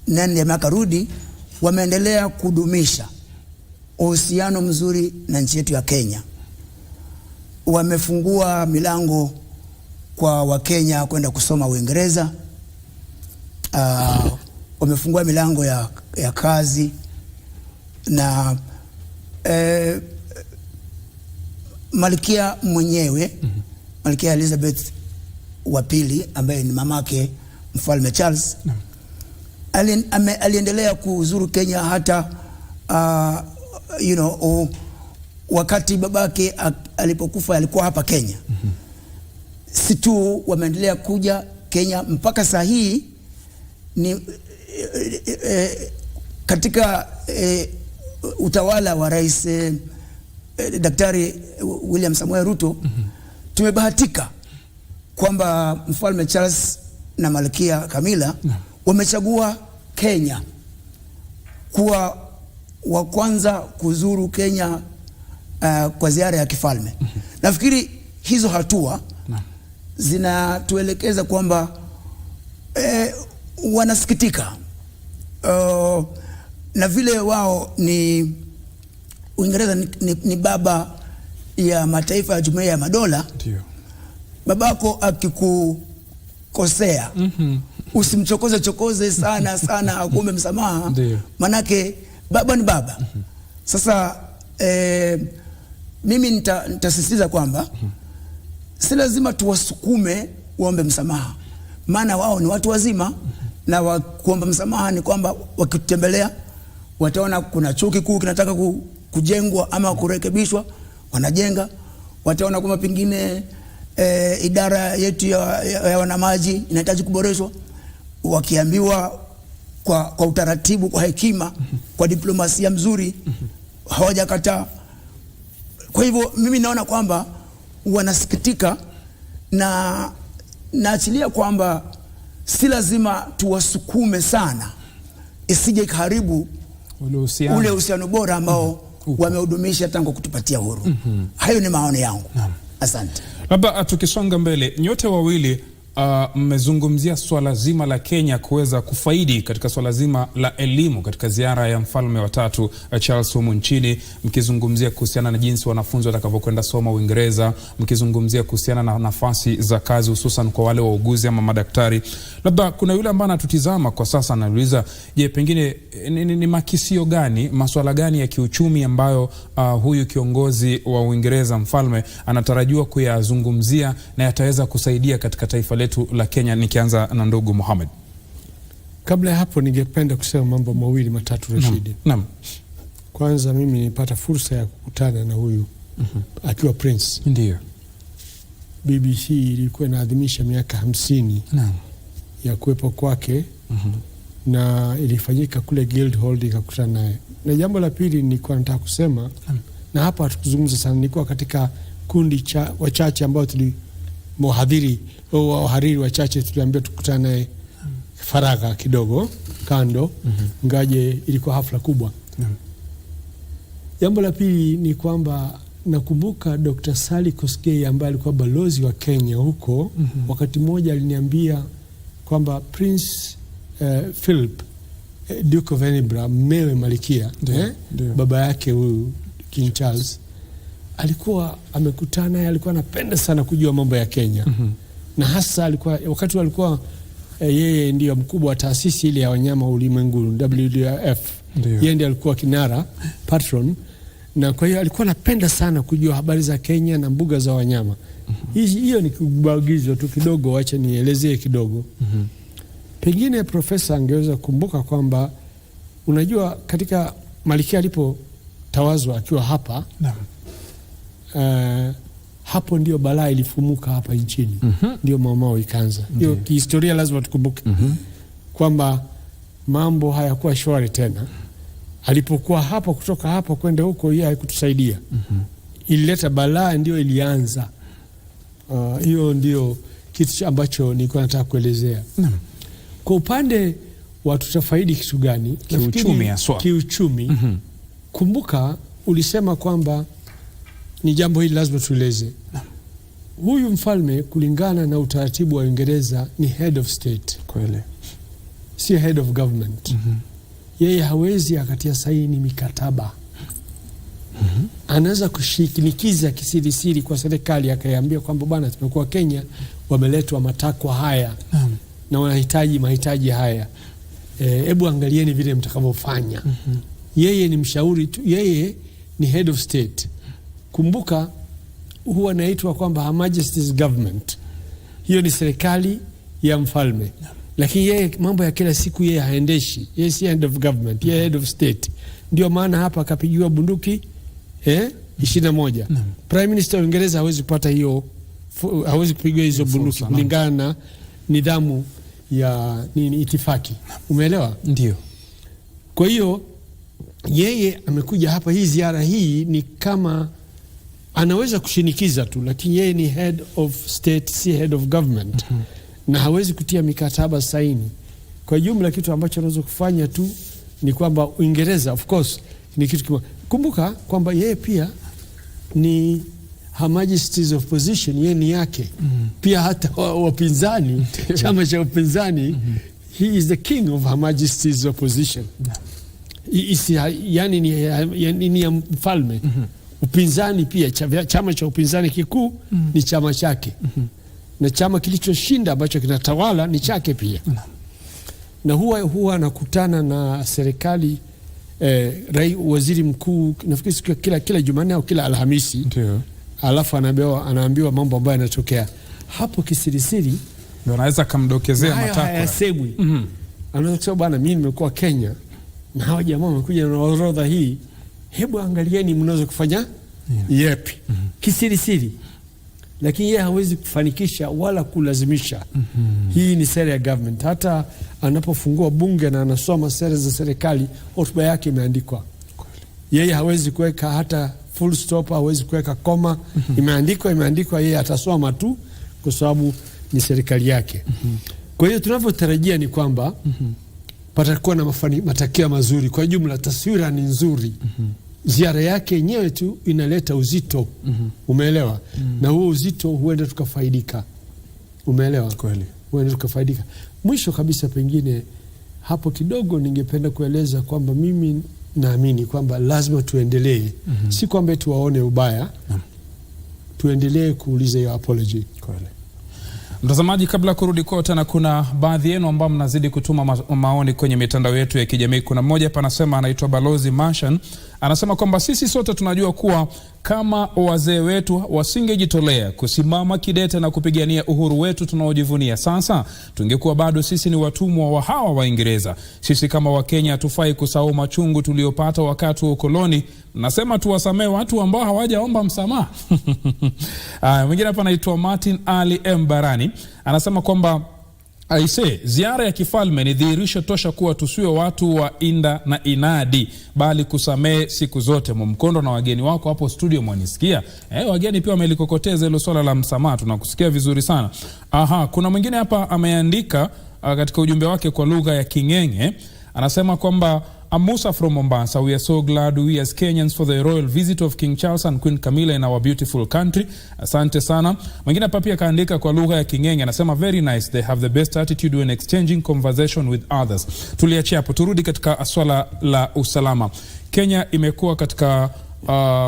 nene ya miaka rudi wameendelea kudumisha uhusiano mzuri na nchi yetu ya Kenya. Wamefungua milango kwa Wakenya kwenda kusoma Uingereza. Wamefungua milango ya kazi, na Malkia mwenyewe, Malkia Elizabeth wa pili, ambaye ni mamake Mfalme Charles, aliendelea kuzuru Kenya hata wakati babake alipokufa alikuwa hapa Kenya. Si tu wameendelea kuja Kenya mpaka saa hii, ni katika utawala wa Rais Daktari William Samoei Ruto, tumebahatika kwamba Mfalme Charles na Malkia Camilla wamechagua Kenya kuwa wa kwanza kuzuru Kenya kwa ziara ya kifalme. Nafikiri hizo hatua zinatuelekeza kwamba wanasikitika na vile wao ni Uingereza ni baba ya mataifa ya Jumuiya ya Madola. Babako akikukosea usimchokoze sana akuombe msamaha, manake baba ni baba. Sasa mimi nitasisitiza kwamba si lazima tuwasukume waombe msamaha, maana wao ni watu wazima, na kuomba msamaha ni kwamba wakitembelea wataona kuna chuo kikuu kinataka kujengwa ama kurekebishwa, wanajenga. Wataona kwamba pengine idara yetu ya wanamaji inahitaji kuboreshwa, wakiambiwa kwa utaratibu, kwa hekima, kwa diplomasia mzuri, hawajakataa. Kwa hivyo mimi naona kwamba wanasikitika, na naachilia kwamba si lazima tuwasukume sana, isije karibu ule uhusiano bora ambao wamehudumisha tangu kutupatia huru. Hayo ni maoni yangu. Asante. Labda tukisonga mbele, nyote wawili mmezungumzia swala zima la Kenya kuweza kufaidi katika swala zima la elimu katika ziara ya mfalme wa 3 Charles humu nchini, mkizungumzia kuhusiana na jinsi wanafunzi watakavyokwenda soma Uingereza, mkizungumzia kuhusiana na nafasi za kazi hususan kwa wale wauguzi ama madaktari. Labda kuna yule ambaye anatutizama kwa sasa anauliza, je, pengine ni makisio gani, masuala gani ya kiuchumi ambayo huyu kiongozi wa Uingereza mfalme anatarajiwa kuyazungumzia na yataweza kusaidia katika taifa letu la Kenya? Nikianza na ndugu Mohamed. Kabla ya hapo ningependa kusema mambo mawili matatu, Rashidi. Naam. Kwanza mimi nilipata fursa ya kukutana na huyu akiwa Prince. Ndio. BBC ilikuwa inaadhimisha miaka 50 ya kuwepo kwake, na ilifanyika kule Guildhall, ikakutana naye. Na jambo la pili nilikuwa nataka kusema, na hapa hatukuzungumza sana, nilikuwa katika kundi wachache ambao wahariri wachache tuliambia tukutane naye faragha kidogo kando, ngaje ilikuwa hafla kubwa. Jambo la pili ni kwamba nakumbuka Dr. Sally Kosgei ambaye alikuwa balozi wa Kenya huko, wakati mmoja aliniambia kwamba Prince Philip, Duke of Edinburgh, mmewe Malikia, baba yake huyu King Charles, alikuwa amekutana naye, alikuwa anapenda sana kujua mambo ya Kenya. Na hasa alikuwa wakati alikuwa yeye ndio mkubwa wa taasisi ile ya wanyama ulimwenguni WWF. Yeye ndiye alikuwa kinara, patron, na kwa hiyo alikuwa anapenda sana kujua habari za Kenya na mbuga za wanyama. Hiyo ni kibagizo tu kidogo, acha nielezee kidogo. Pengine profesa angeweza kumbuka kwamba unajua katika Malikia alipotawazwa akiwa hapa, hapo ndio balaa ilifumuka hapa nchini. Ndio mamao ikaanza. Hiyo kihistoria lazima tukumbuke kwamba mambo hayakuwa shwari tena. Alipokuwa hapa, kutoka hapa kwenda huko, yeye haikutusaidia. Ilileta balaa, ndio ilianza. Hiyo ndio kitu ambacho nilikuwa nataka kuelezea. Kwa upande wa tutafaidi kitu gani? Kiuchumi haswa. Kiuchumi. Kumbuka ulisema kwamba ni jambo hili lazima tueleze. Huyu mfalme kulingana na utaratibu wa Uingereza ni head of state. Kweli. Si head of government. Yeye hawezi akatia saini mikataba. Anaweza kushinikiza kisirisiri kwa serikali, akaiambia kwamba bwana, tumekuwa Kenya wameletwa matakwa haya na wanahitaji mahitaji haya, hebu angalieni vile mtakavyofanya. Yeye ni mshauri tu, yeye ni head of state. Kumbuka huwa anaitwa kwamba Her Majesty's Government. Hiyo ni serikali ya mfalme. Lakini yeye mambo ya kila siku yeye haendeshi. Yeye si head of government, yeye head of state. Ndio maana hapa akapigiwa bunduki 21. Prime Minister wa Uingereza hawezi kupata hiyo, hawezi kupigiwa hizo bunduki kulingana na nidhamu ya itifaki. Umeelewa? Ndio. Kwa hiyo yeye amekuja hapa, hii ziara hii ni kama anaweza kushinikiza tu, lakini yeye ni head of state, si head of government. Na hawezi kutia mikataba saini. Kwa jumla kitu ambacho anaweza kufanya tu ni kwamba Uingereza, of course, ni kitu kimoja. Kumbuka kwamba yeye pia ni Her Majesty's Opposition, yeye ni yake. Pia hata wapinzani, chama cha upinzani, he is the king of Her Majesty's Opposition. Yani ni ya mfalme. Upinzani pia, chama cha upinzani kikuu ni chama chake. Na chama kilichoshinda ambacho kinatawala ni chake pia. Na huwa anakutana na serikali waziri mkuu nafikiri kila Jumanne au kila Alhamisi. Ndio. Alafu anaambiwa mambo ambayo yanatokea hapo kisirisiri, ndio anaweza kumdokezea matakwa. Hayasemwi. Anaweza kusema bwana, mimi nimekuwa Kenya na hawa jamaa wamekuja na orodha hii, hebu angalieni mnaweza kufanya yepi. Kisirisiri. Lakini yeye hawezi kufanikisha wala kulazimisha. Hii ni sera ya government. Hata anapofungua bunge na anasoma sera za serikali, hotuba yake imeandikwa. Yeye hawezi kuweka hata full stop, hawezi kuweka koma. Imeandikwa, yeye atasoma tu kwa sababu ni serikali yake. Kwa hiyo tunavyotarajia ni kwamba patakuwa na matokeo mazuri. Kwa jumla taswira ni nzuri. Ziara yake yenyewe tu inaleta uzito. Umeelewa? Na huo uzito huenda tukafaidika. Umeelewa? Kweli. Huenda tukafaidika. Mwisho kabisa, pengine hapo kidogo ningependa kueleza kwamba mimi naamini kwamba lazima tuendelee. Si kwamba tuwaone ubaya. Tuendelee kuuliza hiyo apology. Kweli. Mtazamaji, kabla kurudi kwa tena, kuna baadhi yenu ambao mnazidi kutuma maoni kwenye mitandao yetu ya kijamii. Kuna mmoja hapa anasema, anaitwa Balozi Mashan, anasema kwamba sisi sote tunajua kuwa kama wazee wetu wasingejitolea kusimama kidete na kupigania uhuru wetu tunaojivunia sasa, tungekuwa bado sisi ni watumwa wa hawa Waingereza. Sisi kama Wakenya hatufai kusahau machungu tuliopata wakati wa ukoloni. Nasema tuwasamee watu ambao hawajaomba msamaha. Mwingine hapa anaitwa Martin Ali Mbarani, anasema kwamba ziara ya kifalme ni dhihirisho tosha kuwa tusiwe watu wa inda na inadi, bali kusamee siku zote. Mkondo na wageni wako hapo studio mwanisikia. Wageni pia wamelikokoteza hilo swala la msamaha, tunakusikia vizuri sana. Kuna mwingine hapa ameandika katika ujumbe wake kwa lugha ya Kingenge, anasema kwamba Amusa from Mombasa, we are so glad we as Kenyans for the royal visit of King Charles and Queen Camilla in our beautiful country. Asante sana. Mwingine hapa pia kaandika kwa lugha ya Kingenge, anasema very nice, they have the best attitude when exchanging conversation with others. Tuliachia hapo, turudi katika swala la usalama. Kenya imekuwa katika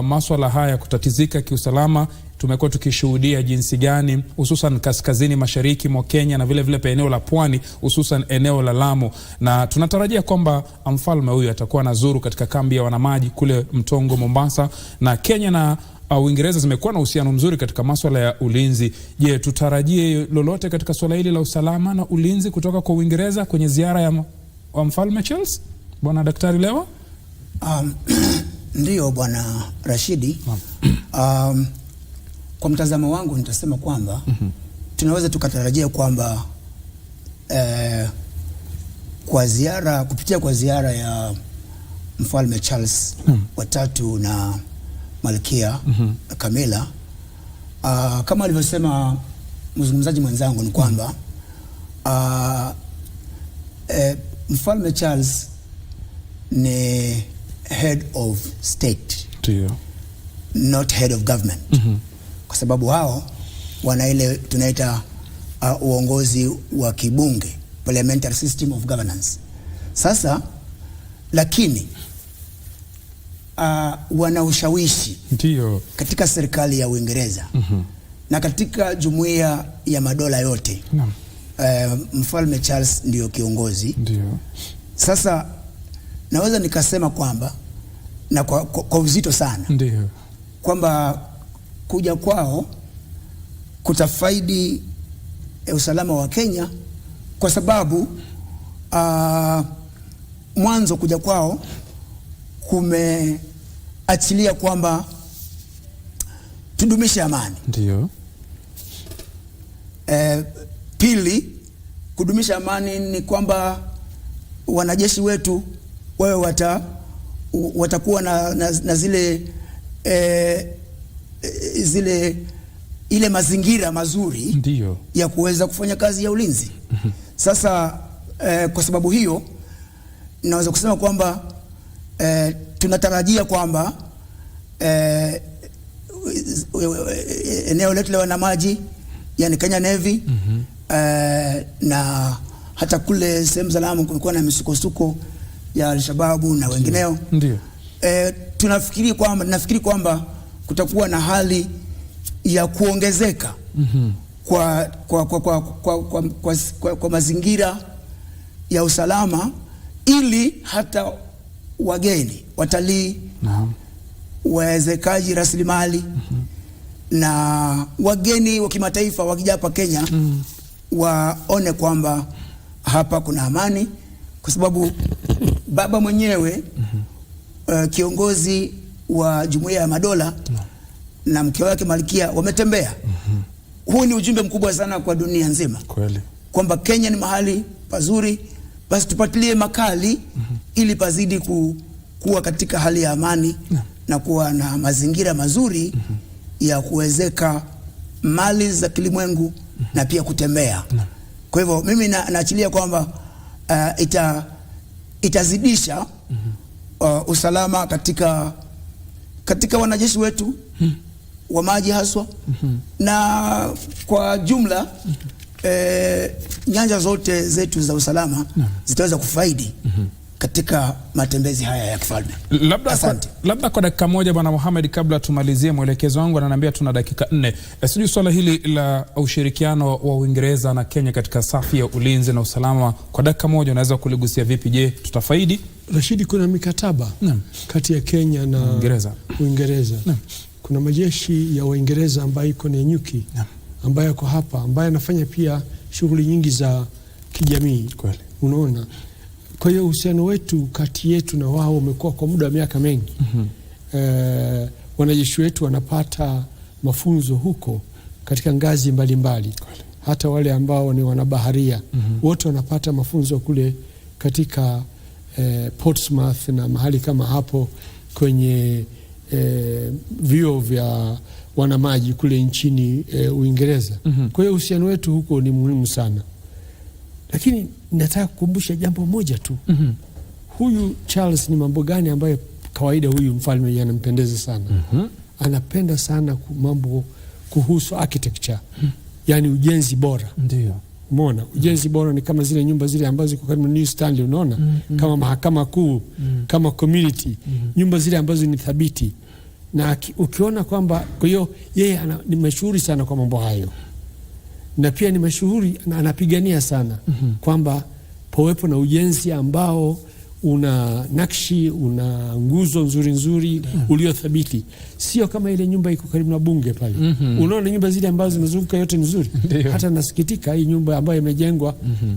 masuala haya kutatizika kiusalama. Tumekuwa tukishuhudia jinsi gani hususan kaskazini mashariki mwa Kenya na vile vile pa eneo la pwani, hususan eneo la Lamu, na tunatarajia kwamba mfalme huyu atakuwa nazuru katika kambi ya wanamaji kule Mtongo Mombasa, na Kenya na Uingereza zimekuwa na uhusiano mzuri katika masuala ya ulinzi. Je, tutarajie lolote katika swala hili la usalama na ulinzi kutoka kwa Uingereza kwenye ziara ya mfalme Charles, bwana Daktari Lewa? Ndio bwana Rashidi. Kwa mtazamo wangu nitasema kwamba tunaweza tukatarajia kwamba kupitia kwa ziara ya mfalme Charles watatu na Malkia Camilla, kama alivyosema mzungumzaji mwenzangu, ni kwamba mfalme Charles ni head of state, not head of government. Kwa sababu hao wana ile tunaita uongozi wa kibunge, parliamentary system of governance. Sasa lakini wana ushawishi katika serikali ya Uingereza na katika jumuiya ya madola yote. Mfalme Charles ndio kiongozi. Sasa naweza nikasema kwamba na kwa uzito sana kwamba kuja kwao kutafaidi usalama wa Kenya, kwa sababu mwanzo kuja kwao kumeachilia kwamba tudumishe amani. Pili, kudumisha amani ni kwamba wanajeshi wetu wao watakuwa na ile mazingira mazuri ya kuweza kufanya kazi ya ulinzi. Sasa kwa sababu hiyo naweza kusema kwamba tunatarajia kwamba eneo letu la wanamaji, yani Kenya Navy, na hata kule sehemu za Lamu kumekuwa na misukosuko ya Al-Shababu na wengineo. Nafikiri kwamba kutakuwa na hali ya kuongezeka kwa mazingira ya usalama, ili hata wageni, watalii, wawezekaji rasilimali na wageni wa kimataifa wakija hapa Kenya waone kwamba hapa kuna amani, kwa sababu baba mwenyewe kiongozi wa Jumuiya ya Madola na mke wake Malkia wametembea. Huu ni ujumbe mkubwa sana kwa dunia nzima. Kweli. Kwamba Kenya ni mahali pazuri, basi tupatilie makali ili pazidi kuwa katika hali ya amani na kuwa na mazingira mazuri ya kuwezeka mali za kilimwengu na pia kutembea. Kwa hivyo mimi naachilia kwamba itazidisha usalama katika wanajeshi wetu wa maji haswa na kwa jumla nyanja zote zetu za usalama zitaweza kufaidi katika matembezi haya ya kifalme. Labda kwa dakika moja Bwana Mohamed, kabla tumalizie, mwelekezo wangu ananiambia tuna dakika 4. Sijui swala hili la ushirikiano wa Uingereza na Kenya katika safu ya ulinzi na usalama, kwa dakika moja unaweza kuligusia vipi? Je, tutafaidi? Rashidi, kuna mikataba kati ya Kenya na Uingereza. Kuna majeshi ya Uingereza ambayo iko Nanyuki, ambayo yako hapa, ambayo anafanya pia shughuli nyingi za kijamii. Unaona? Kwa hiyo uhusiano wetu kati yetu na wao umekuwa kwa muda wa miaka mengi. Wanajeshi wetu wanapata mafunzo huko katika ngazi mbalimbali. Hata wale ambao ni wanabaharia wote wanapata mafunzo kule katika Portsmouth na mahali kama hapo kwenye vyuo vya wanamaji kule nchini Uingereza. Kwa hiyo uhusiano wetu huko ni muhimu sana. Lakini nataka kukumbusha jambo moja tu. Huyu Charles ni mambo gani ambayo kawaida huyu mfalme yanampendeza sana? Anapenda sana mambo kuhusu architecture. Yani ujenzi bora. Ndio. Umeona? Ujenzi bora ni kama zile nyumba zile ambazo ziko karibu New Stanley, unaona? Kama mahakama kuu, kama community, nyumba zile ambazo ni thabiti. Na ukiona kwamba, kwa hiyo yeye ni mashuhuri sana kwa mambo hayo. Na pia ni mashuhuri, anapigania sana kwamba pawepo na ujenzi ambao una nakshi, una nguzo nzuri ulio thabiti. Sio kama ile nyumba iko karibu na bunge pale. Unaona nyumba zile ambazo zimezunguka yote nzuri. Hata nasikitika hii nyumba ambayo imejengwa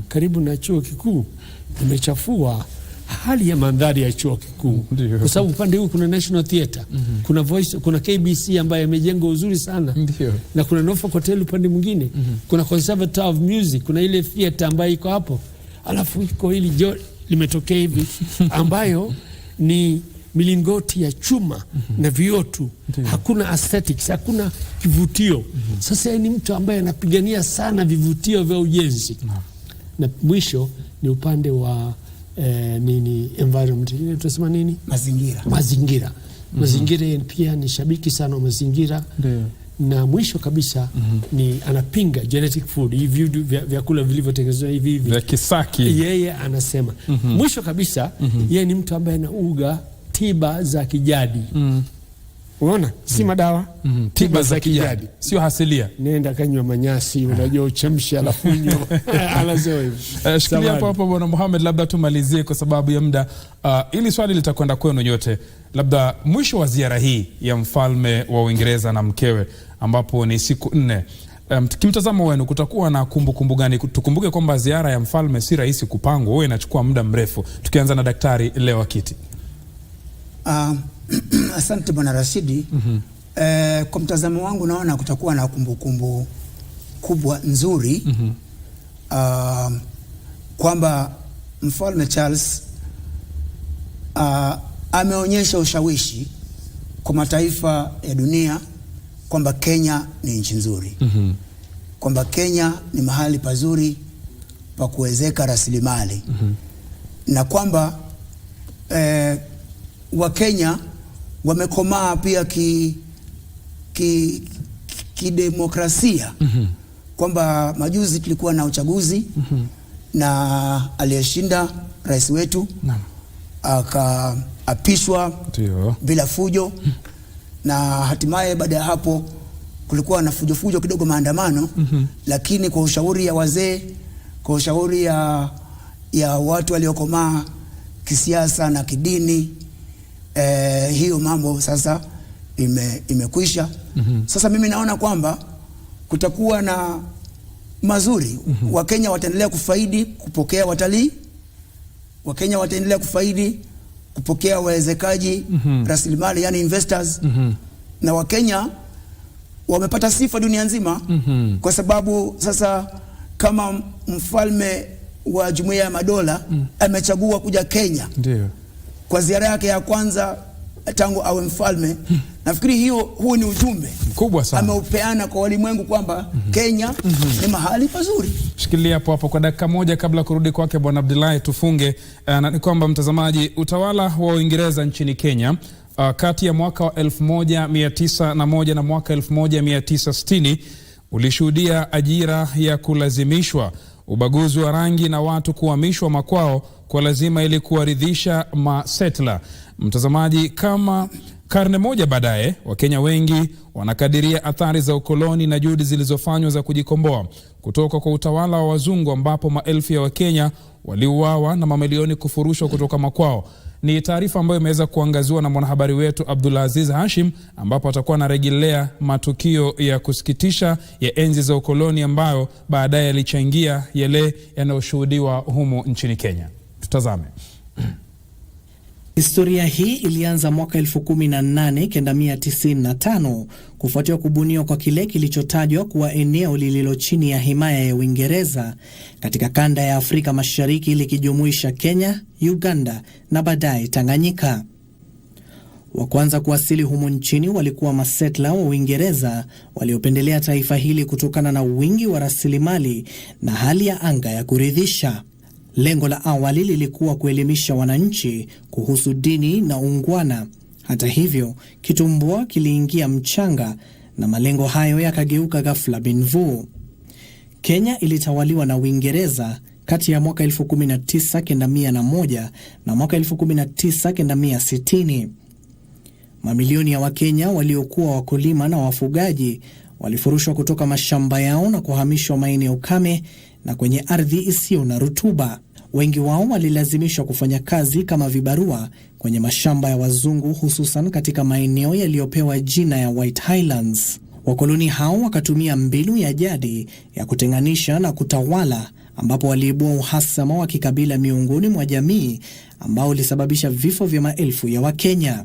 karibu na chuo kikuu imechafua hali ya mandhari ya chuo kikuu. Kwa sababu upande huu kuna National Theatre, kuna Voice, kuna KBC ambayo imejengwa uzuri sana. Na kuna Norfolk Hotel upande mwingine. Kuna Conservatoire of Music, kuna ile theatre ambayo iko hapo. Alafu iko hili limetokea hivi ambayo ni milingoti ya chuma na viotu. Hakuna aesthetics, hakuna kivutio. Sasa ni mtu ambaye anapigania sana vivutio vya ujenzi. Na mwisho ni upande wa environment. Tunasema nini? Mazingira. Mazingira pia ni shabiki sana wa mazingira. Na mwisho kabisa ni anapinga genetic food, hivi vyakula vilivyotengenezwa hivi vya kisaki. Yeye anasema mwisho kabisa yeye ni mtu ambaye anauga tiba za kijadi. Unaona? Si madawa, tiba za kijadi, sio hasilia. Nenda kanywa manyasi, unajua uchemshe alafu nywa. Anasema hivyo. Shikilia hapo Bwana Mohamed, labda tumalizie kwa sababu ya muda. Ili swali litakwenda kwenu nyote. Labda mwisho wa ziara hii ya mfalme wa Uingereza na mkewe ambapo ni siku 4. Kimtazamo wenu kutakuwa na kumbukumbu gani? Tukumbuke kwamba ziara ya mfalme si rahisi kupangwa, wewe inachukua muda mrefu. Tukianza na Daktari Leo Kiti. Asante Bwana Rashidi. Kwa mtazamo wangu naona kutakuwa na kumbukumbu kubwa nzuri. Kwamba Mfalme Charles ameonyesha ushawishi kwa mataifa ya dunia kwamba Kenya ni nchi nzuri. Kwamba Kenya ni mahali pazuri pa kuwezeka rasilimali. Na kwamba wa Kenya wamekomaa pia kidemokrasia. Kwamba majuzi tulikuwa na uchaguzi na aliyeshinda rais wetu akaapishwa bila fujo. Na hatimaye baada ya hapo kulikuwa na fujo kidogo, maandamano. Lakini kwa ushauri ya wazee, kwa ushauri ya watu waliokomaa kisiasa na kidini. Hiyo mambo sasa imekwisha. Sasa mimi naona kwamba kutakuwa na mazuri. Wakenya wataendelea kufaidi kupokea watalii. Wakenya wataendelea kufaidi kupokea wawezekaji rasilimali, yani investors. Na Wakenya wamepata sifa dunia nzima kwa sababu sasa kama mfalme wa Jumuiya ya Madola amechagua kuja Kenya. Ndio. Kwa ziara yake ya kwanza tangu awe mfalme. Nafikiri huu ni ujumbe mkubwa sana ameupeana kwa walimwengu kwamba Kenya ni mahali pazuri. Shikilia hapo kwa dakika moja kabla kurudi kwake Bwana Abdullahi tufunge. Na ni kwamba mtazamaji, utawala wa Uingereza nchini Kenya kati ya mwaka wa 1901 na mwaka 1960 ulishuhudia ajira ya kulazimishwa, ubaguzi wa rangi na watu kuhamishwa makwao kwa lazima ili kuwaridhisha masetla. Mtazamaji, kama karne moja baadaye, Wakenya wengi wanakadiria athari za ukoloni na juhudi zilizofanywa za kujikomboa kutoka kwa utawala wa wazungu, ambapo maelfu ya Wakenya waliuawa na mamilioni kufurushwa kutoka makwao. Ni taarifa ambayo imeweza kuangaziwa na mwanahabari wetu Abdulaziz Hashim, ambapo atakuwa anarejelea matukio ya kusikitisha ya enzi za ukoloni ambayo baadaye yalichangia yale yanayoshuhudiwa humo nchini Kenya. Tutazame. Historia hii ilianza mwaka 1895 kufuatia kubuniwa kwa kile kilichotajwa kuwa eneo lililo chini ya himaya ya Uingereza katika kanda ya Afrika Mashariki, likijumuisha Kenya, Uganda na baadaye Tanganyika. Wa kwanza kuwasili humu nchini walikuwa masetla wa Uingereza waliopendelea taifa hili kutokana na wingi wa rasilimali na hali ya anga ya kuridhisha. Lengo la awali lilikuwa kuelimisha wananchi kuhusu dini na ungwana. Hata hivyo, kitumbua kiliingia mchanga na malengo hayo yakageuka ghafla bin vu. Kenya ilitawaliwa na Uingereza kati ya mwaka 1901 na mwaka 1960. Mamilioni ya Wakenya waliokuwa wakulima na wafugaji walifurushwa kutoka mashamba yao na kuhamishwa maeneo kame na kwenye ardhi isiyo na rutuba. Wengi wao walilazimishwa kufanya kazi kama vibarua kwenye mashamba ya wazungu, hususan katika maeneo yaliyopewa jina ya White Highlands. Wakoloni hao wakatumia mbinu ya jadi ya kutenganisha na kutawala, ambapo waliibua uhasama wa kikabila miongoni mwa jamii ambao ulisababisha vifo vya maelfu ya Wakenya.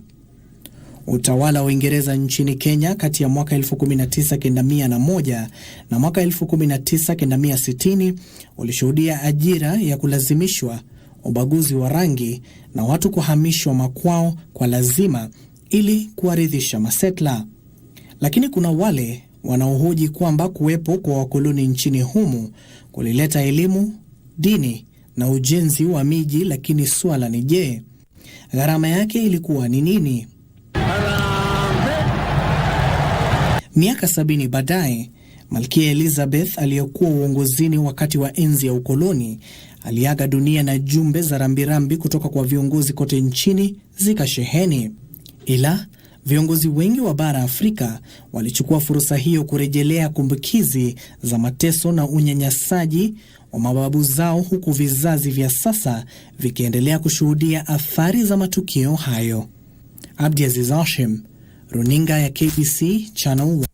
Utawala wa Uingereza nchini Kenya kati ya mwaka 1901 na mwaka 1960 ulishuhudia ajira ya kulazimishwa, ubaguzi wa rangi na watu kuhamishwa makwao kwa lazima ili kuwaridhisha masetla. Lakini kuna wale wanaohoji kwamba kuwepo kwa wakoloni nchini humu kulileta elimu, dini na ujenzi wa miji, lakini swala ni je, gharama yake ilikuwa ni nini? Miaka 70 baadaye, Malkia Elizabeth aliyekuwa uongozini wakati wa enzi ya ukoloni aliaga dunia na jumbe za rambirambi kutoka kwa viongozi kote nchini zikasheheni. Ila viongozi wengi wa bara Afrika walichukua fursa hiyo kurejelea kumbukizi za mateso na unyanyasaji wa mababu zao, huku vizazi vya sasa vikiendelea kushuhudia athari za matukio hayo. Abdulaziz Hashim, Runinga ya KBC Channel.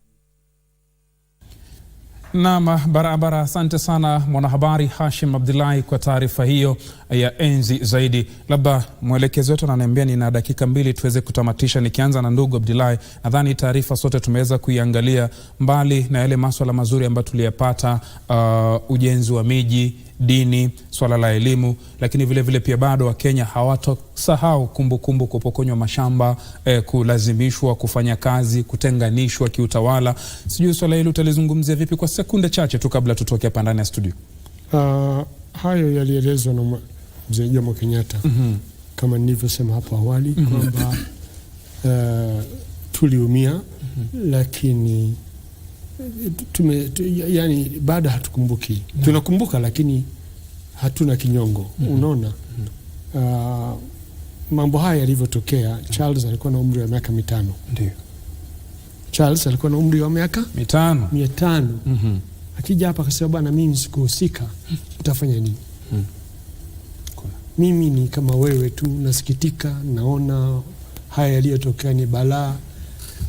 Naam, barabara. Asante sana mwanahabari Hashim Abdullahi kwa taarifa hiyo ya enzi zaidi. Labda mwelekezi wetu ananiambia nina dakika 2 tuweze kutamatisha, nikianza na ndugu Abdullahi. Nadhani taarifa sote tumeweza kuiangalia, mbali na yale masuala mazuri ambayo tuliyapata, ujenzi wa miji, dini, swala la elimu, lakini vile vile pia bado Wakenya hawatosahau kumbukumbu kupokonywa mashamba, kulazimishwa kufanya kazi, kutenganishwa kiutawala. Sijui swala hili utalizungumzia vipi kwa sekunde chache tu kabla tutoke hapa ndani ya studio? Hayo yalielezwa na Mzee Jomo Kenyatta. Kama nilivyosema hapo awali kwamba tuliumia, lakini yani bado hatukumbuki. Tunakumbuka lakini hatuna kinyongo. Unaona, mambo haya yalivyotokea, Charles alikuwa na umri wa miaka 5. Ndio. Charles alikuwa na umri wa miaka 5. Akija hapa akasema bwana, mimi sikuhusika, utafanya nini? Mimi ni kama wewe tu, nasikitika, naona haya yaliyotokea ni balaa,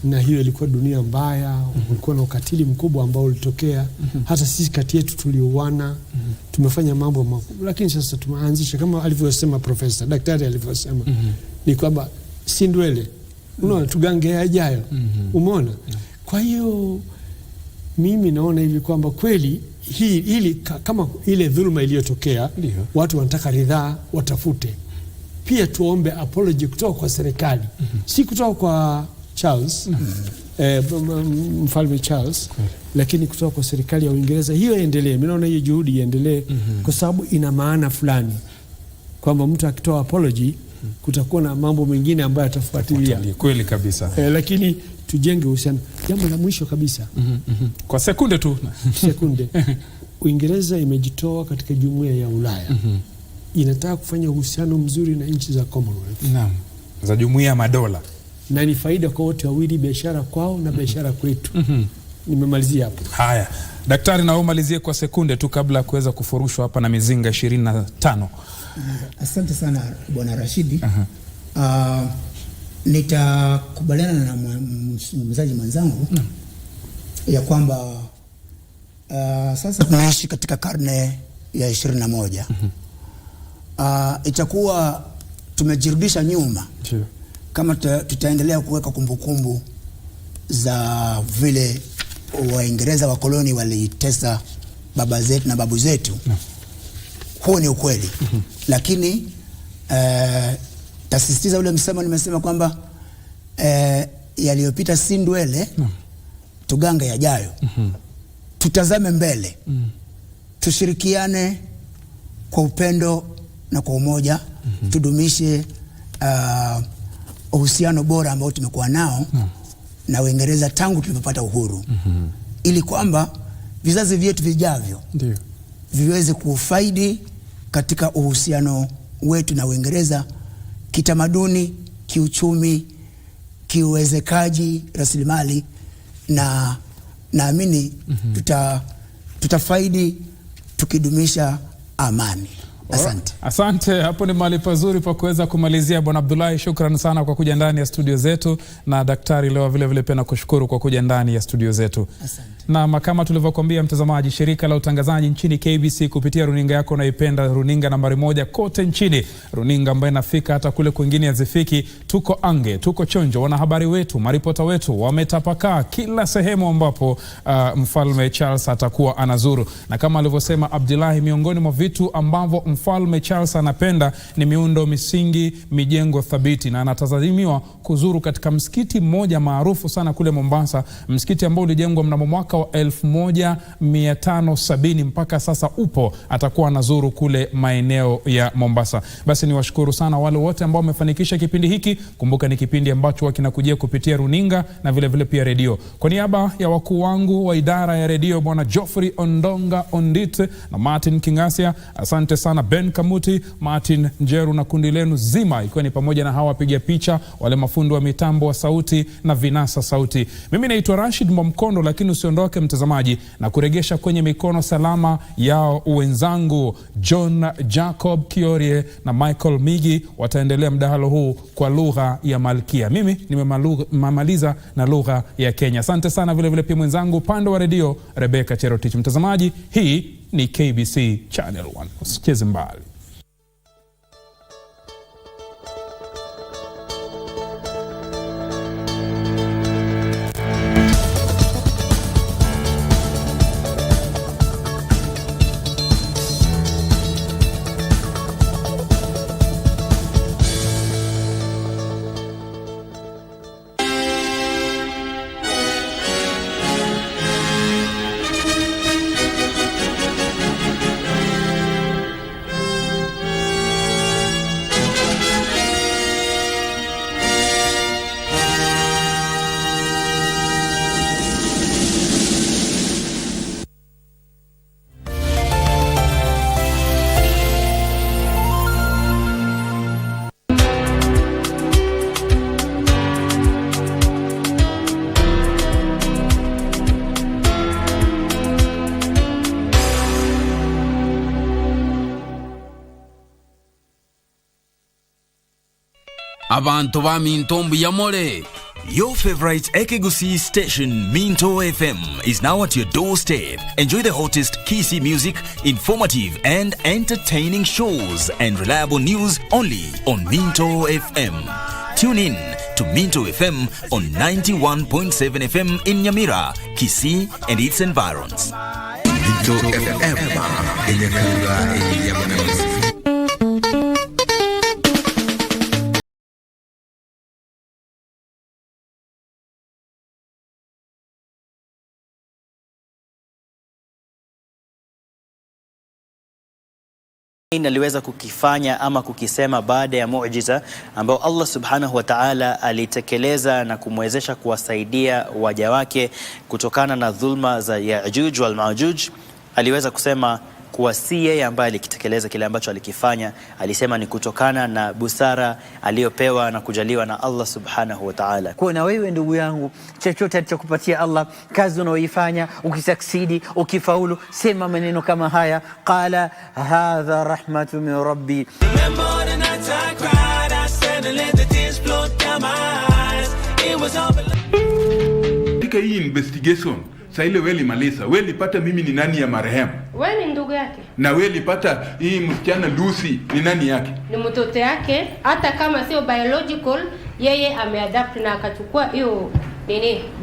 na hiyo ilikuwa dunia mbaya. Ulikuwa na ukatili mkubwa ambao ulitokea. Hata sisi kati yetu tuliouana, tumefanya mambo makubwa, lakini sasa tumeanzisha kama alivyosema profesa, daktari alivyosema, ni kwamba si ndwele, unaona, tugange yajayo. Umeona? Kwa hiyo mimi naona hivi kwamba kweli hili kama ile dhuluma iliyotokea, watu wanataka ridhaa, watafute. Pia tuombe apology kutoka kwa serikali, si kutoka kwa Charles, mfalme Charles, lakini kutoka kwa serikali ya Uingereza. Hiyo iendelee. Mimi naona hiyo juhudi iendelee, kwa sababu ina maana fulani kwamba mtu akitoa apology kutakuwa na mambo mengine ambayo atafuatilia. Kweli kabisa. Lakini tujenge uhusiano. Jambo la mwisho kabisa, kwa sekunde tu sekunde, Uingereza imejitoa katika jumuiya ya Ulaya. Inataka kufanya uhusiano mzuri na nchi za Commonwealth. Naam, za jumuiya ya madola, na ni faida kwa wote wawili, biashara kwao na biashara kwetu. Nimemalizia hapo. Haya, daktari, na umalizie kwa sekunde tu kabla ya kuweza kufurushwa hapa na mizinga 25. Asante sana Bwana Rashidi. Nitakubaliana na mzaji mwenzangu ya kwamba sasa tunaishi katika karne ya 21. Itakuwa tumejirudisha nyuma kama tutaendelea kuweka kumbukumbu za vile Waingereza wa koloni walitesa baba zetu na babu zetu. Huo ni ukweli. Lakini tasisitiza ule msemo nimesema kwamba yaliyopita si ndwele, tugange yajayo. Tutazame mbele. Tushirikiane kwa upendo na kwa umoja. Tudumishe uhusiano bora ambao tumekuwa nao na Uingereza tangu tulipopata uhuru, ili kwamba vizazi vyetu vijavyo viweze kufaidi katika uhusiano wetu na Uingereza, kitamaduni, kiuchumi, kiuwezekaji, rasilimali, na naamini tutafaidi tukidumisha amani. Asante. Asante, hapo ni mahali pazuri pa kuweza kumalizia. Bwana Abdullahi, shukrani sana kwa kuja ndani ya studio zetu, na daktari leo vile vile pia nakushukuru kwa kuja ndani ya studio zetu. Asante. Na kama tulivyokuambia mtazamaji, shirika la utangazaji nchini KBC kupitia runinga yako unaipenda, runinga nambari 1 kote nchini, runinga ambayo inafika hata kule kwingine hazifiki. Tuko ange, tuko chonjo, wanahabari wetu, maripota wetu wametapakaa kila sehemu ambapo mfalme Charles atakuwa anazuru. Na kama alivyosema Abdullahi, miongoni mwa vitu ambavyo mfalme Charles anapenda ni miundo misingi, mijengo thabiti, na anatazamiwa kuzuru katika msikiti mmoja maarufu sana kule Mombasa, msikiti ambao ulijengwa mnamo mwaka wa 1570 mpaka sasa upo. Atakuwa anazuru kule maeneo ya Mombasa. Basi niwashukuru sana wale wote ambao wamefanikisha kipindi hiki. Kumbuka ni kipindi ambacho kinakujia kupitia runinga na vile vile pia redio. Kwa niaba ya wakuu wangu wa idara ya redio Bwana Geoffrey Ondonga Ondite na Martin Kingasia, asante sana Ben Kamuti, Martin Njeru na kundi lenu zima, ikiwa ni pamoja na hawa wapiga picha, wale mafundi wa mitambo wa sauti na vinasa sauti. Mimi naitwa Rashid Mwamkondo, lakini usiondoke mtazamaji, na kuregesha kwenye mikono salama yao wenzangu John Jacob Kiorie na Michael Migi. Wataendelea mdahalo huu kwa lugha ya Malkia. Mimi nimemaliza na lugha ya Kenya. Asante sana vile vile pia mwenzangu upande wa redio Rebecca Cherotich. Mtazamaji, hii ni KBC Channel 1. Usicheze mbali. Abantu ba Minto Mbuyamole. Your favorite KBC station, Minto FM, is now at your doorstep. Enjoy the hottest KC music, informative and entertaining shows, and reliable news only on Minto FM. Tune in to Minto FM on 91.7 FM in Nyamira, Kisii, and its environs. Minto FM, aliweza kukifanya ama kukisema baada ya muujiza ambao Allah subhanahu wa ta'ala alitekeleza na kumwezesha kuwasaidia waja wake kutokana na dhulma za Ya'juj wal Ma'juj. Aliweza kusema kuwa si yeye ambaye alikitekeleza kile ambacho alikifanya, alisema ni kutokana na busara aliyopewa na kujaliwa na Allah subhanahu wa ta'ala. Kwa na wewe ndugu yangu, chochote alichokupatia Allah, kazi unaoifanya, ukisucceed, ukifaulu, sema maneno kama haya, qala hadha rahmatu min rabbi. Hii investigation sasa ile wewe limaliza, wewe lipata mimi ni nani ya marehemu? Wewe ni ndugu yake. Na wewe lipata hii msichana Lucy ni nani yake? Ni mtoto yake, hata kama sio biological, yeye ameadapt na akachukua hiyo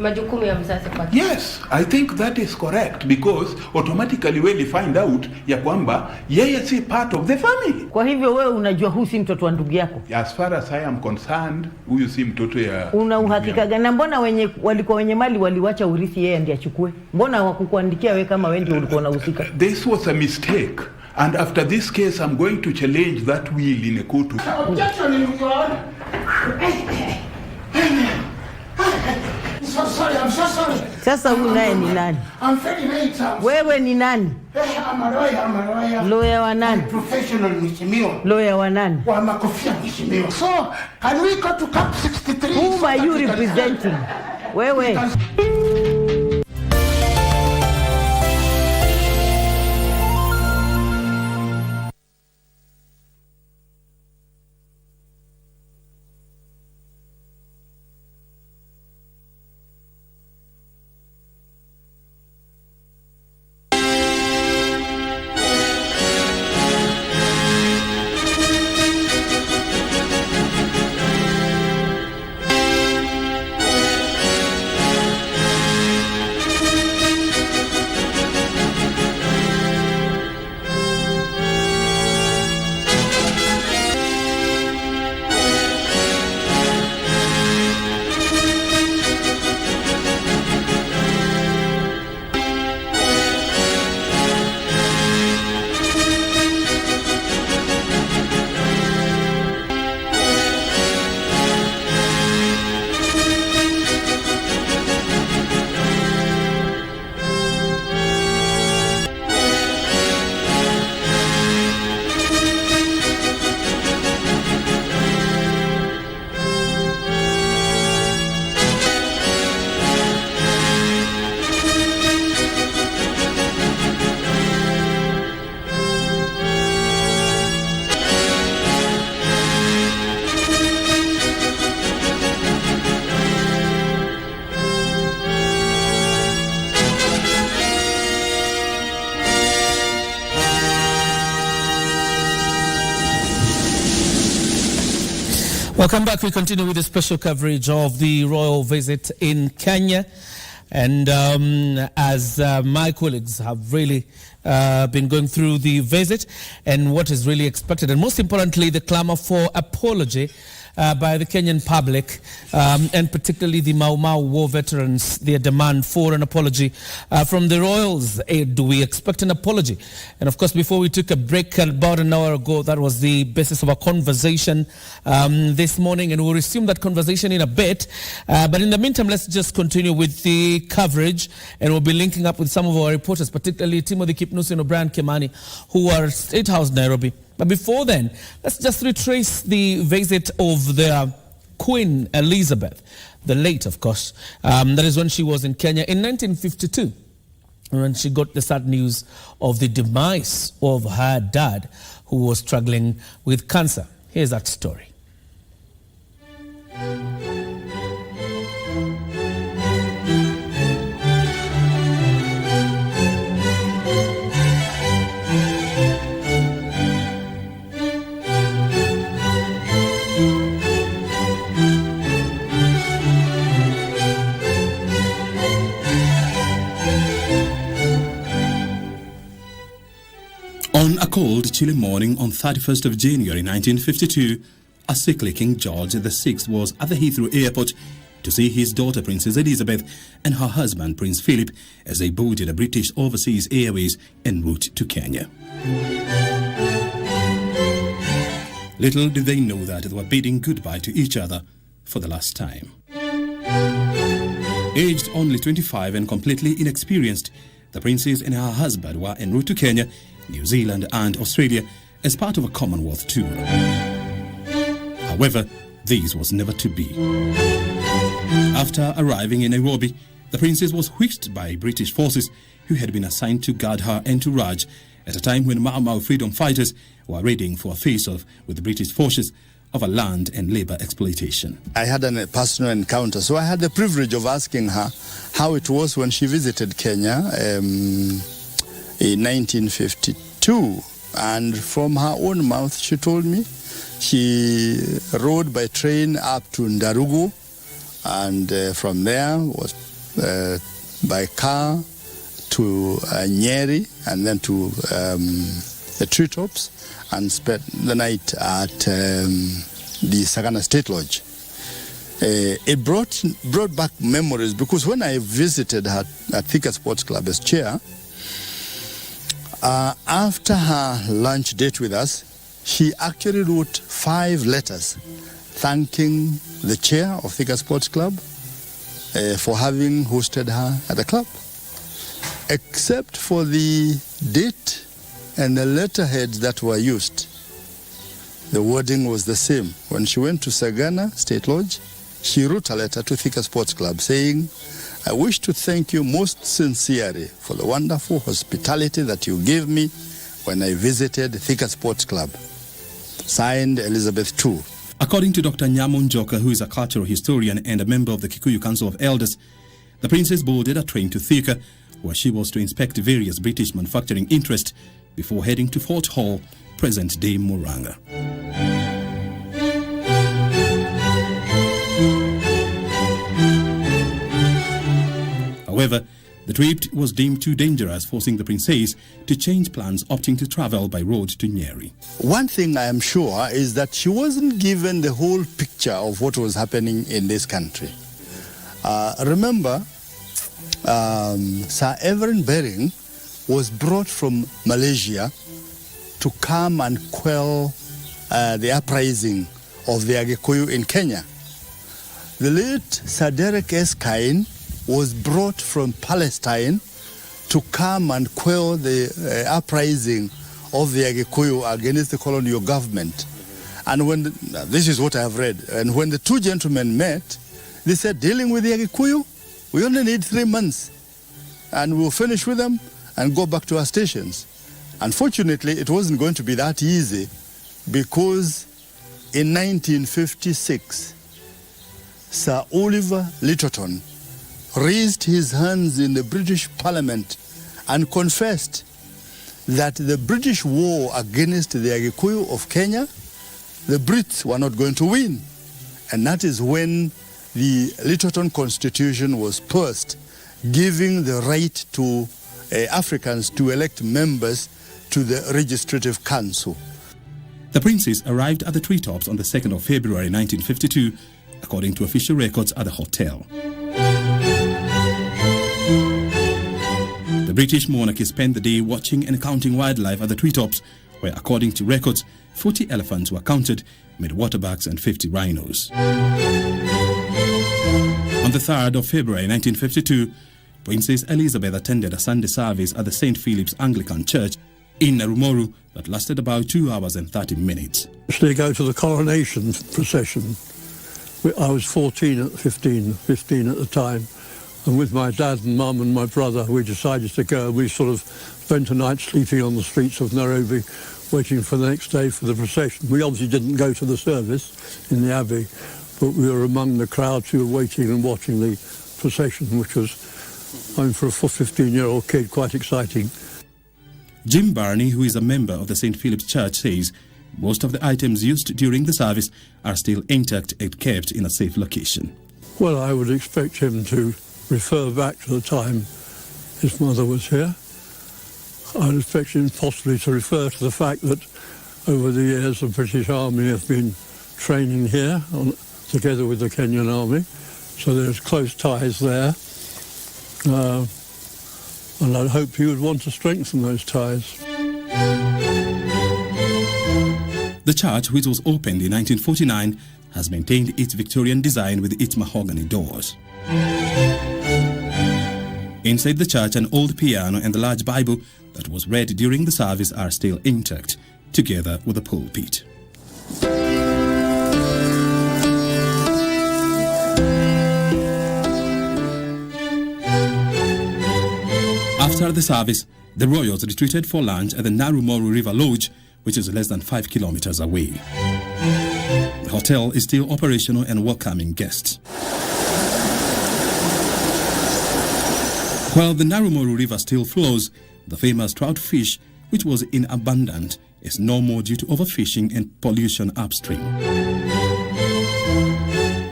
majukumu ya mzazi kwake. Yes, I think that is correct because automatically wewe find out ya kwamba yeye si part of the family. Kwa hivyo wewe unajua huyu si mtoto wa ndugu yako? As far as I am concerned, huyu si mtoto ya... Una uhakika gani? Na mbona walikuwa wenye mali waliwacha urithi yeye ndiye achukue? Mbona hawakukuandikia wewe kama wewe ndio ulikuwa unahusika? This was a mistake. And after this case I'm going to challenge that will in a court. Objection in your honor. I'm so sorry. Sasa huyu naye ni nani? I'm very late. Wewe ni nani? I'm a lawyer. Lawyer wa nani? Professional mheshimiwa. Lawyer wa nani? Wa makofia mheshimiwa. So, can we go to Camp 63? Who are you representing? Wewe. Welcome back. We continue with the special coverage of the royal visit in Kenya. And as my colleagues have really been going through the visit and what is really expected, and most importantly, the clamor for apology by the Kenyan public, and particularly the Mau Mau war veterans, their demand for an apology from the royals. Do we expect an apology? And of course, before we took a break about an hour ago, that was the basis of our conversation this morning, and we'll resume that conversation in a bit. But in the meantime, let's just continue with the coverage, and we'll be linking up with some of our reporters, particularly Timothy Kipnusi and O'Brien Kimani, who are at State House, Nairobi. But before then, let's just retrace the visit of the Queen Elizabeth, the late, of course. That is when she was in Kenya in 1952, when she got the sad news of the demise of her dad, who was struggling with cancer. Here's that story. cold, chilly morning on 31st of January 1952, a sickly King George VI was at the Heathrow Airport to see his daughter Princess Elizabeth and her husband Prince Philip as they boarded a British Overseas Airways en route to Kenya. Little did they know that they were bidding goodbye to each other for the last time. Aged only 25 and completely inexperienced, the princess and her husband were en route to Kenya, New Zealand and Australia as part of a Commonwealth tour. However, this was never to be. After arriving in Nairobi, the princess was whisked by British forces who had been assigned to guard her entourage at a time when Mau Mau freedom fighters were readying for a face-off with the British forces over land and labor exploitation. I had a personal encounter, so I had the privilege of asking her how it was when she visited Kenya in 1952. And from her own mouth, she told me she rode by train up to Ndarugu, and from there was by car to Nyeri, and then to the treetops, and spent the night at the Sagana State Lodge. It brought back memories, because when I visited her at Thika Sports Club as chair, after her lunch date with us, she actually wrote 5 letters thanking the chair of Thika Sports Club for having hosted her at the club. Except for the date and the letterheads that were used, the wording was the same. When she went to Sagana State Lodge, she wrote a letter to Thika Sports Club saying, "I wish to thank you most sincerely for the wonderful hospitality that you gave me when I visited Thika Sports Club." Signed, Elizabeth II. According to Dr. Nyamo Njoka, who is a cultural historian and a member of the Kikuyu Council of Elders, the princess boarded a train to Thika, where she was to inspect various British manufacturing interests before heading to Fort Hall, present-day Murang'a. However, the trip was deemed too dangerous, forcing the princess to change plans, opting to travel by road to Nyeri. One thing I am sure is that she wasn't given the whole picture of what was happening in this country. Remember, Sir Evelyn Bering was brought from Malaysia to come and quell the uprising of the Agikuyu in Kenya. The late Sir Derek Erskine was brought from Palestine to come and quell the uprising of the Agikuyu against the colonial government. And when this is what I have read, and when the two gentlemen met, they said, dealing with the Agikuyu, we only need 3 months, and we'll finish with them and go back to our stations. Unfortunately, it wasn't going to be that easy, because in 1956, Sir Oliver Littleton raised his hands in the British Parliament and confessed that the British war against the Agikuyu of Kenya, the Brits were not going to win. And that is when the Littleton Constitution was passed, giving the right to Africans to elect members to the Legislative Council. The princess arrived at the treetops on the 2nd of February 1952, according to official records at the hotel. The British monarch spent the day watching and counting wildlife at the treetops, where, according to records, 40 elephants were counted, mid waterbucks and 50 rhinos. On the 3rd of February 1952, Princess Elizabeth attended a Sunday service at the St. Philip's Anglican Church in Narumoru that lasted about 2 hours and 30 minutes. They go to the coronation procession. I was 15 at the time, and with my dad and mum and my brother, we decided to go. We sort of spent a night sleeping on the streets of Nairobi, waiting for the next day for the procession. We obviously didn't go to the service in the Abbey, but we were among the crowds who were waiting and watching the procession, which was, for a 15-year-old kid, quite exciting. Jim Barney, who is a member of the St. Philip's Church, says most of the items used during the service are still intact and kept in a safe location. Well, I would expect him to refer back to the time his mother was here. I'd expect him possibly to refer to the fact that over the years the British Army have been training here together with the Kenyan Army, so there's close ties there. And I'd hope he would want to strengthen those ties. The church, which was opened in 1949, has maintained its Victorian design with its mahogany doors. Inside the church, an old piano and the large Bible that was read during the service are still intact, together with the pulpit. After the service, the royals retreated for lunch at the Narumoru River Lodge, which is less than 5 kilometers away. The hotel is still operational and welcoming guests. While the Narumoru River still flows, the famous trout fish, which was in abundance, is no more due to overfishing and pollution upstream.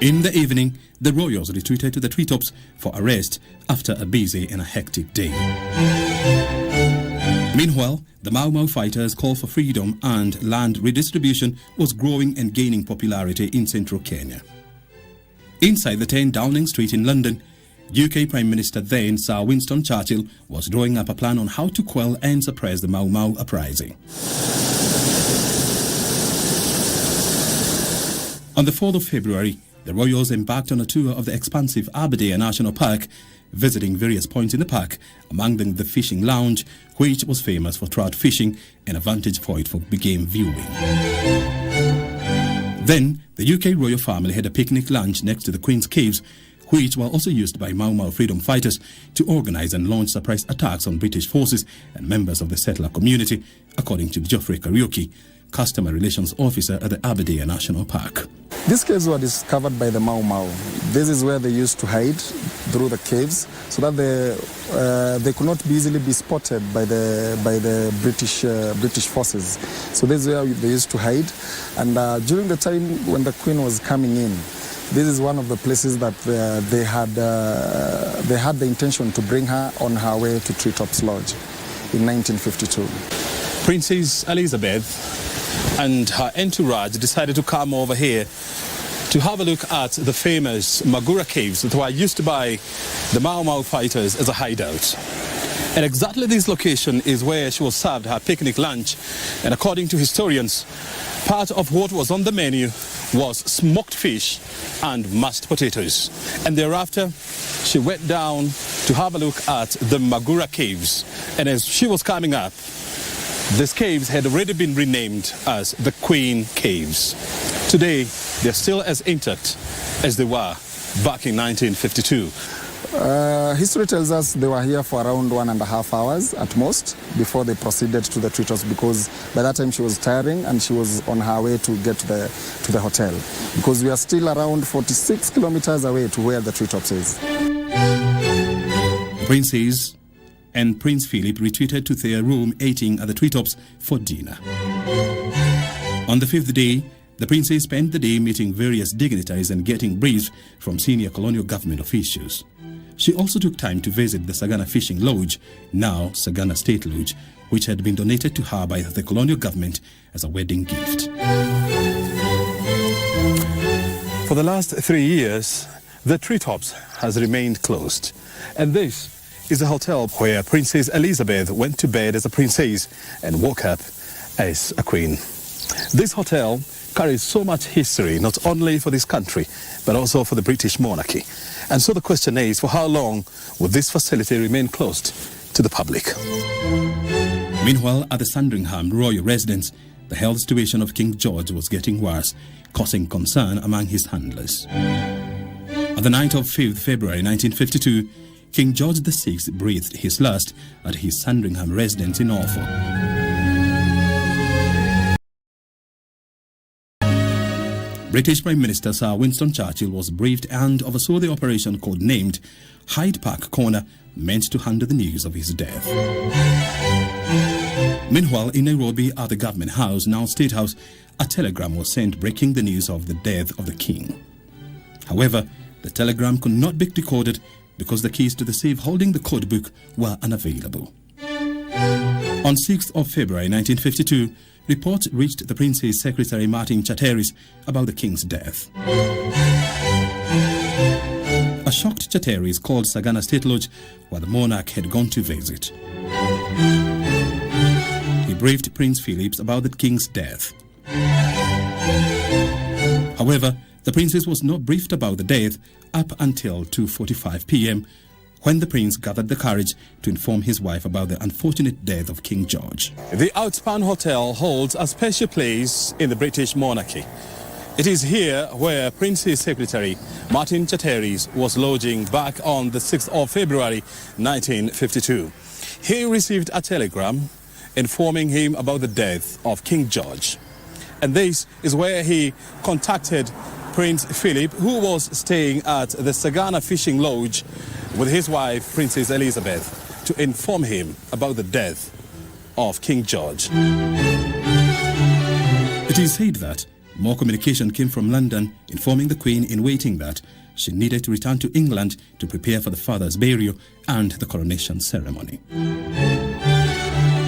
In the evening, the royals retreated to the treetops for a rest after a busy and a hectic day. Meanwhile, the Mau Mau fighters' call for freedom and land redistribution was growing and gaining popularity in central Kenya. Inside the 10 Downing Street in London, UK Prime Minister then Sir Winston Churchill was drawing up a plan on how to quell and suppress the Mau Mau uprising. On the 4th of February, the royals embarked on a tour of the expansive Aberdare National Park, visiting various points in the park, among them the fishing lounge, which was famous for trout fishing and a vantage point for game viewing. Then, the UK royal family had a picnic lunch next to the Queen's Caves, which were also used by Mau Mau freedom fighters to organize and launch surprise attacks on British forces and members of the settler community, according to Geoffrey Kariuki, Customer Relations Officer at the Aberdare National Park. These caves were discovered by the Mau Mau. This is where they used to hide through the caves, so that they could not easily be spotted by the British forces. So this is where they used to hide. And during the time when the Queen was coming in, this is one of the places that they had the intention to bring her on her way to Treetops Lodge in 1952. Princess Elizabeth and her entourage decided to come over here to have a look at the famous Magura Caves that were used by the Mau Mau fighters as a hideout. And exactly this location is where she was served her picnic lunch. And according to historians, part of what was on the menu was smoked fish and mashed potatoes. And thereafter, she went down to have a look at the Magura Caves. And as she was coming up, these caves had already been renamed as the Queen Caves. Today, they're still as intact as they were back in 1952. History tells us they were here for around 1.5 hours at most before they proceeded to the treetops, because by that time she was tiring and she was on her way to get to the hotel, because we are still around 46 kilometers away to where the treetops is. Princess and Prince Philip retreated to their room eating at the treetops for dinner. On the 5th day, the princess spent the day meeting various dignitaries and getting briefs from senior colonial government officials. She also took time to visit the Sagana Fishing Lodge, now Sagana State Lodge, which had been donated to her by the colonial government as a wedding gift. For the last 3 years, the treetops has remained closed. And this is a hotel where Princess Elizabeth went to bed as a princess and woke up as a queen. This hotel carries so much history, not only for this country, but also for the British monarchy. And so the question is, for how long will this facility remain closed to the public? Meanwhile, at the Sandringham royal residence, the health situation of King George was getting worse, causing concern among his handlers. On the night of 5th February 1952, King George VI breathed his last at his Sandringham residence in Norfolk. British Prime Minister Sir Winston Churchill was briefed and oversaw the operation codenamed Hyde Park Corner, meant to handle the news of his death. Meanwhile, in Nairobi at the Government House, now State House, a telegram was sent breaking the news of the death of the King. However, the telegram could not be decoded because the keys to the safe holding the code book were unavailable. On 6th of February 1952, reports reached the Prince's secretary Martin Chatteris about the king's death. A shocked Chatteris called Sagana State Lodge where the monarch had gone to visit. He briefed Prince Philip about the king's death. However, the princess was not briefed about the death up until 2:45 p.m. when the prince gathered the courage to inform his wife about the unfortunate death of King George. The Outspan Hotel holds a special place in the British monarchy. It is here where Prince's secretary Martin Chatteris was lodging back on the 6th of February 1952. He received a telegram informing him about the death of King George. And this is where he contacted Prince Philip, who was staying at the Sagana Fishing Lodge with his wife, Princess Elizabeth, to inform him about the death of King George. It is said that more communication came from London informing the Queen in waiting that she needed to return to England to prepare for the father's burial and the coronation ceremony.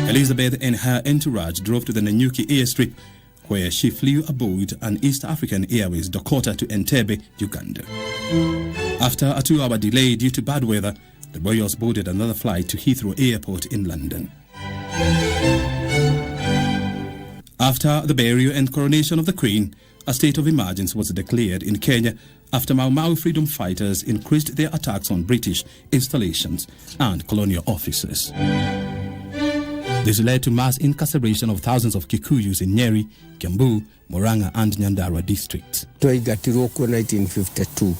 Elizabeth and her entourage drove to the Nanyuki airstrip, where she flew aboard an East African Airways Dakota to Entebbe, Uganda. After a 2-hour delay due to bad weather, the royals boarded another flight to Heathrow Airport in London. After the burial and coronation of the Queen, a state of emergency was declared in Kenya after Mau Mau freedom fighters increased their attacks on British installations and colonial offices. This led to mass incarceration of thousands of Kikuyus in Nyeri, Kiambu, Murang'a and Nyandarua districts. Twaigatirwo kwa 1952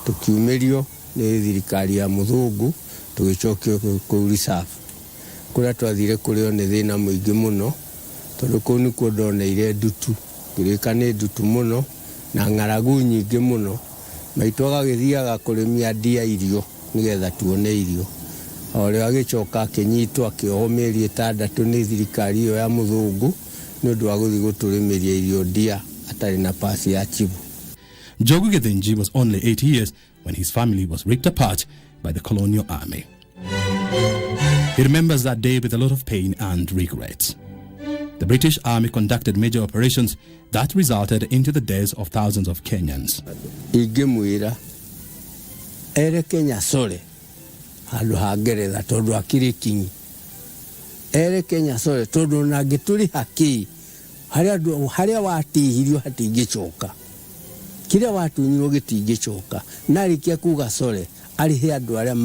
tukiumirio ni thirikari ya muthungu tugicokio ku reserve kuria twathire kurio ni thina muingi muno tondu kuu ni kuo ndoneire ndutu ngirika ni ndutu muno na ng'aragu nyingi muno maitwaga githiaga kurimia ndia irio nigetha tuone irio ore agicoka akinyitwo akioho mĩeri 6 ni thirikari iyo ya muthungu ni undu wa guthi guturimeria irio ndia atari na pasi ya chibu. Jogu Githinji was only 8 years when his family was ripped apart by the colonial army. He remembers that day with a lot of pain and regrets. The British Army conducted major operations that resulted into the deaths of thousands of Kenyans. Igimwira ere Kenya sole handu ha Ngeretha tondu akiri kingi ere Kenya sole tondu na gituri haki haria watihirio hatingicoka kiria watunyirwo gitingicoka narikia kuga sole arihe andu aria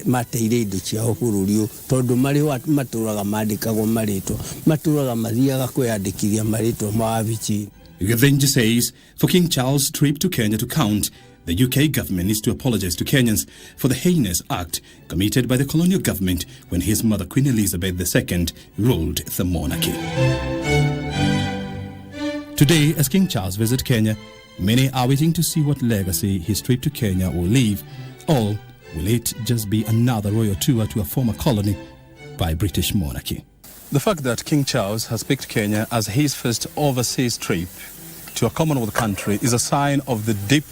mateire indo ciao bururi tondu mari maturaga mandikagwo maritwo maturaga mathiaga kwiyandikithia maritwo ma wabici. Githinji says for King Charles' trip to Kenya to count, the UK government needs to apologize to Kenyans for the heinous act committed by the colonial government when his mother Queen Elizabeth II ruled the monarchy. Today, as King Charles visits Kenya, many are waiting to see what legacy his trip to Kenya will leave, or will it just be another royal tour to a former colony by British monarchy? The fact that King Charles has picked Kenya as his first overseas trip to a Commonwealth country is a sign of the deep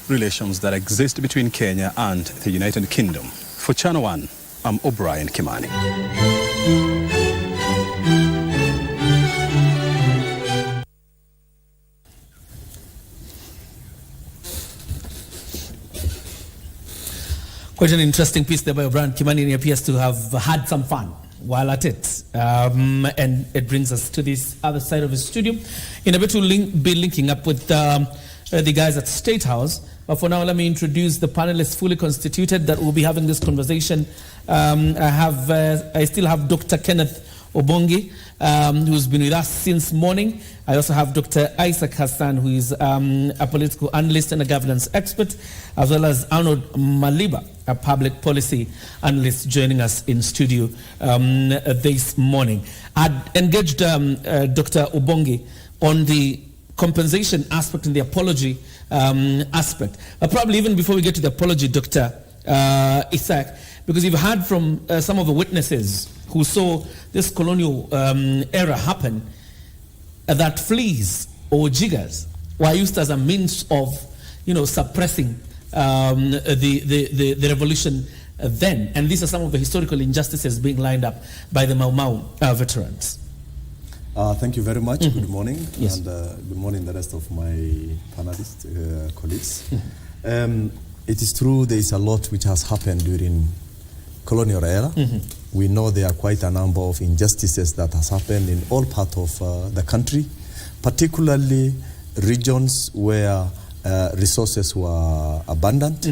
relations that exist between Kenya and the United Kingdom. For Channel 1, I'm O'Brien Kimani. Quite an interesting piece there by O'Brien Kimani. He appears to have had some fun while at it. And it brings us to this other side of the studio. In a bit, we'll be linking up with the guys at State House. But for now, let me introduce the panelists fully constituted that will be having this conversation. I still have Dr. Kenneth Obongi, who's been with us since morning. I also have Dr. Isaac Hassan, who is a political analyst and a governance expert, as well as Arnold Maliba, a public policy analyst, joining us in studio this morning. I'd engaged Dr. Obongi on the compensation aspect and the apology aspect. But probably even before we get to the apology, Dr. Isaac, because you've heard from some of the witnesses who saw this colonial era happen, that fleas or jiggers were used as a means of, suppressing the revolution then. And these are some of the historical injustices being lined up by the Mau Mau veterans. Thank you very much. Mm-hmm. Good morning. Yes. And good morning the rest of my panelists, colleagues. It is true there is a lot which has happened during colonial era. We know there are quite a number of injustices that has happened in all parts of the country, particularly regions where resources were abundant.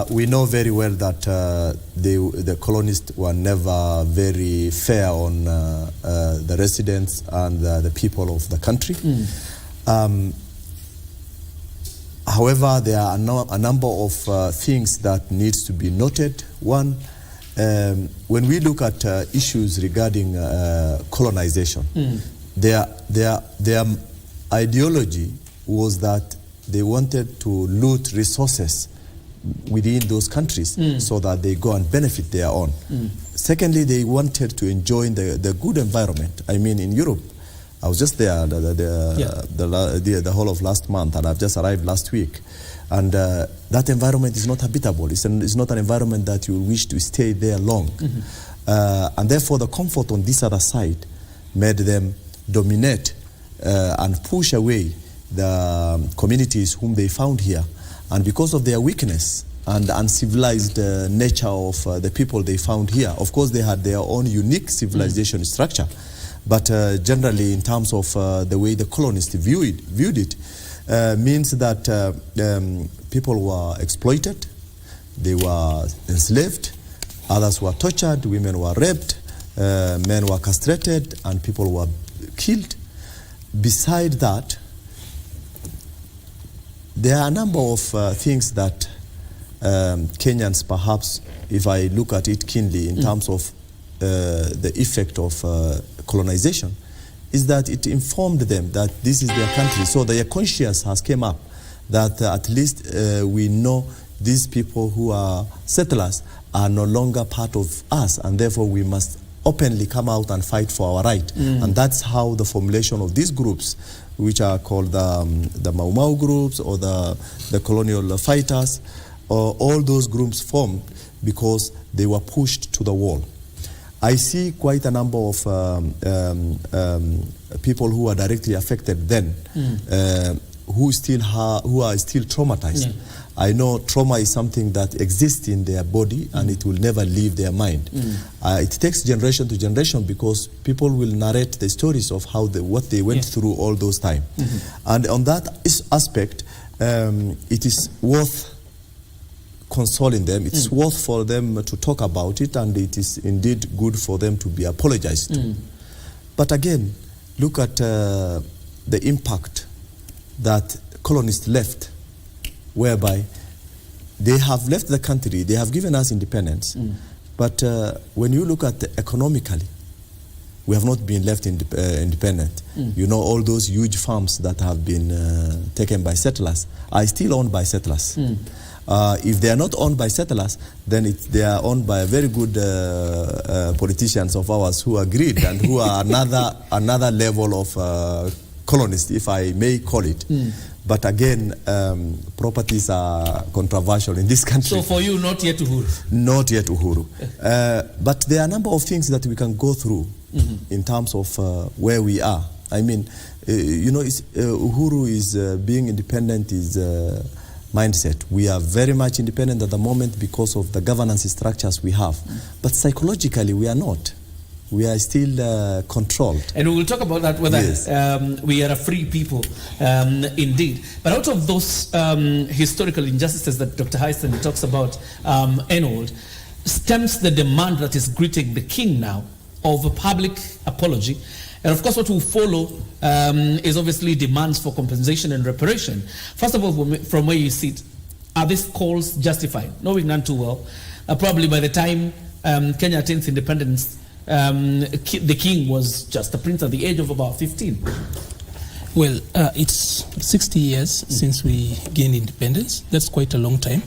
We know very well that the colonists were never very fair on the residents and the people of the country. However, there are a number of things that needs to be noted. One, when we look at issues regarding colonization, their ideology was that they wanted to loot resources within those countries so that they go and benefit their own. Secondly, they wanted to enjoy the good environment. I mean, in Europe, I was just there the whole of last month, and I've just arrived last week. And that environment is not habitable. It's not an environment that you wish to stay there long. And therefore, the comfort on this other side made them dominate and push away the communities whom they found here. And because of their weakness and uncivilized nature of the people they found here, of course they had their own unique civilization structure. But generally, in terms of the way the colonists viewed it, means that people were exploited, they were enslaved, others were tortured, women were raped, men were castrated, and people were killed. Beside that, there are a number of things that Kenyans, perhaps, if I look at it keenly in terms of the effect of colonization, is that it informed them that this is their country. So their conscience has come up that at least we know these people who are settlers are no longer part of us, and therefore we must openly come out and fight for our right. And that's how the formulation of these groups, which are called the Mau Mau groups or the colonial fighters, all those groups formed because they were pushed to the wall. I see quite a number of people who are directly affected then, who are still traumatized. I know trauma is something that exists in their body and it will never leave their mind. It takes generation to generation because people will narrate the stories of what they went through all those times. And on that aspect, it is worth consoling them. It's worth for them to talk about it, and it is indeed good for them to be apologized to. But again, look at the impact that colonists left, whereby they have left the country, they have given us independence, but when you look at economically, we have not been left independent. You know, all those huge farms that have been taken by settlers are still owned by settlers. If they are not owned by settlers, then they are owned by very good politicians of ours who agreed and who are another level of colonists, if I may call it. But again, properties are controversial in this country. So for you, not yet Uhuru? Not yet Uhuru. But there are a number of things that we can go through in terms of where we are. I mean, you know, Uhuru is being independent is mindset. We are very much independent at the moment because of the governance structures we have. But psychologically, we are not. We are still controlled. And we will talk about that, whether we are a free people indeed. But out of those historical injustices that Dr. Heisen talks about, Enold, stems the demand that is greeting the king now of a public apology. And of course, what will follow is obviously demands for compensation and reparation. First of all, from where you sit, are these calls justified? Knowing none too well, probably by the time Kenya attained independence, the king was just a prince at the age of about 15. Well, it's 60 years since we gained independence. That's quite a long time.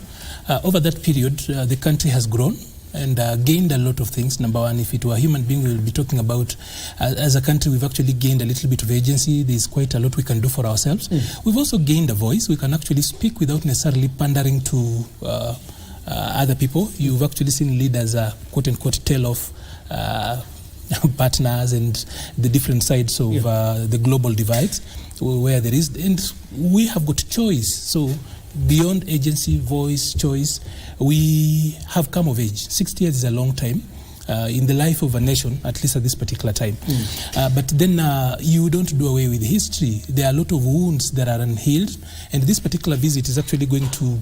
Over that period, the country has grown and gained a lot of things. Number one, if it were a human being, we will be talking about, as a country, we've actually gained a little bit of agency. There's quite a lot we can do for ourselves. We've also gained a voice. We can actually speak without necessarily pandering to other people. You've actually seen leaders, quote unquote, tell off partners and the different sides of the global divides where there is, and we have got choice. So beyond agency, voice, choice, we have come of age. 60 years is a long time in the life of a nation, at least at this particular time. But then you don't do away with history. There are a lot of wounds that are unhealed, and this particular visit is actually going to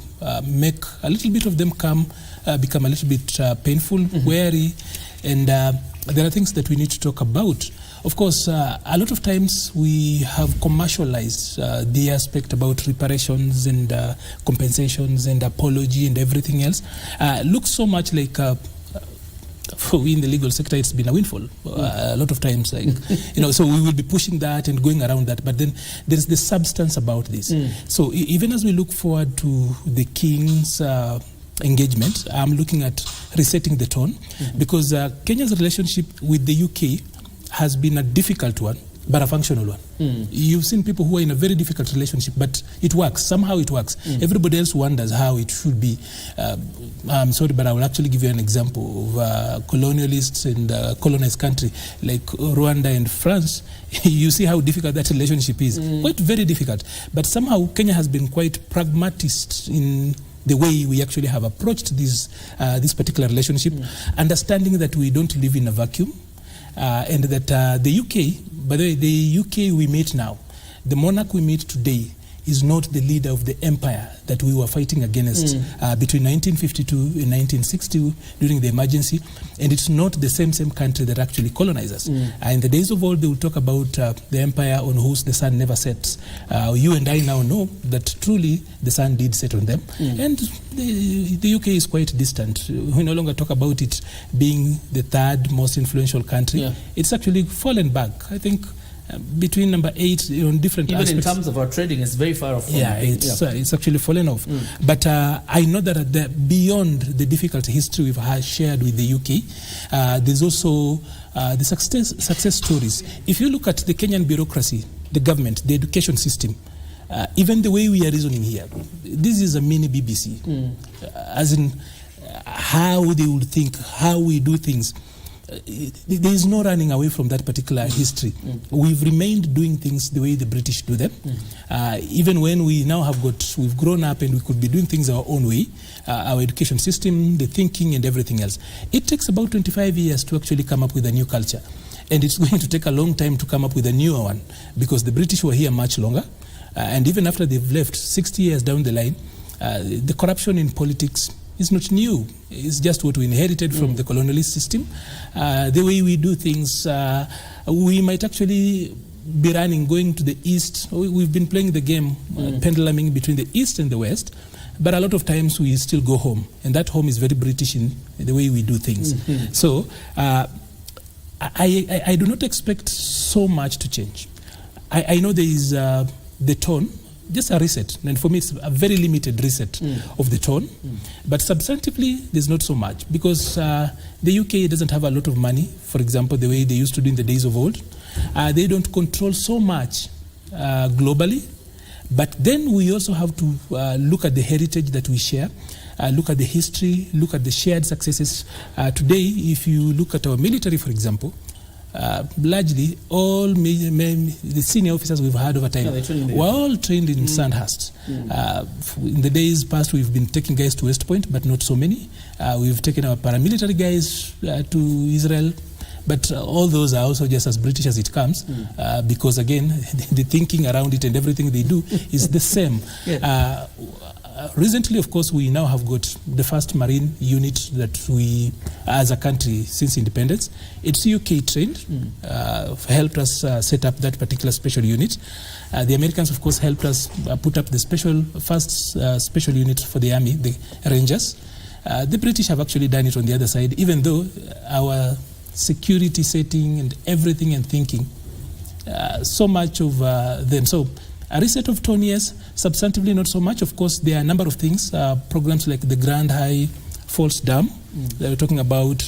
make a little bit of them become a little bit painful, weary, and there are things that we need to talk about. Of course, a lot of times we have commercialized the aspect about reparations and compensations and apology and everything else. Looks so much like in the legal sector, it's been a windfall a lot of times, like so we will be pushing that and going around that, but then there's the substance about this. So even as we look forward to the King's engagement, I'm looking at resetting the tone, because Kenya's relationship with the UK has been a difficult one, but a functional one. You've seen people who are in a very difficult relationship, but it works. Somehow it works. Everybody else wonders how it should be. I'm sorry, but I will actually give you an example of colonialists and colonized country like Rwanda and France. You see how difficult that relationship is. Quite very difficult. But somehow Kenya has been quite pragmatist in the way we actually have approached this particular relationship, understanding that we don't live in a vacuum. And that the UK, by the way, the UK we meet now, the monarch we meet today is not the leader of the empire that we were fighting against between 1952 and 1960 during the emergency, and it's not the same country that actually colonized us. In the days of old, they will talk about the empire on whose the sun never sets. You and I now know that truly the sun did set on them, and the UK is quite distant. We no longer talk about it being the third most influential country. It's actually fallen back, I think, between number 8 on different even aspects. In terms of our trading, it's very far off from it's actually fallen off. But I know that beyond the difficult history we've shared with the UK, there's also the success stories. If you look at the Kenyan bureaucracy, the government, the education system, even the way we are reasoning here, this is a mini BBC, as in how they would think, how we do things. There is no running away from that particular history. We've remained doing things the way the British do them. Even when we now we've grown up and we could be doing things our own way, our education system, the thinking and everything else. It takes about 25 years to actually come up with a new culture. And it's going to take a long time to come up with a newer one, because the British were here much longer. And even after they've left, 60 years down the line, the corruption in politics is not new. It's just what we inherited from the colonialist system. The way we do things, we might actually be going to the east. We've been playing the game, penduluming between the east and the west, but a lot of times we still go home, and that home is very British in the way we do things. So I do not expect so much to change. I know there is the tone, just a reset, and for me it's a very limited reset of the tone, but substantively there's not so much, because the UK doesn't have a lot of money, for example, the way they used to do in the days of old. They don't control so much globally, but then we also have to look at the heritage that we share, look at the history, look at the shared successes. Today, if you look at our military, for example, largely all the senior officers we've had over time were all trained in Sandhurst. In the days past, we've been taking guys to West Point, but not so many. We've taken our paramilitary guys to Israel, but all those are also just as British as it comes, because again, the thinking around it and everything they do is the same. Recently, of course, we now have got the first marine unit that we, as a country, since independence. It's UK trained, helped us set up that particular special unit. The Americans, of course, helped us put up the first special unit for the army, the Rangers. The British have actually done it on the other side, even though our security setting and everything and thinking, so much of them. So a reset of tone, yes, substantively not so much. Of course, there are a number of things, programs like the Grand High Falls Dam, that we're talking about,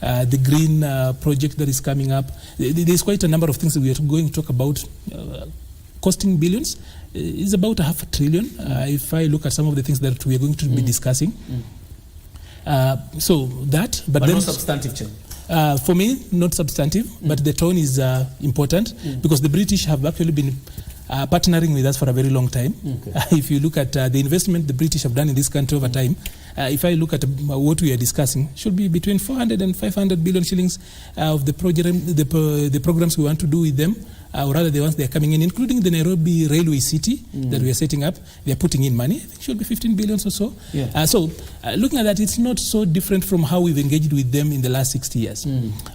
the green project that is coming up. There's quite a number of things that we are going to talk about, costing billions. It's about $500 billion. If I look at some of the things that we are going to be discussing, So that, but then no substantive change. For me, not substantive, but the tone is important because the British have actually been partnering with us for a very long time. If you look at the investment the British have done in this country over time, if I look at what we are discussing, should be between 400 and 500 billion shillings of the programs we want to do with them, or rather the ones they are coming in, including the Nairobi Railway City that we are setting up. They are putting in money. I think it should be 15 billion or so. So looking at that, it's not so different from how we've engaged with them in the last 60 years.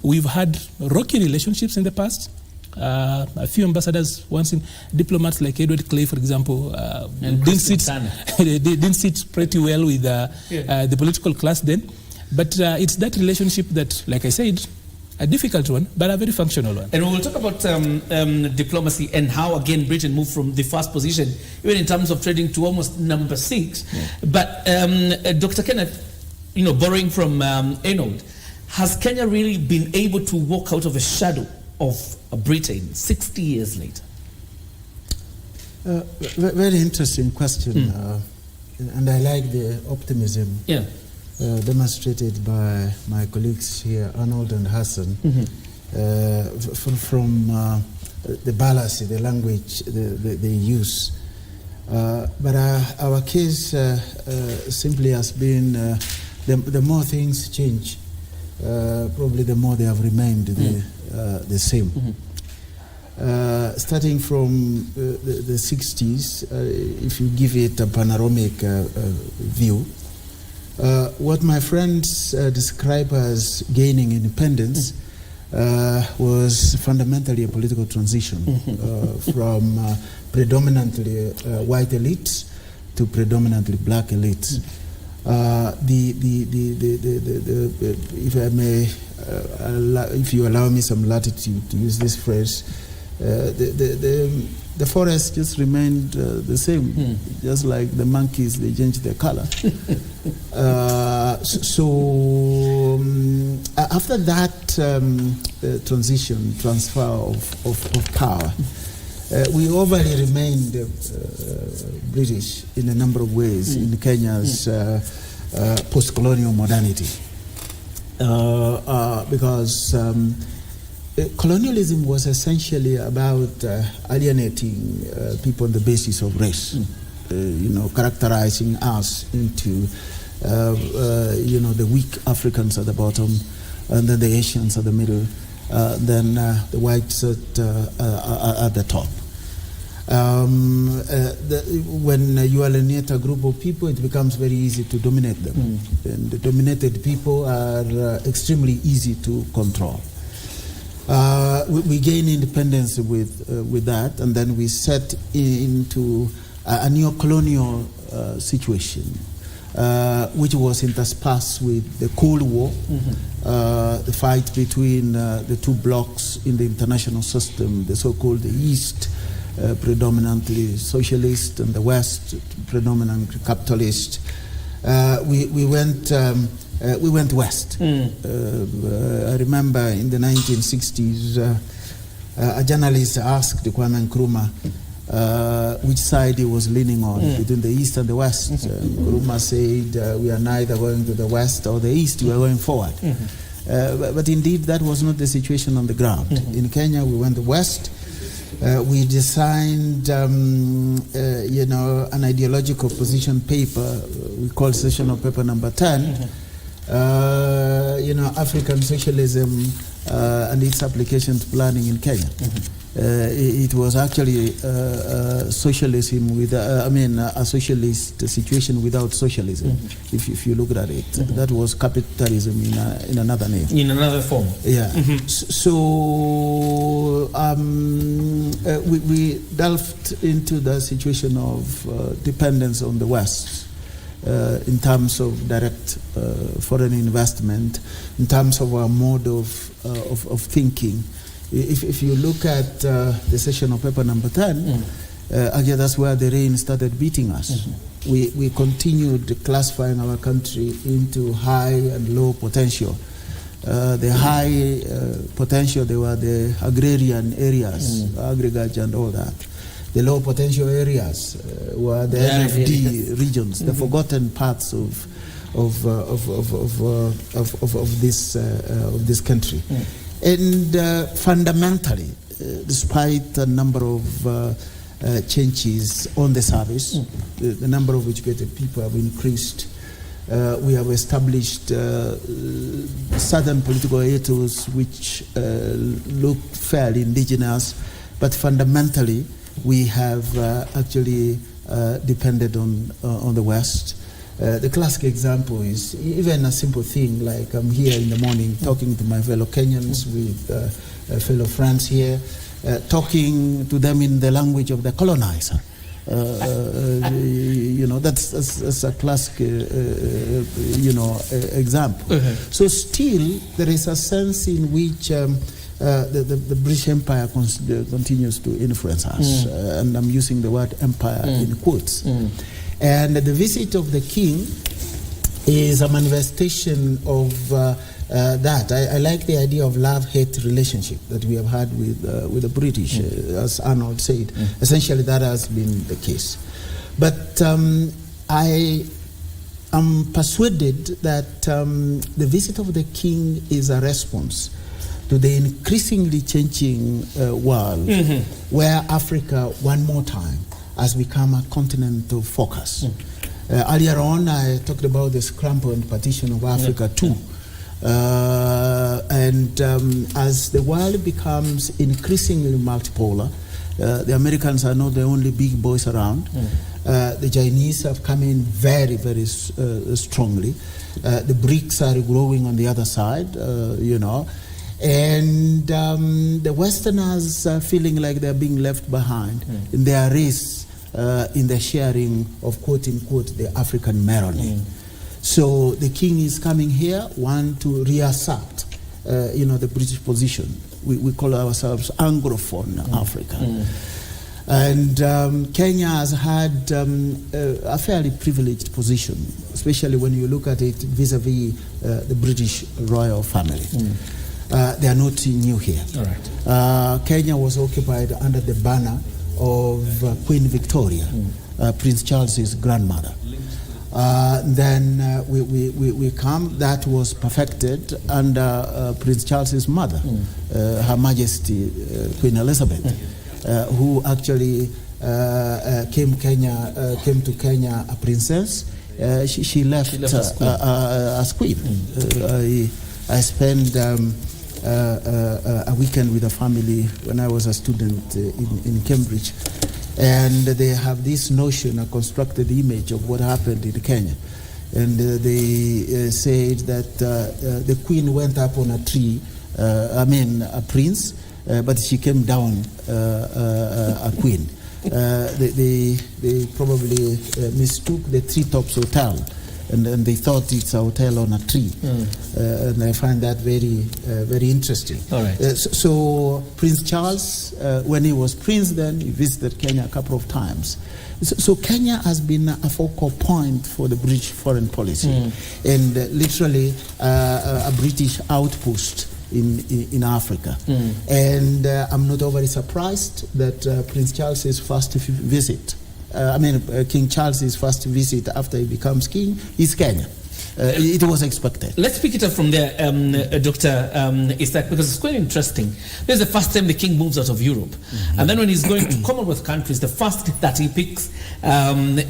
We've had rocky relationships in the past. A few ambassadors, once in diplomats like Edward Clay, for example, didn't sit pretty well with the political class then. But it's that relationship that, like I said, a difficult one, but a very functional one. And we will talk about diplomacy and how, again, Britain moved from the first position, even in terms of trading, to almost number 6. But Dr. Kenneth, borrowing from Enold, has Kenya really been able to walk out of a shadow of Britain 60 years later? Very interesting question, and I like the optimism demonstrated by my colleagues here, Arnold and Hassan, from the ballast, the language they use. But our case simply has been the more things change, probably the more they have remained the same. Starting from the 60s, if you give it a panoramic view, what my friends describe as gaining independence was fundamentally a political transition from predominantly white elites to predominantly black elites. If I may, if you allow me some latitude to use this phrase, the forest just remained the same, just like the monkeys, they changed their color. After that transfer of power, we overly remained British in a number of ways in Kenya's post-colonial modernity. Because colonialism was essentially about alienating people on the basis of race, characterizing us into, the weak Africans at the bottom, and then the Asians at the middle, then the whites at the top. When you alienate a group of people, it becomes very easy to dominate them. And the dominated people are extremely easy to control. We gain independence with that, and then we set into a neo-colonial situation, which was interspersed with the Cold War, the fight between the two blocks in the international system, the so-called the East, predominantly socialist, and the West, predominantly capitalist. We went west. I remember in the 1960s, a journalist asked Kwame Nkrumah which side he was leaning on, between the East and the West. Nkrumah said, we are neither going to the West or the East, we are going forward. But indeed, that was not the situation on the ground. In Kenya, we went west. We designed, an ideological position paper we call sessional paper number 10, African socialism and its application to planning in Kenya. It was actually socialism with, a socialist situation without socialism, if you look at it. That was capitalism in another name. In another form. Yeah. So we delved into the situation of dependence on the West in terms of direct foreign investment, in terms of our mode of thinking. If you look at the session of paper number 10, again, that's where the rain started beating us. We continued classifying our country into high and low potential. The high potential, they were the agrarian areas, agriculture and all that. The low potential areas were the NFD regions, the forgotten parts of this country. And fundamentally, despite a number of changes on the service, the number of educated people have increased. We have established certain political ethos which look fairly indigenous, but fundamentally we have actually depended on the West. The classic example is even a simple thing like I'm here in the morning talking to my fellow Kenyans with fellow friends here, talking to them in the language of the colonizer. That's a classic, example. So still, there is a sense in which the British Empire continues to influence us, and I'm using the word empire in quotes. And the visit of the king is a manifestation of that. I like the idea of love-hate relationship that we have had with the British, as Arnold said. Essentially, that has been the case. But I am persuaded that the visit of the king is a response to the increasingly changing world, where Africa, one more time, has become a continent of focus. Earlier on, I talked about the scramble and partition of Africa too. And as the world becomes increasingly multipolar, the Americans are not the only big boys around. The Chinese have come in very, very strongly. The BRICS are growing on the other side, And the Westerners are feeling like they're being left behind in their race in the sharing of, quote-unquote, the African melanin. So the king is coming here, one, to reassert, the British position. We call ourselves Anglophone Africa. And Kenya has had a fairly privileged position, especially when you look at it vis-a-vis the British royal family. They are not new here. Kenya was occupied under the banner of Queen Victoria, Prince Charles's grandmother. Then we come, that was perfected under Prince Charles's mother, Her Majesty Queen Elizabeth, who actually came to Kenya a princess. She left as queen. I spent a weekend with a family when I was a student in Cambridge, and they have this notion, a constructed image of what happened in Kenya, and they said that the queen went up on a tree, a prince, but she came down a queen. They probably mistook the Treetops Hotel, and they thought it's a hotel on a tree. And I find that very, very interesting. So Prince Charles, when he was prince then, he visited Kenya a couple of times. So Kenya has been a focal point for the British foreign policy, and literally a British outpost in Africa. And I'm not overly surprised that Prince Charles's first visit, King Charles's first visit after he becomes king is Kenya. It was expected. Let's pick it up from there, Dr. Isaac, because it's quite interesting. This is the first time the king moves out of Europe. And then when he's going to Commonwealth countries, the first that he picks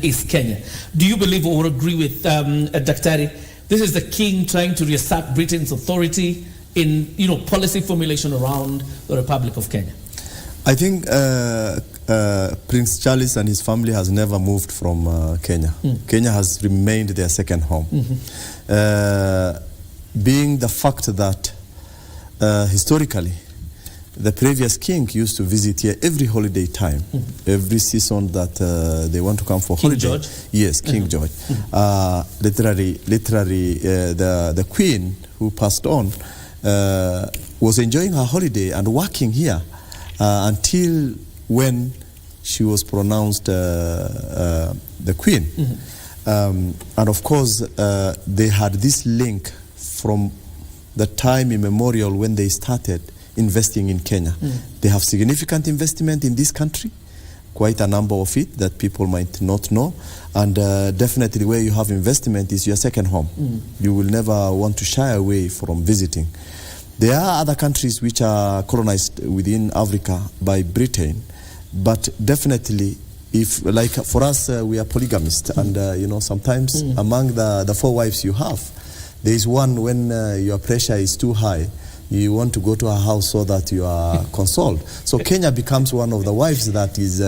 is Kenya. Do you believe or agree with Daktari? This is the king trying to reassert Britain's authority in policy formulation around the Republic of Kenya? I think Prince Charles and his family has never moved from Kenya. Kenya has remained their second home. Being the fact that historically the previous king used to visit here every holiday time, every season that they want to come for King holiday. George? Yes, King George. Literally, the queen who passed on was enjoying her holiday and working here until when she was pronounced the queen. And of course, they had this link from the time immemorial when they started investing in Kenya. They have significant investment in this country, quite a number of it that people might not know. And definitely where you have investment is your second home. You will never want to shy away from visiting. There are other countries which are colonized within Africa by Britain, but definitely if, like for us, we are polygamists, and you know, sometimes among the 4 wives you have, there is one when your pressure is too high, you want to go to her house so that you are consoled. So Kenya becomes one of the wives that is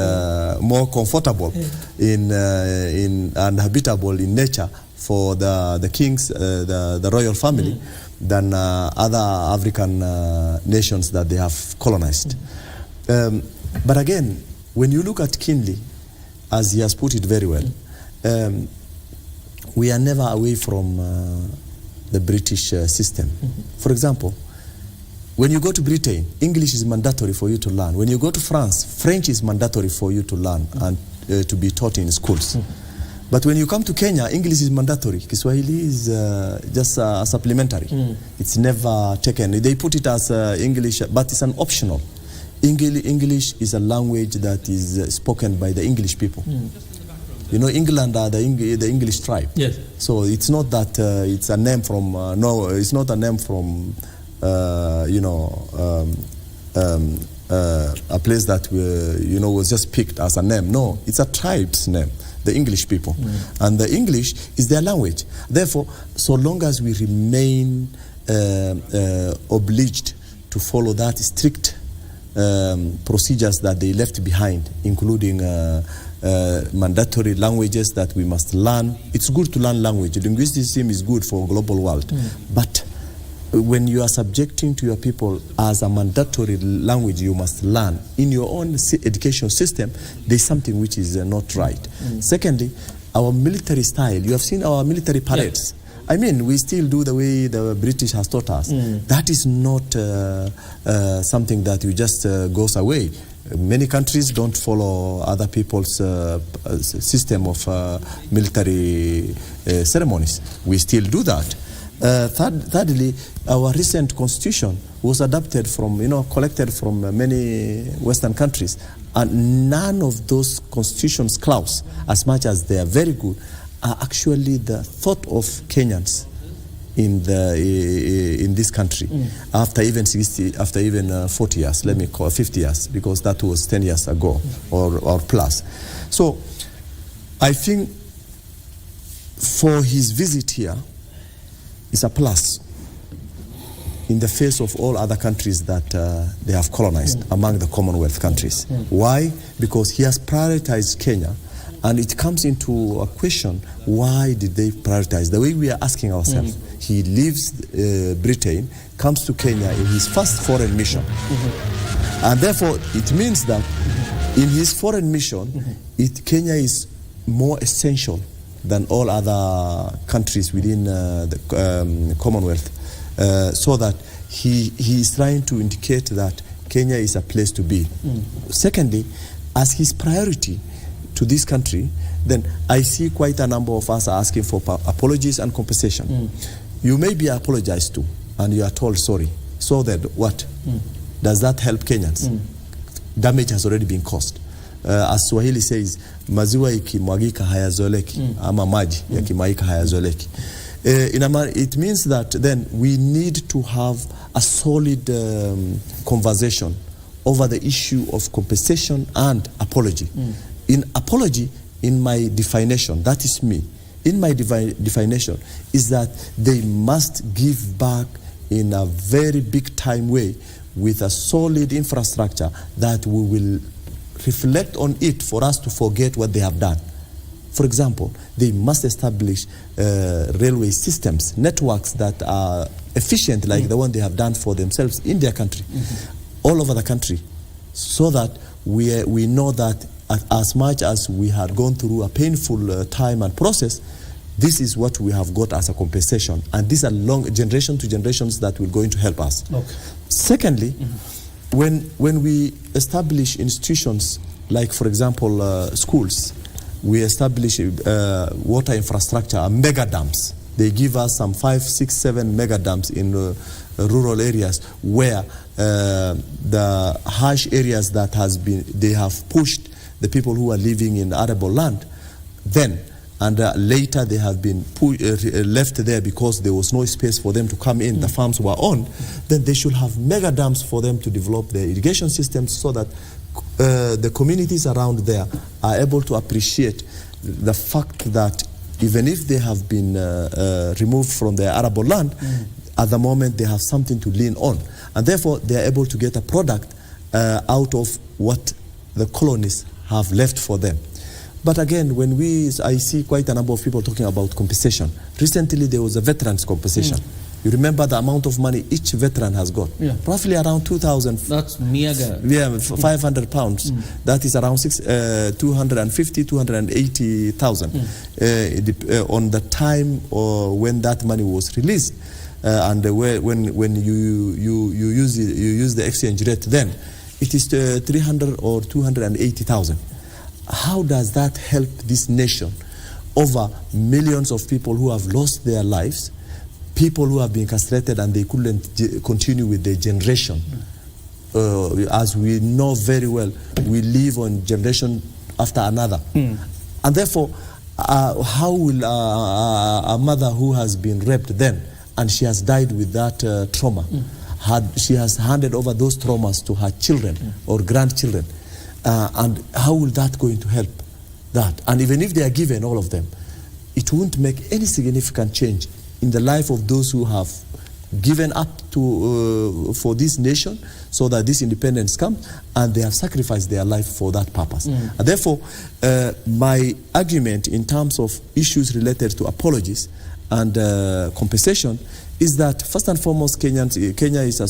more comfortable in and habitable in nature for the kings, the royal family, than other African nations that they have colonized. But again, when you look at Kinley, as he has put it very well, we are never away from the British system. For example, when you go to Britain, English is mandatory for you to learn. When you go to France, French is mandatory for you to learn and to be taught in schools. But when you come to Kenya, English is mandatory. Kiswahili is just supplementary. It's never taken. They put it as English, but it's an optional. English is a language that is spoken by the English people. You know, England are the English tribe. Yes. So it's not that it's a name from no. It's not a name from you know, a place that you know, was just picked as a name. No, it's a tribe's name, the English people, and the English is their language. Therefore, so long as we remain obliged to follow that strict procedures that they left behind, including mandatory languages that we must learn. It's good to learn language. Linguisticism is good for global world, but when you are subjecting to your people as a mandatory language you must learn in your own education system, there's something which is not right. Secondly, our military style. You have seen our military parades. I mean, we still do the way the British has taught us. That is not something that you just goes away. Many countries don't follow other people's system of military ceremonies. We still do that. Thirdly, our recent constitution was adapted from, you know, collected from many Western countries, and none of those constitutions clause, as much as they are very good, are actually the thought of Kenyans in this country after even 40 years, let me call 50 years, because that was 10 years ago or plus. So I think for his visit here is a plus in the face of all other countries that they have colonized among the Commonwealth countries. Why? Because he has prioritized Kenya, and it comes into a question, why did they prioritize? The way we are asking ourselves, he leaves Britain, comes to Kenya in his first foreign mission, and therefore it means that in his foreign mission, Kenya is more essential than all other countries within the Commonwealth, so that he is trying to indicate that Kenya is a place to be. Secondly, as his priority to this country, then I see quite a number of us are asking for apologies and compensation. You may be apologized to and you are told sorry. So that what? Does that help Kenyans? Damage has already been caused. As Swahili says, maziwa ikimwagika hayazoleki, ama maji yakimwagika hayazoleki. It means that then we need to have a solid conversation over the issue of compensation and apology. In apology, in my definition, that is me, in my definition, is that they must give back in a very big time way with a solid infrastructure that we will reflect on it for us to forget what they have done. For example, they must establish railway systems, networks that are efficient like the one they have done for themselves in their country, all over the country, so that we know that as much as we had gone through a painful time and process, this is what we have got as a compensation. And these are long generation to generations that will going to help us. Secondly, when we establish institutions like, for example, schools, we establish water infrastructure, mega dams. They give us some 5, 6, 7 mega dams in rural areas where the harsh areas that they have pushed the people who are living in arable land then, and later they have been left there because there was no space for them to come in, the farms were on, then they should have mega dams for them to develop their irrigation systems so that the communities around there are able to appreciate the fact that even if they have been removed from their arable land, at the moment they have something to lean on. And therefore they are able to get a product out of what the colonists have left for them. But again, I see quite a number of people talking about compensation. Recently there was a veterans compensation. You remember the amount of money each veteran has got? Yeah. Roughly around 2,000. That's meager. Yeah, 500 pounds. That is around 250, 280,000 on the time when that money was released. And when you use the exchange rate then, it is 300 or 280,000. How does that help this nation over millions of people who have lost their lives, people who have been castrated and they couldn't continue with their generation? As we know very well, we live on generation after another. And therefore, how will a mother who has been raped then, and she has died with that trauma, she has handed over those traumas to her children or grandchildren, and how will that going to help that? And even if they are given all of them, it won't make any significant change in the life of those who have given up to for this nation so that this independence comes, and they have sacrificed their life for that purpose. And therefore, my argument in terms of issues related to apologies and compensation is that first and foremost, Kenya is a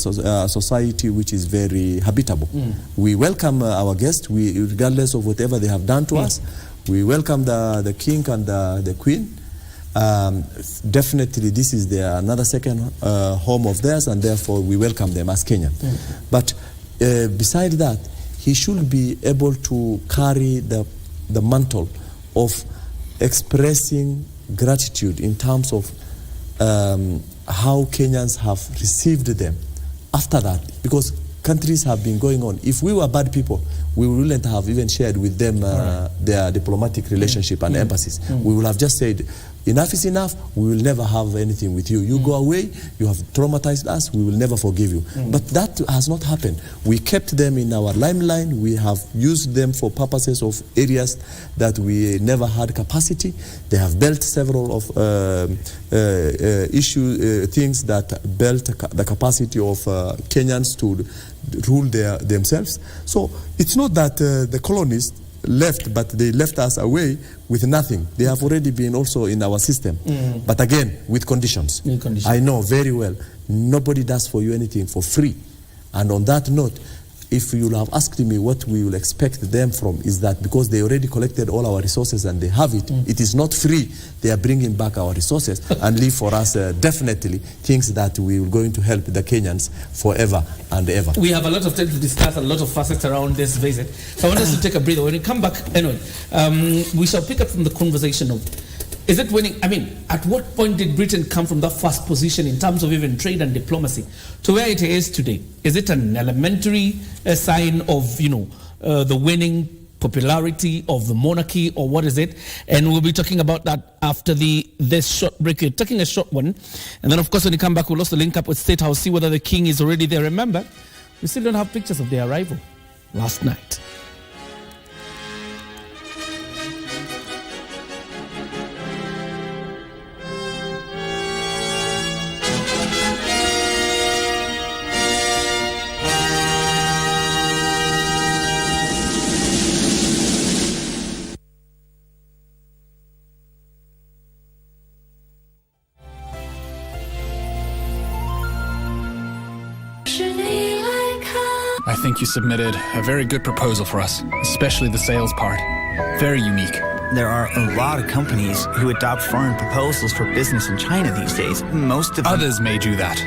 society which is very habitable. We welcome our guests, regardless of whatever they have done to us. We welcome the king and the queen. Definitely this is another second home of theirs, and therefore we welcome them as Kenyan. But beside that, he should be able to carry the mantle of expressing gratitude in terms of how Kenyans have received them after that, because countries have been going on. If we were bad people, we wouldn't have even shared with them their diplomatic relationship and embassies. We would have just said, enough is enough, we will never have anything with you. You go away, you have traumatized us, we will never forgive you. But that has not happened. We kept them in our limelight, we have used them for purposes of areas that we never had capacity. They have built several of things that built the capacity of Kenyans to rule themselves. So it's not that the colonists left, but they left us away with nothing. They have already been also in our system, but again with conditions. I know very well nobody does for you anything for free. And on that note, if you have asked me what we will expect them from, is that because they already collected all our resources and they have it, it is not free. They are bringing back our resources and leave for us definitely things that we will going to help the Kenyans forever and ever. We have a lot of time to discuss, a lot of facets around this visit. So I want us to take a breather. When we come back, anyway, we shall pick up from the conversation of, is it winning? I mean, at what point did Britain come from that first position in terms of even trade and diplomacy to where it is today? Is it an elementary sign of, the winning popularity of the monarchy, or what is it? And we'll be talking about that after this short break. We're taking a short one. And then, of course, when you come back, we'll also link up with State House, see whether the king is already there. Remember, we still don't have pictures of their arrival last night. I think you submitted a very good proposal for us, especially the sales part. Very unique. There are a lot of companies who adopt foreign proposals for business in China these days. Most of them... Others may do that,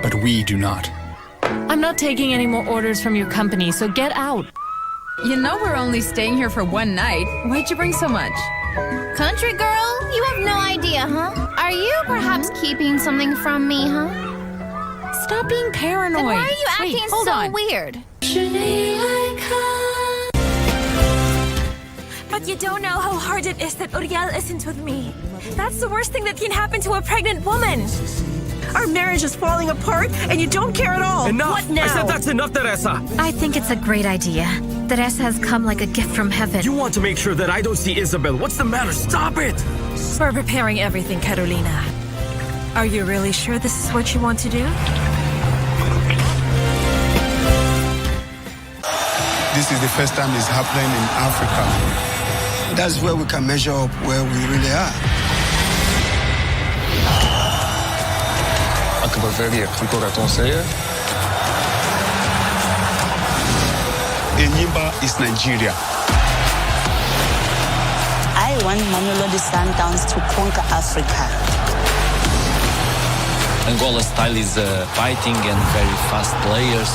but we do not. I'm not taking any more orders from your company, so get out. You know we're only staying here for one night. Why'd you bring so much? Country girl, you have no idea, huh? Are you perhaps keeping something from me, huh? Stop being paranoid. Then why are you acting so weird? You don't know how hard it is that Uriel isn't with me. That's the worst thing that can happen to a pregnant woman. Our marriage is falling apart and you don't care at all. Enough! What now? I said that's enough, Teresa! I think it's a great idea. Teresa has come like a gift from heaven. You want to make sure that I don't see Isabel. What's the matter? Stop it! We're preparing everything, Carolina. Are you really sure this is what you want to do? This is the first time it's happening in Africa. That's where we can measure up where we really are. أكبر فريق في الكرة التونسية. Enyimba is Nigeria. I want Mamelodi Sundowns to conquer Africa. Angola's style is fighting and very fast players.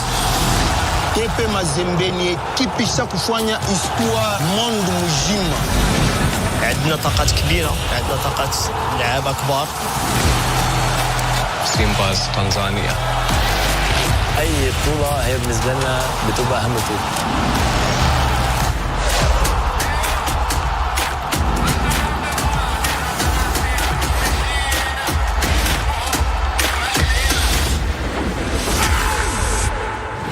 Tepe Mazembe ni ekipi isa kufanya histoire monde mzima. عندنا طاقات كبيرة، عندنا طاقات لعيبة كبار. سيمباز تنزانيا. أي بطولة هي بالنسبة لنا بتبقى أهم بطولة.